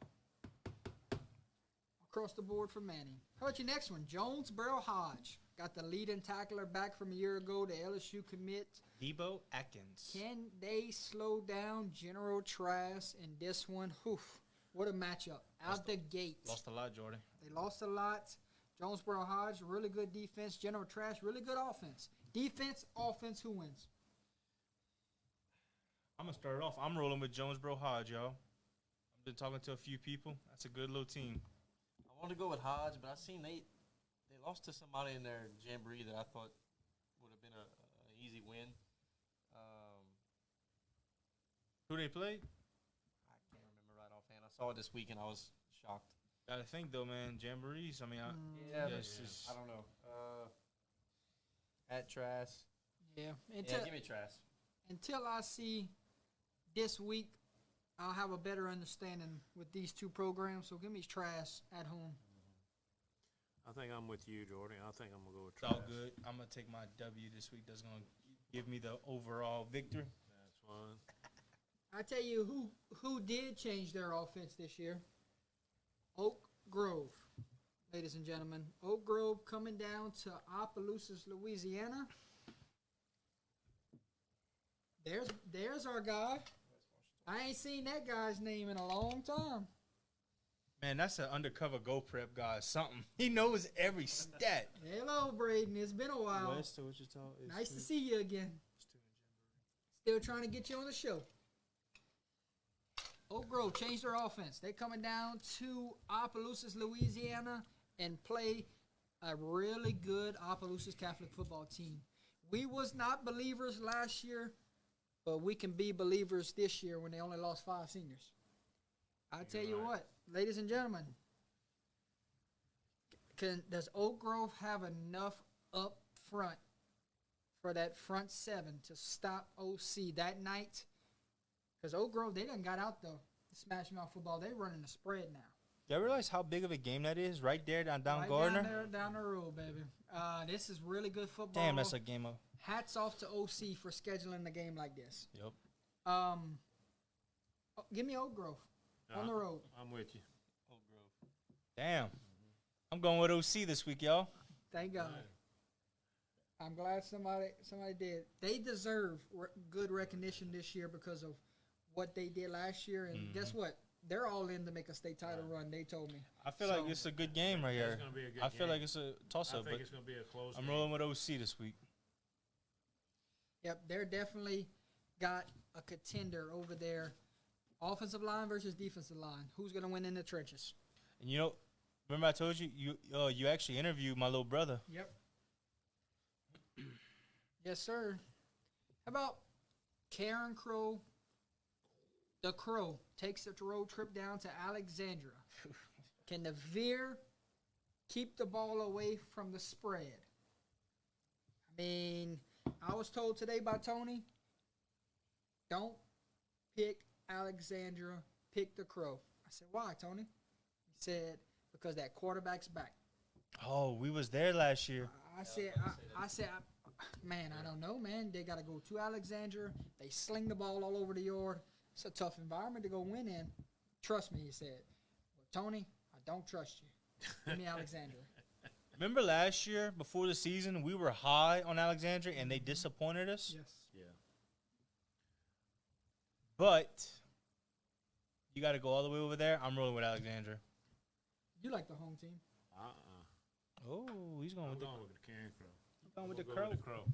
Across the board for Manny. How about your next one? Jonesboro Hodge. Got the leading tackler back from a year ago, the LSU commit. Debo Atkins. Can they slow down General Trask in this one? Oof, what a matchup. Out the gate. Lost a lot, Jordan. They lost a lot. Jonesboro Hodge, really good defense. General Trask, really good offense. Defense, offense, who wins? I'm going to start it off. I'm rolling with Jonesboro Hodge, y'all. I've been talking to a few people. That's a good little team. I want to go with Hodge, but I seen they lost to somebody in their jamboree that I thought would have been a easy win. Who they played? I can't remember right offhand. I saw it this week and I was shocked. Gotta think, though, man. Jamborees. I mean, Yeah, yeah, but it's just- I don't know. At Trask. Yeah. Yeah, give me Trask. Until I see this week, I'll have a better understanding with these two programs. So give me Trask at home. I think I'm with you, Jordan. I think I'm gonna go with it's all Trask. good. I'm going to take my W this week. That's going to give me the overall victory. That's fine. I tell you who did change their offense this year. Oak Grove, ladies and gentlemen. Oak Grove coming down to Opelousas, Louisiana. There's our guy. I ain't seen that guy's name in a long time. Man, that's an undercover Go Prep guy. Something. He knows every stat. Hello, Braden. It's been a while. West to Wichita. Nice to see you again. Still trying to get you on the show. Oak Grove changed their offense. They're coming down to Opelousas, Louisiana, and play a really good Opelousas Catholic football team. We was not believers last year, but we can be believers this year when they only lost 5 seniors. I tell you right. what, ladies and gentlemen, does Oak Grove have enough up front for that front 7 to stop OC that night? Because Oak Grove, they done got out the Smash Mouth football. They running the spread now. Y'all realize how big of a game that is right there down Right Gardner? down there, down the road, baby. This is really good football. Damn, that's a game of. Hats off to OC for scheduling the game like this. Yep. Give me Oak Grove on the road. I'm with you. Oak Grove. Damn. I'm going with OC this week, y'all. Thank God. I'm glad somebody did. They deserve good recognition this year because of what they did last year. And guess what? They're all in to make a state title run. They told me. I feel like it's a good game right here. It's gonna be a good I feel game. like it's a I toss-up, think but it's gonna be a close I'm game. rolling with OC this week. Yep, they're definitely got a contender over there. Offensive line versus defensive line. Who's going to win in the trenches? And you know, Remember I told you you actually interviewed my little brother. Yep. Yes, sir. How about Karen Crow? The Crow takes a road trip down to Alexandria. Can the Veer keep the ball away from the spread? I mean, I was told today by Tony, don't pick Alexandria, pick the Crow. I said, why, Tony? He said, because that quarterback's back. Oh, we was there last year. I said, man, I don't know, man. They got to go to Alexandria. They sling the ball all over the yard. It's a tough environment to go win in. Trust me, he said. Well, Tony, I don't trust you. Give me Alexandria. Remember last year before the season, we were high on Alexandria and they disappointed us. Yes. Yeah. But you got to go all the way over there. I'm rolling with Alexandria. You like the home team. Oh, he's going I'm with the going with the Karen Crow. going with the We'll Crow. go with the Crow.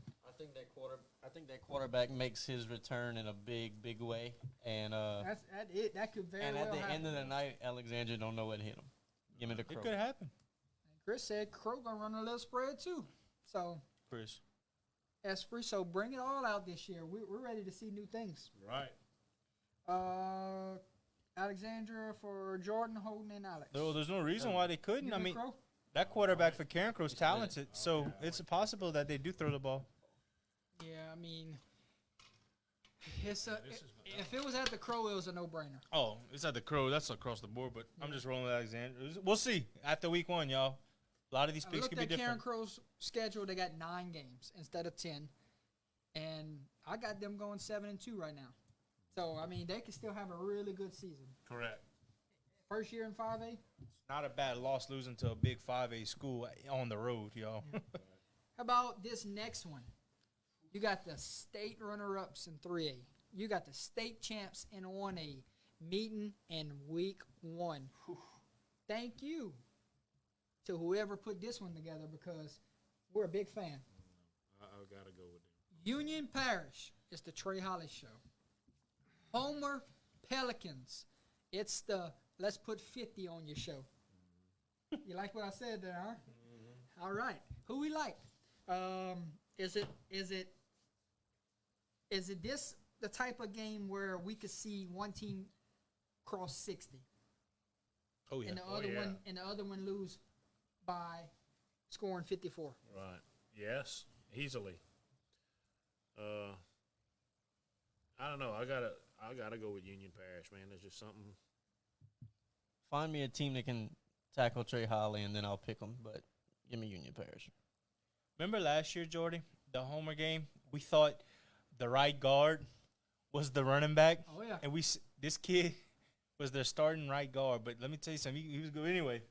I think that quarterback makes his return in a big way, and That's it. That could very and well at the happen. end of the night, Alexandria don't know what hit him. Give me the Crow. It could happen, Chris said Crow gonna run a little spread too. So Chris. Esprit, so bring it all out this year. We're ready to see new things. Right. Alexandria for Jordan, Holden, and Alex. No, there's no reason why they couldn't. Give I me mean, Crow. that quarterback for Karen Crow's talented, so it's possible that they do throw the ball. Yeah, I mean, if it was at the Crow, it was a no-brainer. Oh, it's at the Crow. That's across the board, but I'm just rolling with Alexandria. We'll see after week 1, y'all. A lot of these I picks looked could be at Karen different. Crow's schedule. They got 9 games instead of 10, and I got them going 7-2 right now. So I mean, they could still have a really good season. Correct. First year in 5A. Not a bad loss losing to a big 5A school on the road, y'all. How about this next one? You got the state runner-ups in 3A. You got the state champs in 1A meeting in week 1. Thank you to whoever put this one together because we're a big fan. I got to go with them. Union Parish is the Trey Hollis show. Homer Pelicans. It's the let's put 50 on your show. You like what I said there, huh? Mm-hmm. All right. Who we like? Is it this the type of game where we could see one team cross 60 Oh, yeah. and the Oh, other yeah. one lose by scoring 54? Right. Yes. Easily. I don't know. I gotta go with Union Parish, man. There's just something. Find me a team that can tackle Trey Holly, and then I'll pick them. But give me Union Parish. Remember last year, Jordy, the Homer game? We thought the right guard was the running back. Oh, yeah. And this kid was their starting right guard. But let me tell you something. He was good anyway.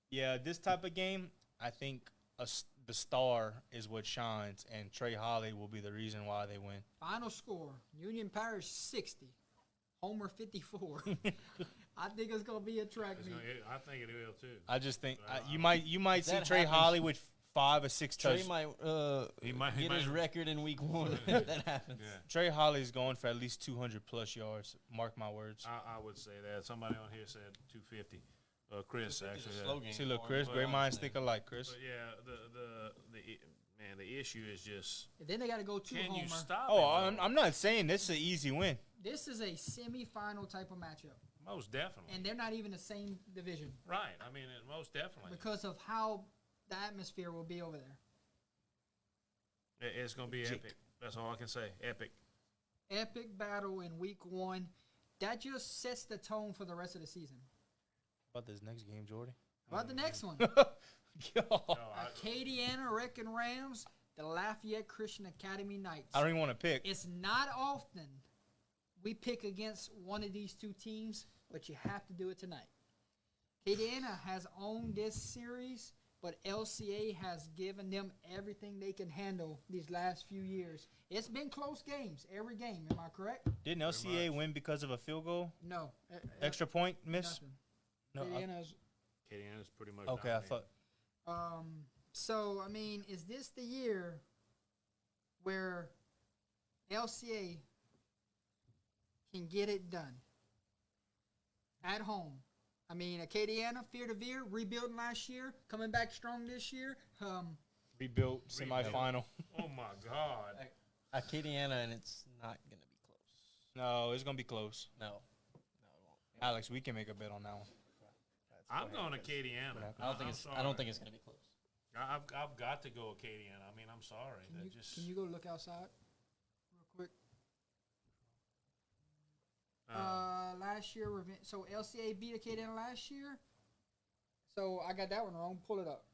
Yeah, this type of game, I think the star is what shines, and Trey Holly will be the reason why they win. Final score: Union Parish 60, Homer 54. I think it's gonna be a track meet. I think it will too. I just think you might see that Trey happens- Holly with 5 or 6 Trey touchdowns. might He might- he get his might- record in week 1 if that happens. Yeah. Trey Holly's going for at least 200 plus yards. Mark my words. I would say that. Somebody on here said 250. Chris actually. Yeah. See, look, Chris, great minds think alike, Chris. But yeah, the issue is just And then they got to go to can Homer. you stop? Oh, him, though? I'm not saying this is an easy win. This is a semi-final type of matchup, Most definitely. and they're not even the same division Right. I mean, most definitely. because of how the atmosphere will be over there. It's going to be epic. That's all I can say. Epic. Epic battle in week 1. That just sets the tone for the rest of the season. About this next game, Jordy. How about the next one? Yo. Acadiana Wrecking Rams, the Lafayette Christian Academy Knights. I don't even want to pick. It's not often we pick against one of these two teams, but you have to do it tonight. Acadiana has owned this series, but LCA has given them everything they can handle these last few years. It's been close games, every game. Am I correct? Didn't LCA win because of a field goal? No. Extra point miss? Nothing. No. Acadiana's Acadiana's pretty much Okay, I dominated. thought. So, I mean, is this the year where LCA can get it done at home I mean, Acadiana, Fear to Veer, rebuilding last year, coming back strong this year. Rebuilt semifinal. Oh my God! Acadiana, and it's not gonna be close. No, it's gonna be close. No, it won't. Alex, we can make a bet on that one. I'm going Acadiana. I don't think it's. I don't think it's gonna be close. I've got to go Acadiana. I mean, I'm sorry. Can you go look outside real quick? Last year, so LCA beat Acadiana last year. So I got that one wrong. Pull it up.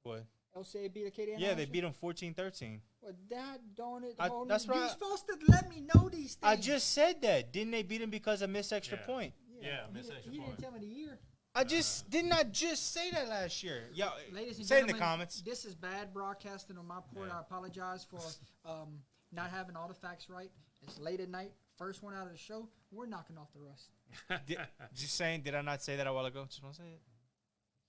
What? LCA beat Acadiana. Yeah, last they year? beat them 14-13. Well, that darn it. That's You're right. supposed to let me know these things. I just said that. Didn't they beat him because of missed extra Yeah. point? Yeah, miss extra He point. didn't tell me the year. I just didn't I just say that last year? Yeah, Ladies and say it in gentlemen, the comments. this is bad broadcasting on my part. Yeah. I apologize for not having all the facts right. It's late at night. First one out of the show. We're knocking off the rust. Just saying, did I not say that a while ago? Just want to say it.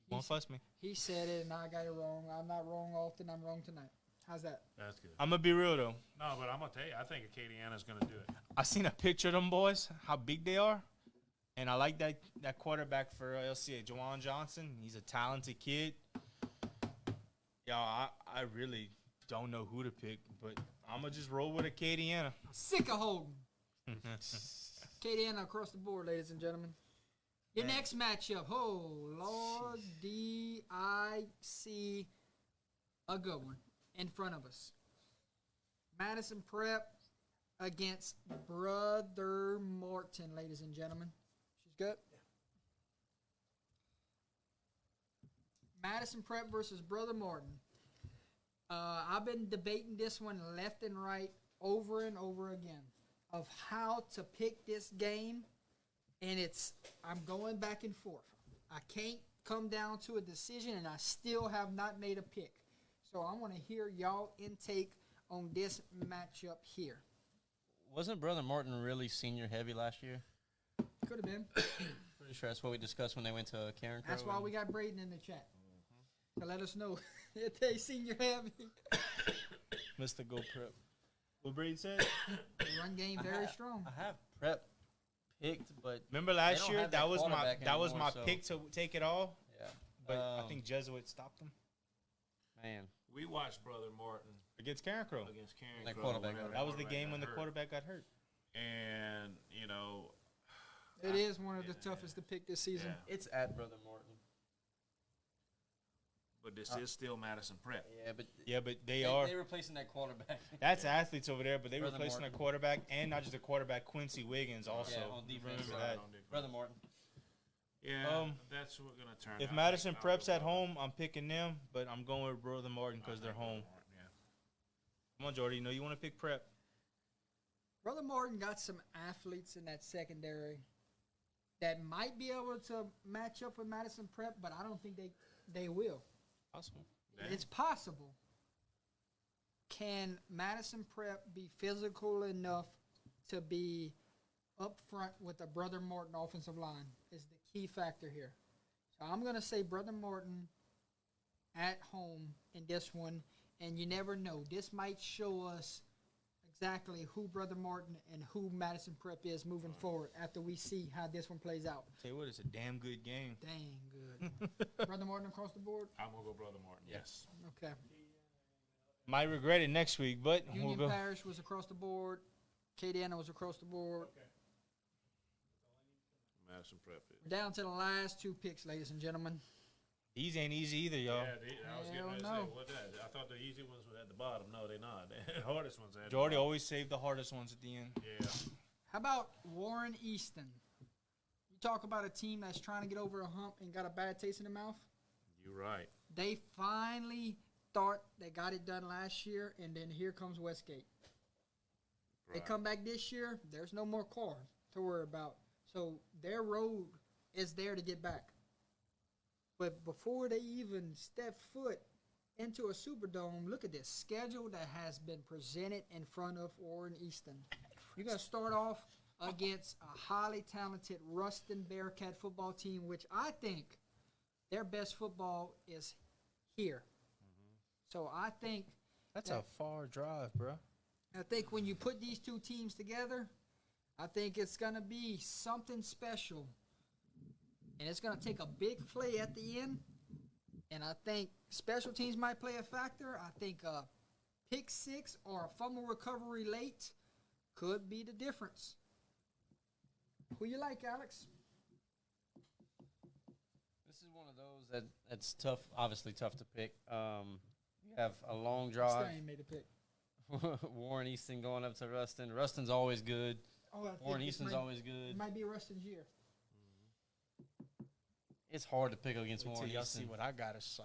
Won't fuss me. He said it, and I got it wrong. I'm not wrong often. I'm wrong tonight. How's that? That's good. I'm gonna be real though. No, but I'm gonna tell you, I think Acadiana's gonna do it. I seen a picture of them boys, how big they are, and I like that quarterback for LCA, Jawan Johnson. He's a talented kid. Y'all, I really don't know who to pick, but I'm gonna just roll with Acadiana. Sick of holding. Acadiana across the board, ladies and gentlemen. Your next matchup. Oh, Lord, I see a good one in front of us. Madison Prep against Brother Morton, ladies and gentlemen. She's good? Madison Prep versus Brother Morton. I've been debating this one left and right over and over again of how to pick this game, and I'm going back and forth. I can't come down to a decision, and I still have not made a pick. So I want to hear y'all intake on this matchup here. Wasn't Brother Morton really senior heavy last year? Could have been. Pretty sure that's what we discussed when they went to Karen. That's why we got Braden in the chat. To let us know if they senior heavy. Mr. Go Prep. What Brady said? The run game very strong. I have Prep picked, but Remember They last don't year have that that was quarterback my anymore, so- pick to take it all, yeah. but I think Jesuit stopped him Man, We watched Brother Morton against Karen Crow. against Karen That Crow quarterback whenever That was the quarterback game got when the hurt. quarterback got hurt. And you know, It is one of the toughest to pick this season. yeah. it's at Brother Morton. But this is still Madison Prep. Yeah, but They are. They replacing that quarterback. That's athletes over there, but they Brother replacing a Morton. quarterback and not just a quarterback, Quincy Wiggins also. Yeah, on defense. Remember that. Brother Morton. Yeah, that's what we're gonna turn. If out. Madison I'll Prep's go at Brother home, I'm picking them, but I'm going with Brother Martin because they're home. Morton, yeah. Come on, Jordy. You know you want to pick Prep. Brother Morton got some athletes in that secondary that might be able to match up with Madison Prep, but I don't think they will. Awesome. Yeah. It's possible. Can Madison Prep be physical enough to be up front with a Brother Morton offensive line is the key factor here. So I'm going to say Brother Morton at home in this one, and you never know. This might show us exactly who Brother Morton and who Madison Prep is moving forward after we see how this one plays out. Tell you what, it's a damn good game. Dang good. Brother Morton across the board? I'm gonna go Brother Morton. Yes. Okay. Might regret it next week, but Union we'll go. Parish was across the board. Acadiana was across the board. Madison Prep. We're down to the last two picks, ladies and gentlemen. These ain't easy either, y'all. Yeah, I was getting Hell ready to no. say what that. I thought the easy ones were at the bottom. No, they're not. The hardest ones are at Jordy the bottom. always saved the hardest ones at the end. Yeah. How about Warren Easton? You talk about a team that's trying to get over a hump and got a bad taste in the mouth. You're right. They finally thought they got it done last year, and then here comes Westgate. They Right. come back this year, there's no more car to worry about. So their road is there to get back. But before they even step foot into a Superdome, look at this schedule that has been presented in front of Warren Easton. You're going to start off against a highly talented Ruston Bearcat football team, which I think their best football is here. So I think That's a far drive, bro. when you put these two teams together, I think it's going to be something special and it's going to take a big play at the end. And I think special teams might play a factor. I think a pick six or a fumble recovery late could be the difference. Who you like, Alex? This is one of those that's tough, obviously tough to pick. You have a long drive. Still ain't made a pick. Warren Easton going up to Ruston. Ruston's always good. Oh, I think Warren this Easton's might- always good. It might be Rustin's year. It's hard to pick against Wait till Warren y'all Easton. see what I gotta say.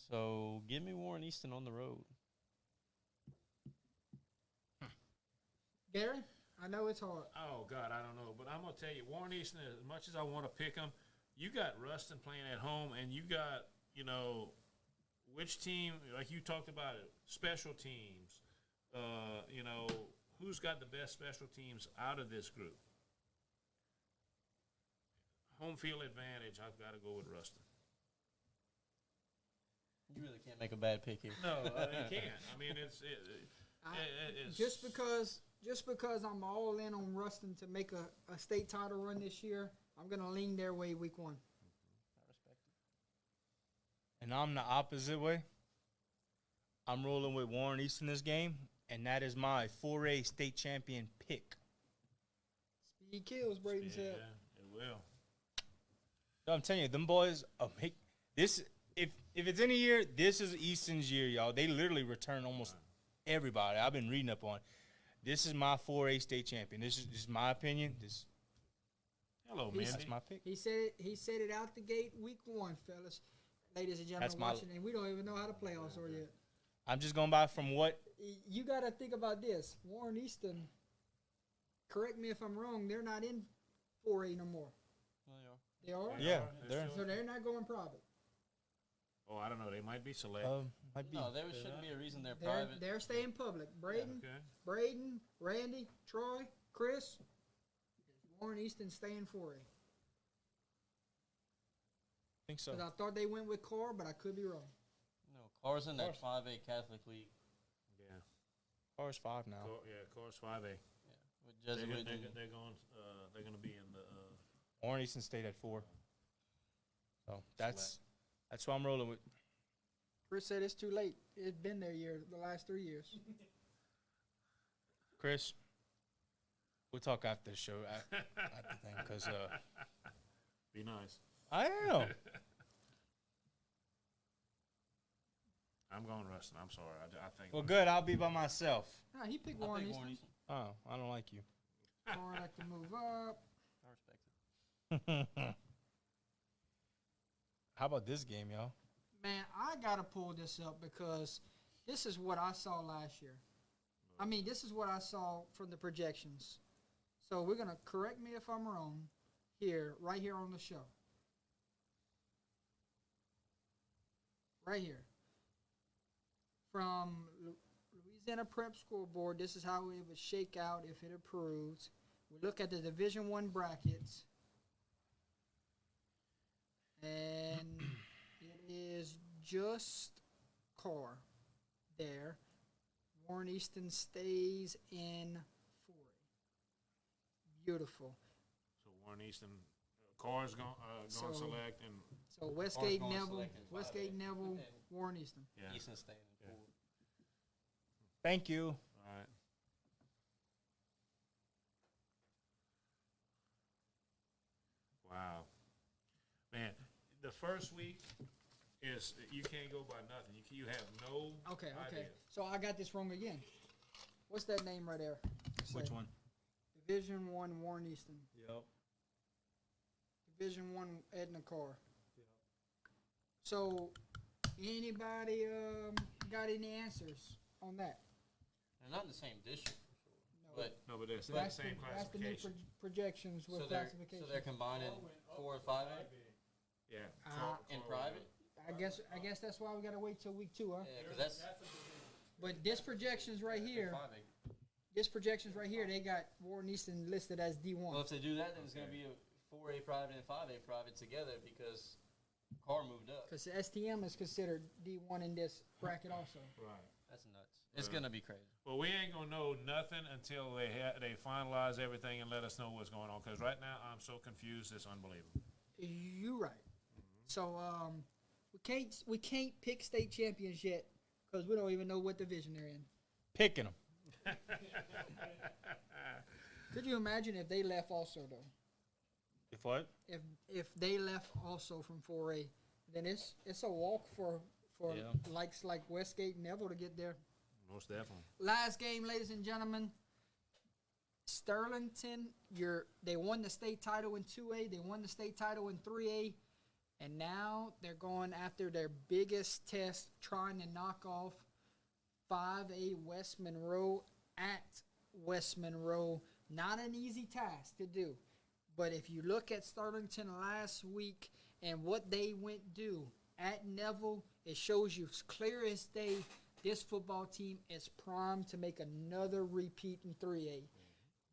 So give me Warren Easton on the road. Gary, I know it's hard. Oh God, I don't know, but I'm gonna tell you, Warren Easton. As much as I want to pick him, you got Ruston playing at home, and you got which team? Like you talked about it, special teams. Who's got the best special teams out of this group? Home field advantage. I've got to go with Ruston. You really can't make a bad pick here. No, you can't. I mean, it's Just because I'm all in on Ruston to make a state title run this year, I'm gonna lean their way week 1. I respect it. And I'm the opposite way. I'm rolling with Warren Easton this game, and that is my 4A state champion pick. Speed kills, Braden said. it will. So I'm telling you, them boys make this. If it's any year, this is Easton's year, y'all. They literally return almost everybody. I've been reading up on it. This is my 4A state champion. This is my opinion. Hello, He's- Mindy. That's my pick. He said it out the gate week 1, fellas. Ladies and gentlemen That's my- watching, and we don't even know how the playoffs are yet. I'm just going by from what. You got to think about this. Warren Easton, correct me if I'm wrong, they're not in 4A no more. They are? Yeah, They're they're. So they're not going private. Oh, I don't know. They might be select. Might be. No, there shouldn't be a reason they're They're, private. they're staying public. okay. Braden, Randy, Troy, Chris, Warren Easton staying 4A. think so. Because I thought they went with Carr, but I could be wrong. No, Carr's in that 5A Catholic League. Yeah. Car's 5 now. Course 5A. With They're, Jesuit. gonna- and- they're going. They're going to be in the. Warren Easton stayed at 4. So that's who I'm rolling with. Chris said it's too late. It's been their year, the last 3 years. Chris, we'll talk after the show, after the thing, because Be nice. I am. I'm going Ruston. I'm sorry. I think. Well, good. I'll be by myself. Nah, he picked I Warren pick Easton. Warren Easton. Oh, I don't like you. Carr like to move up. I respect it. How about this game, y'all? Man, I got to pull this up because this is what I saw last year. I mean, this is what I saw from the projections. So we're going to correct me if I'm wrong here, right here on the show. Right here. From Louisiana Prep Scoreboard, this is how it would shake out if it approves. We look at the Division I brackets. And it is just Carr there. Warren Easton stays in 4A. Beautiful. So Warren Easton, Carr's going So- to select, and So Westgate, going Neville, selected 5A. Westgate, Neville, And Warren Easton. yeah. Easton staying in 4. Thank you. All right. Wow, man, the first week is you can't go by nothing. You have no Okay, idea. So I got this wrong again. What's that name right there? Which Say, one? Division I Warren Easton. Yep. Division I Edna Carr. So anybody got any answers on that? They're not in the same district, No. but No, but that's the That's same that's the new classification. projections with so they're classification. combining 4 and 5A Yeah. in private. I guess that's why we gotta wait till week 2, huh? Yeah, because that's But this projections right here, 5A. they got Warren Easton listed as D1. Well, if they do that, then it's going to be a 4A private and 5A private together because Carr moved up. Because STM is considered D1 in this bracket also. Right. That's nuts. It's going to be crazy. Well, we ain't gonna know nothing until they finalize everything and let us know what's going on. Because right now I'm so confused, it's unbelievable. You right. So we can't pick state champions yet because we don't even know what division they're in. Picking them. Could you imagine if they left also though? If what? If they left also from 4A, then it's a walk for Yeah. likes like Westgate and Neville to get there. Most definitely. Last game, ladies and gentlemen. Sterlington, they won the state title in 2A. They won the state title in 3A. And now they're going after their biggest test, trying to knock off 5A West Monroe at West Monroe. Not an easy task to do. But if you look at Sterlington last week and what they went do at Neville, it shows you clear as day this football team is primed to make another repeat in 3A.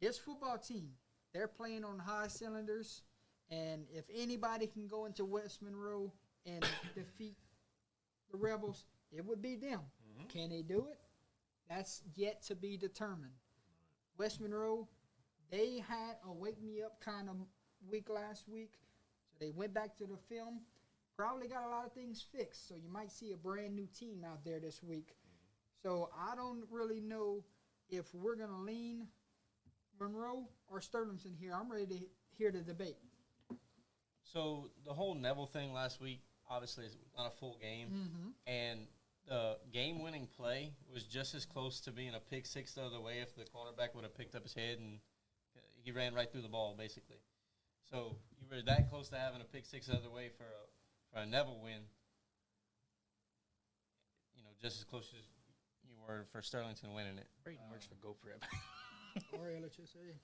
This football team, they're playing on high cylinders, and if anybody can go into West Monroe and defeat the Rebels, it would be them. Can they do it? That's yet to be determined. West Monroe, they had a wake-me-up kind of week last week, so they went back to the film, probably got a lot of things fixed, so you might see a brand-new team out there this week. So I don't really know if we're going to lean Monroe or Sterlington here. I'm ready to hear the debate. So the whole Neville thing last week, obviously, is not a full game, and the game-winning play was just as close to being a pick six the other way if the cornerback would have picked up his head and he ran right through the ball, basically. So you were that close to having a pick six the other way for a Neville win. You know, just as close as you were for Sterlington winning it. Brayton works for GoPrep. Or LHSA.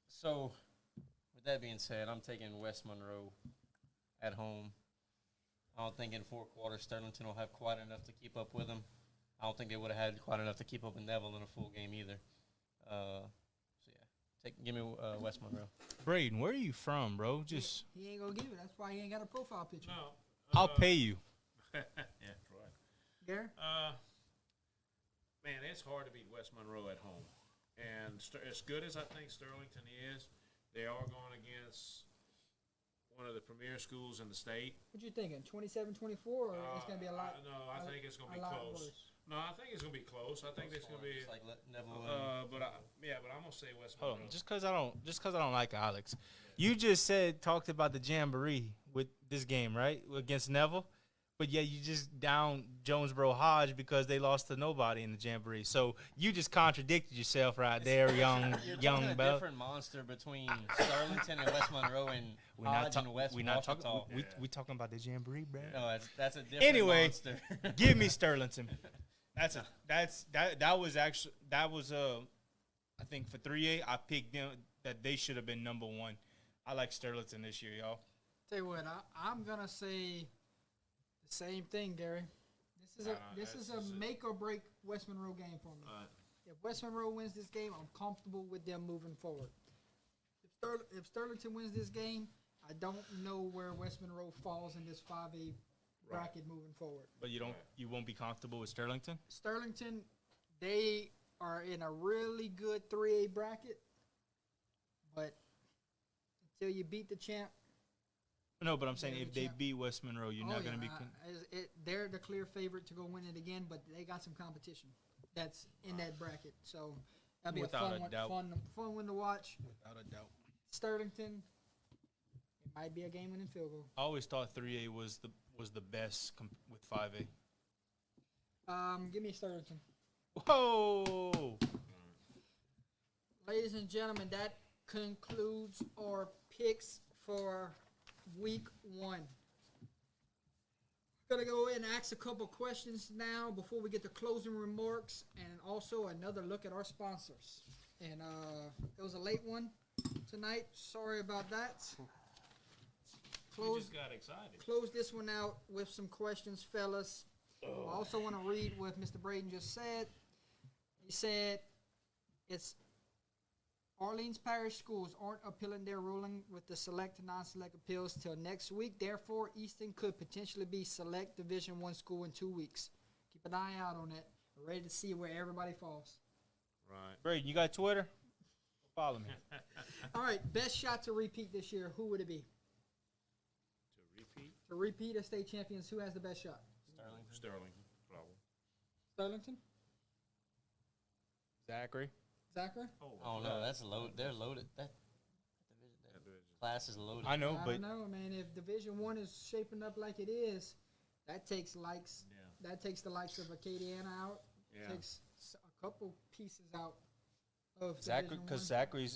So, with that being said, I'm taking West Monroe at home. I don't think in 4 quarters Sterlington will have quite enough to keep up with them. I don't think they would have had quite enough to keep up with Neville in a full game either. Give me West Monroe. Brayden, where are you from, bro? Just He ain't going to give it. That's why he ain't got a profile picture. No. I'll pay you. Yeah, right. Gary? Man, it's hard to beat West Monroe at home. And as good as I think Sterlington is, they are going against one of the premier schools in the state. What you thinking? 27-24, or it's going to be a lot? No, I think it's going to be a lot close. worse. No, I think it's going to be close. I think it's going to be. Just like Neville. But I'm going to say West Monroe. Hold on, just because I don't like Alex. You just talked about the jamboree with this game, right, against Neville, but yeah, you just down Jonesboro Hodge because they lost to nobody in the jamboree. So you just contradicted yourself right there, young You're a Bell. different monster between Sterlington and West Monroe and Hodge and West Washita. We talking about the jamboree, bro. No, that's a different Anyway, monster. Give me Sterlington. That was I think for 3A I picked them that they should have been number 1. I like Sterlington this year, y'all. Tell you what, I'm gonna say the same thing, Gary. This is a make or break West Monroe game for me. If West Monroe wins this game, I'm comfortable with them moving forward. If Sterlington wins this game, I don't know where West Monroe falls in this 5A bracket moving forward. But you won't be comfortable with Sterlington? Sterlington, they are in a really good 3A bracket, but until you beat the champ, No, but I'm saying They're if the they champ. beat West Monroe, you're not going to be. They're the clear favorite to go win it again, but they got some competition that's in that bracket. So that'll be Without a a fun doubt. fun one to watch. Without a doubt. Sterlington, it might be a game-winning field goal. I always thought 3A was the best with 5A. Give me Sterlington. Whoa! Ladies and gentlemen, that concludes our picks for week 1. Gonna go ahead and ask a couple questions now before we get to closing remarks and also another look at our sponsors. And it was a late one tonight. Sorry about that. We just got excited. Close this one out with some questions, fellas. I also want to read what Mr. Brayden just said. He said, it's Orleans Parish Schools aren't appealing their ruling with the select to non-select appeals till next week. Therefore, Easton could potentially be select Division I school in 2 weeks. Keep an eye out on that. We're ready to see where everybody falls. Right. Brayden, you got Twitter? Follow me. All right, best shot to repeat this year. Who would it be? Repeat. To repeat as state champions, who has the best shot? Sterling, probably. Sterlington? Zachary. Zachary? Oh no, that's load. They're loaded. That class is loaded. I know, I but don't know, man. If Division One is shaping up like it is, that takes likes. Yeah. That takes the likes of Acadiana out. Yeah. Takes a couple pieces out of Zachary, Division because One.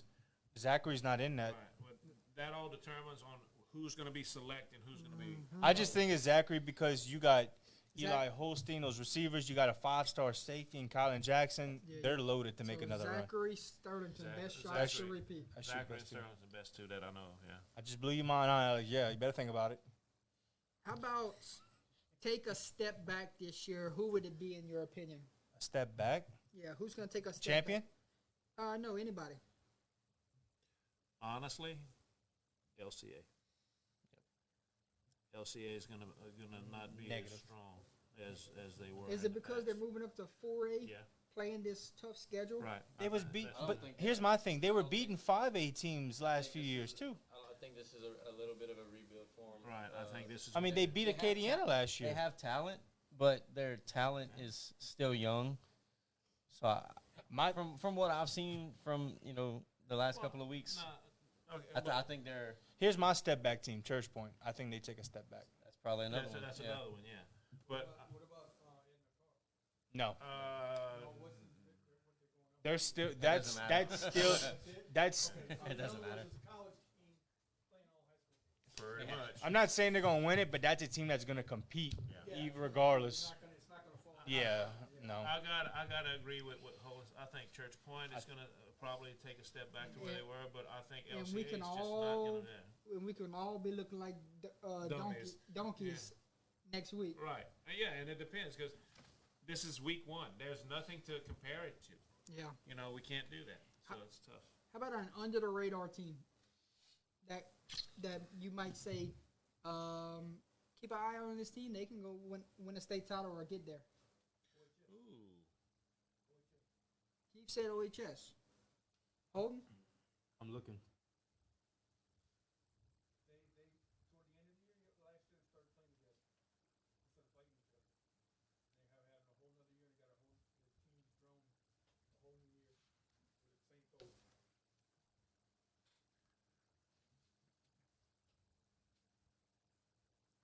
Zachary not in that. Right. Well, that all determines on who's going to be selected, who's going to be. I just think it's Zachary because you got Zach- Eli Holstein, those receivers. You got a 5-star safety in Colin Jackson. Yeah, They're loaded to make So another run. Zachary Sterlington, best shot to Zachary. repeat. That's your Zachary and best two. Sterling's the best two that I know. Yeah. I just blew your mind. Alex. Yeah, you better think about it. How about take a step back this year? Who would it be in your opinion? A step back. Yeah, who's going to take a step Champion? back? No, anybody. Honestly, LCA. LCA is gonna not be Negative. as strong as they were. Is in it the because they're past. moving up to 4A, Yeah. playing this tough schedule? Right. They was beat, That's- but think- here's my thing: they were beating 5A teams last few years too. I think this is a little bit of a rebuild for them. Right. I think this is. I mean, they beat They have Acadiana last They year. have talent, but their talent is still young. So My from what I've seen from the last couple of weeks, Okay, I think they're here's my step back team, Church Point. I think they take a step back. that's probably another one. that's yeah. another one. Yeah. But No, uh, they're still. doesn't That's matter. still. That's. It doesn't matter. pretty much. I'm not saying they're gonna win it, but that's a team that's gonna compete, even regardless. Yeah. No. I gotta agree with Hollis. I think Church Point is gonna probably take a step back to where they were, but I think And LCA we is can just not all gonna. Yeah. and we can all be looking like donkeys next week. Right. Yeah, and it depends because this is week one. There's nothing to compare it to. Yeah. We can't do that. So it's tough. How about an under the radar team that you might say, keep an eye on this team. They can go win a state title or get there. Ooh. Keith said OHS. Holden? I'm looking.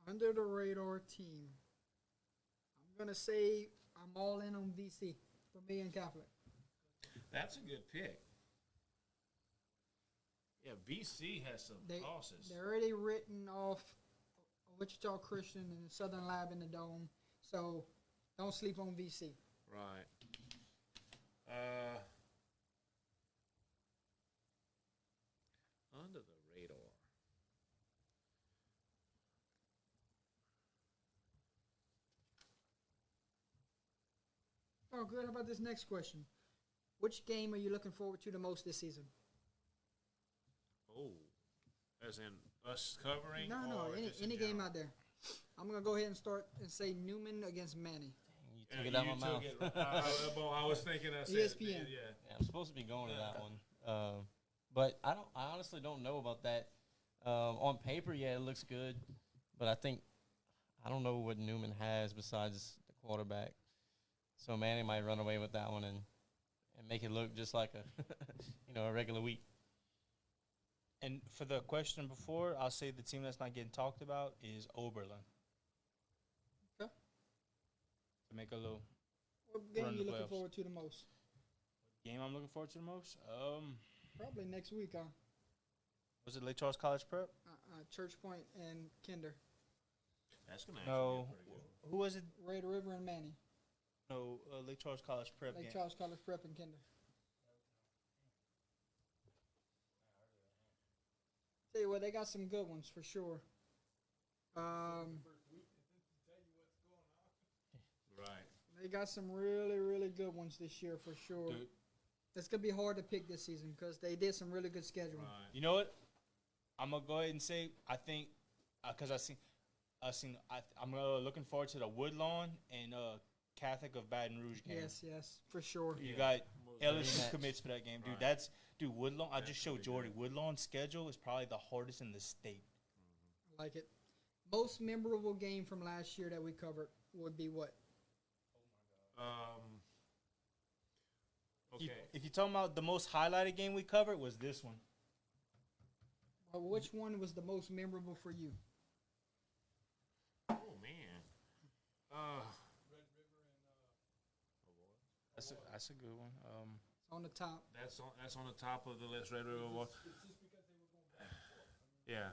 Under the radar team. I'm gonna say I'm all in on VC for me and Catholic. That's a good pick. Yeah, VC has some losses. They're already written off Wichita Christian and Southern Lab in the Dome, so don't sleep on VC. Right. Under the radar. Oh, good. How about this next question? Which game are you looking forward to the most this season? Oh, as in us covering? No, or just in any game general? out there. I'm gonna go ahead and start and say Newman against Manny. You Yeah, took it out you my mouth. took it. I was thinking. I said, ESPN. Yeah. Yeah, I'm supposed to be going to that one, but I honestly don't know about that. On paper, yeah, it looks good, but I don't know what Newman has besides the quarterback. So Manny might run away with that one and make it look just like a regular week. And for the question before, I'll say the team that's not getting talked about is Oberlin. Okay. To make a little What game Run you the looking playoffs. forward to the most? game I'm looking forward to the most. Probably next week, Was it Lake Charles College Prep? Church Point and Kinder. That's gonna No. actually be pretty good. Who was it? Red River and Manny. No, Lake Charles College Prep Lake game. Charles College Prep and Kinder. Tell you what, they got some good ones for sure. Right. They got some really, really good ones this year for sure. Dude. It's gonna be hard to pick this season because they did some really good scheduling. Right. You know what? I'm gonna go ahead and say I think because I'm looking forward to the Woodlawn and Catholic of Baton Rouge game. Yes, for sure. You Yeah. got Most LSU Rematch. commits for that game, dude. Right. Woodlawn. I just That's showed gonna be Jordy. good. Woodlawn's schedule is probably the hardest in the state. I like it. Most memorable game from last year that we covered would be what? Okay. If you're talking about the most highlighted game we covered, was this one. Or which one was the most memorable for you? Oh man. That's a good one. It's on the top. That's on the top of the list. Red River War. Yeah.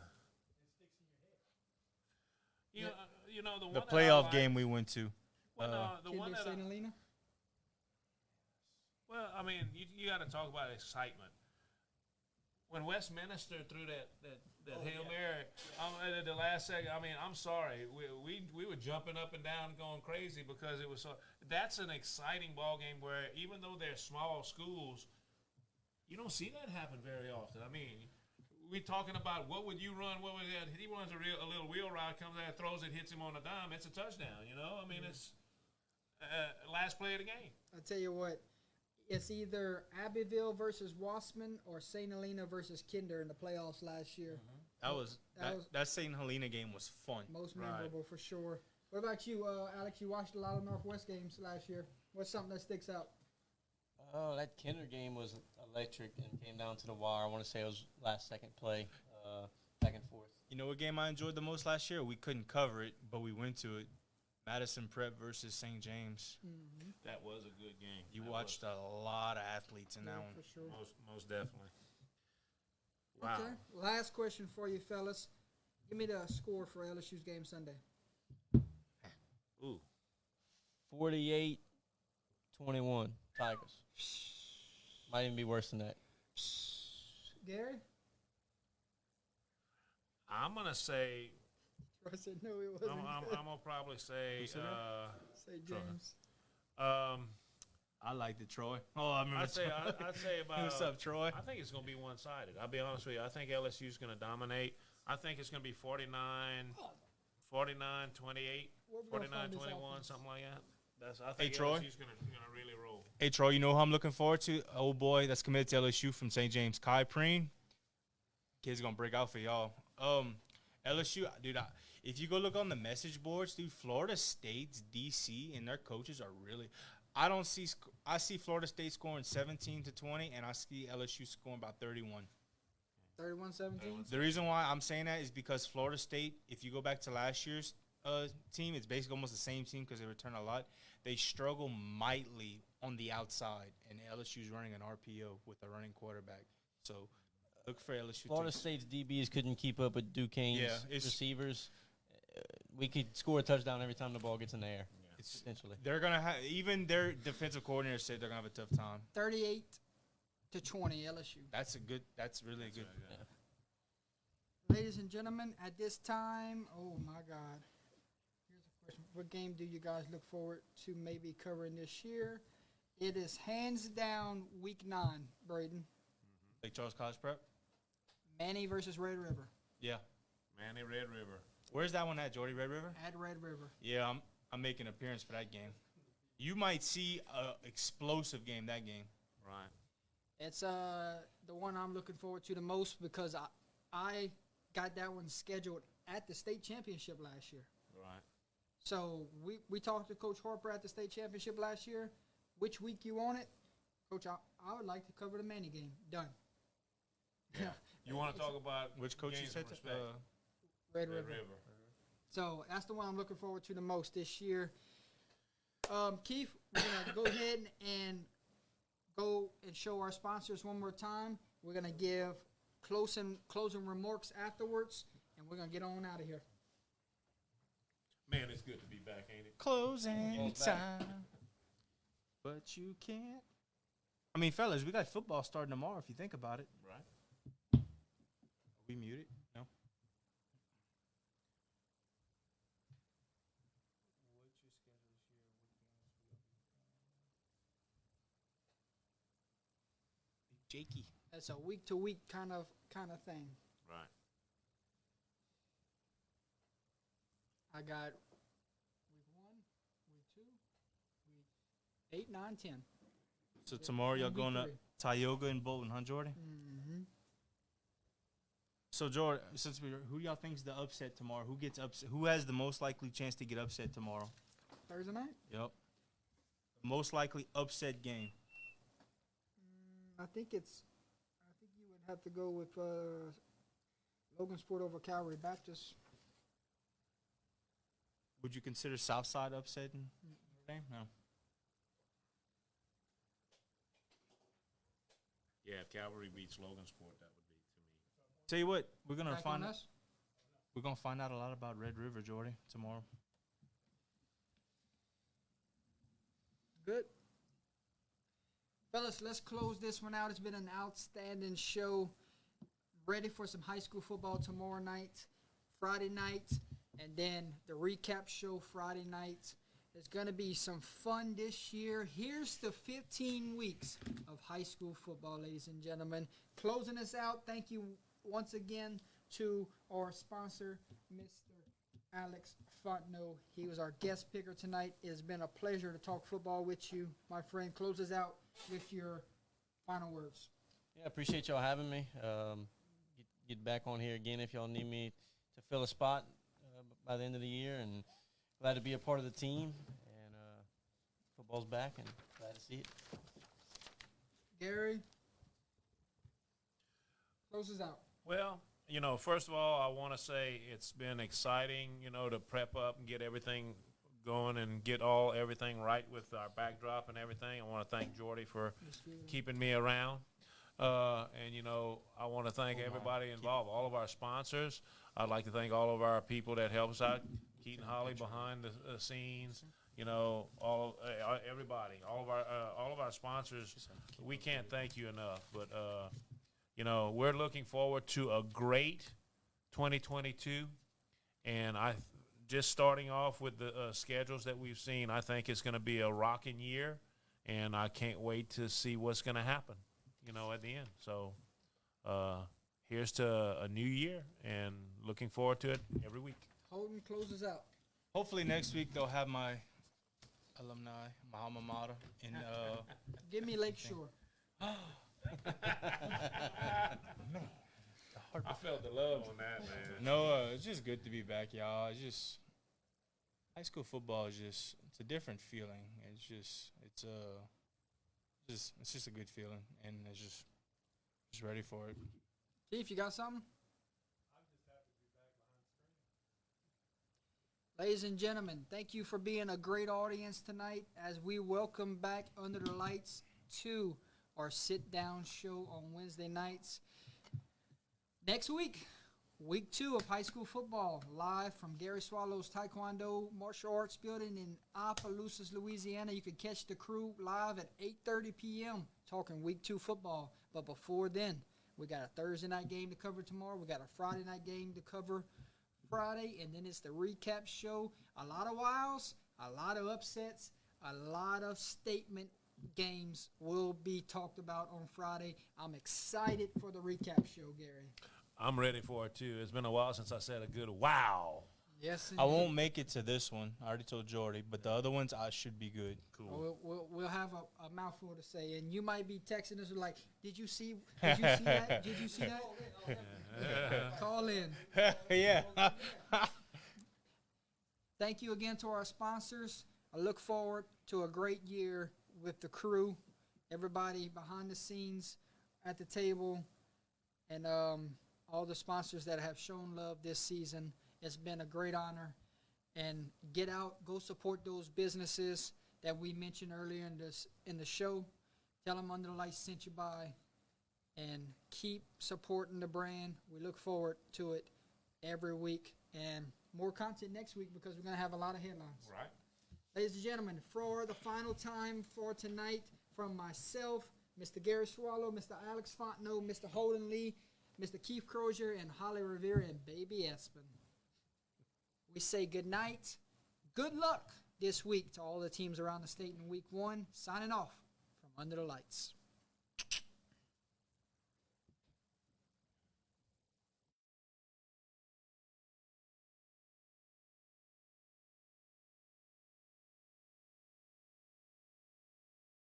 You know the one The that I playoff like- game we went to. Well, no, the Kid one that St. Helena? well, I mean, you got to talk about excitement. When Westminster threw that Hail Mary at the last second, I mean, I'm sorry, we were jumping up and down, going crazy because it was so. That's an exciting ball game where even though they're small schools, you don't see that happen very often. I mean, we talking about what would you run? What would that? He runs a little wheel route, comes out, throws it, hits him on a dime. It's a touchdown. You know, I mean, it's last play of the game. I tell you what, it's either Abbeville versus Wassman or St. Helena versus Kinder in the playoffs last year. That St. Helena game was fun. Most Right. memorable for sure. What about you, Alex? You watched a lot of Northwest games last year. What's something that sticks out? Oh, that Kinder game was electric and came down to the wire. I want to say it was last second play, back and forth. You know what game I enjoyed the most last year? We couldn't cover it, but we went to it. Madison Prep versus St. James. That was a good game. You That watched a lot of athletes in that one. For sure. was most definitely. Wow. Okay. Last question for you, fellas. Give me the score for LSU's game Sunday. Ooh. 48-21 Tigers. Might even be worse than that. Gary? I'm gonna say. I said no, it I'm, wasn't. I'm gonna probably say. Say James. I liked it, Troy. Oh, I remember. I'd say about. What's up, Troy? I think it's gonna be one-sided. I'll be honest with you. I think LSU's gonna dominate. I think it's gonna be 49-28, Where we gonna find this 49-21, offense? something like that. I think Troy? LSU's gonna really roll. Hey, Troy, you know who I'm looking forward to? Old boy that's committed to LSU from St. James, Kai Preen. Kid's going to break out for y'all. LSU, dude, if you go look on the message boards, dude, Florida State's DC and their coaches are really – I see Florida State scoring 17-20, and I see LSU scoring about 31. 31-17? The reason why I'm saying that is because Florida State, if you go back to last year's team, it's basically almost the same team because they return a lot. They struggle mightily on the outside, and LSU's running an RPO with a running quarterback. So look for LSU. Florida State's DBs couldn't keep up with Duquesne's it's- receivers. We could score a touchdown every time the ball gets in the air, essentially. They're gonna have even their defensive coordinator said they're gonna have a tough time. 38-20 LSU. That's really a good. Ladies and gentlemen, at this time, oh my God. Here's a question. What game do you guys look forward to maybe covering this year? It is hands down week 9, Braden. Lake Charles College Prep. Manny versus Red River. Yeah. Manny Red River. Where's that one at, Jordy? Red River. At Red River. Yeah, I'm making an appearance for that game. You might see a explosive game that game. Right. It's the one I'm looking forward to the most because I got that one scheduled at the state championship last year. Right. So we talked to Coach Harper at the state championship last year. Which week you want it? Coach, I would like to cover the Manny game. Done. Yeah. You want to talk about Which coach you games said? of respect? Red Red River. River. So that's the one I'm looking forward to the most this year. Keith, we're gonna go ahead and go and show our sponsors one more time. We're gonna give closing remarks afterwards, and we're gonna get on out of here. Man, it's good to be back, ain't it? Closing time. But you can't. I mean, fellas, we got football starting tomorrow if you think about it. Right. Are we muted? No. Jakey. That's a week to week kind of thing. Right. I got week 1, week 2, week 8, 9, 10. So tomorrow y'all and going week to Tioga and Bolton, huh, Jordan? Mm-hmm. So George, since who do y'all think is the upset tomorrow? Who gets upset? Who has the most likely chance to get upset tomorrow? Thursday night? Yep. Most likely upset game. I think you would have to go with Logan Sport over Calvary Baptist. Would you consider Southside upsetting Notre Dame? No. Yeah, if Calvary beats Logansport, that would be to me. Tell you what, we're gonna Back on find us? we're gonna find out a lot about Red River, Jordy, tomorrow. Good. Fellas, let's close this one out. It's been an outstanding show. Ready for some high school football tomorrow night, Friday night, and then the recap show Friday night. There's going to be some fun this year. Here's the 15 weeks of high school football, ladies and gentlemen. Closing us out, thank you once again to our sponsor, Mr. Alex Fontenot. He was our guest picker tonight. It's been a pleasure to talk football with you, my friend. Close us out with your final words. Yeah, appreciate y'all having me. Get back on here again if y'all need me to fill a spot by the end of the year, and glad to be a part of the team. And football's back, and glad to see it. Gary, close us out. Well, first of all, I want to say it's been exciting, to prep up and get everything going and get everything right with our backdrop and everything. I want to thank Jordy for keeping me around. And I want to thank everybody involved, all of our sponsors. I'd like to thank all of our people that help us out, Keaton Holly behind the scenes. Everybody, all of our sponsors. We can't thank you enough. But we're looking forward to a great 2022, and just starting off with the schedules that we've seen, I think it's going to be a rocking year, and I can't wait to see what's going to happen. At the end. So here's to a new year, and looking forward to it every week. Holden, close us out. Hopefully next week they'll have my alumni, my alma mater, in Give me Lakeshore. I felt the love on that, man. No, it's just good to be back, y'all. It's just high school football is it's a different feeling. It's just a good feeling, and it's just ready for it. Chief, you got something? I'm just happy to be back behind the screen. Ladies and gentlemen, thank you for being a great audience tonight as we welcome back Under the Lights to our sit-down show on Wednesday nights. Next week, week 2 of high school football, live from Gary Swallow's Taekwondo Martial Arts Building in Opelousas, Louisiana. You can catch the crew live at 8:30 p.m. talking week 2 football. But before then, we got a Thursday night game to cover tomorrow. We got a Friday night game to cover Friday, and then it's the recap show. A lot of wows, a lot of upsets, a lot of statement games will be talked about on Friday. I'm excited for the recap show, Gary. I'm ready for it, too. It's been a while since I said a good wow. Yes, I won't make it to this one. I already told Jordy, but the other ones I should be good. Cool. We'll have a mouthful to say, and you might be texting us like, "Did you see that? Did you see that?" Call in. Yeah. Thank you again to our sponsors. I look forward to a great year with the crew, everybody behind the scenes, at the table, and all the sponsors that have shown love this season. It's been a great honor. And get out, go support those businesses that we mentioned earlier in the show. Tell them Under the Lights sent you by, and keep supporting the brand. We look forward to it every week, and more content next week because we're going to have a lot of headlines. Right. Ladies and gentlemen, for the final time for tonight, from myself, Mr. Gary Swallow, Mr. Alex Fontenot, Mr. Holden Lee, Mr. Keith Crozier, and Holly Rivera, and Baby Espen, we say good night. Good luck this week to all the teams around the state in week 1. Signing off from Under the Lights.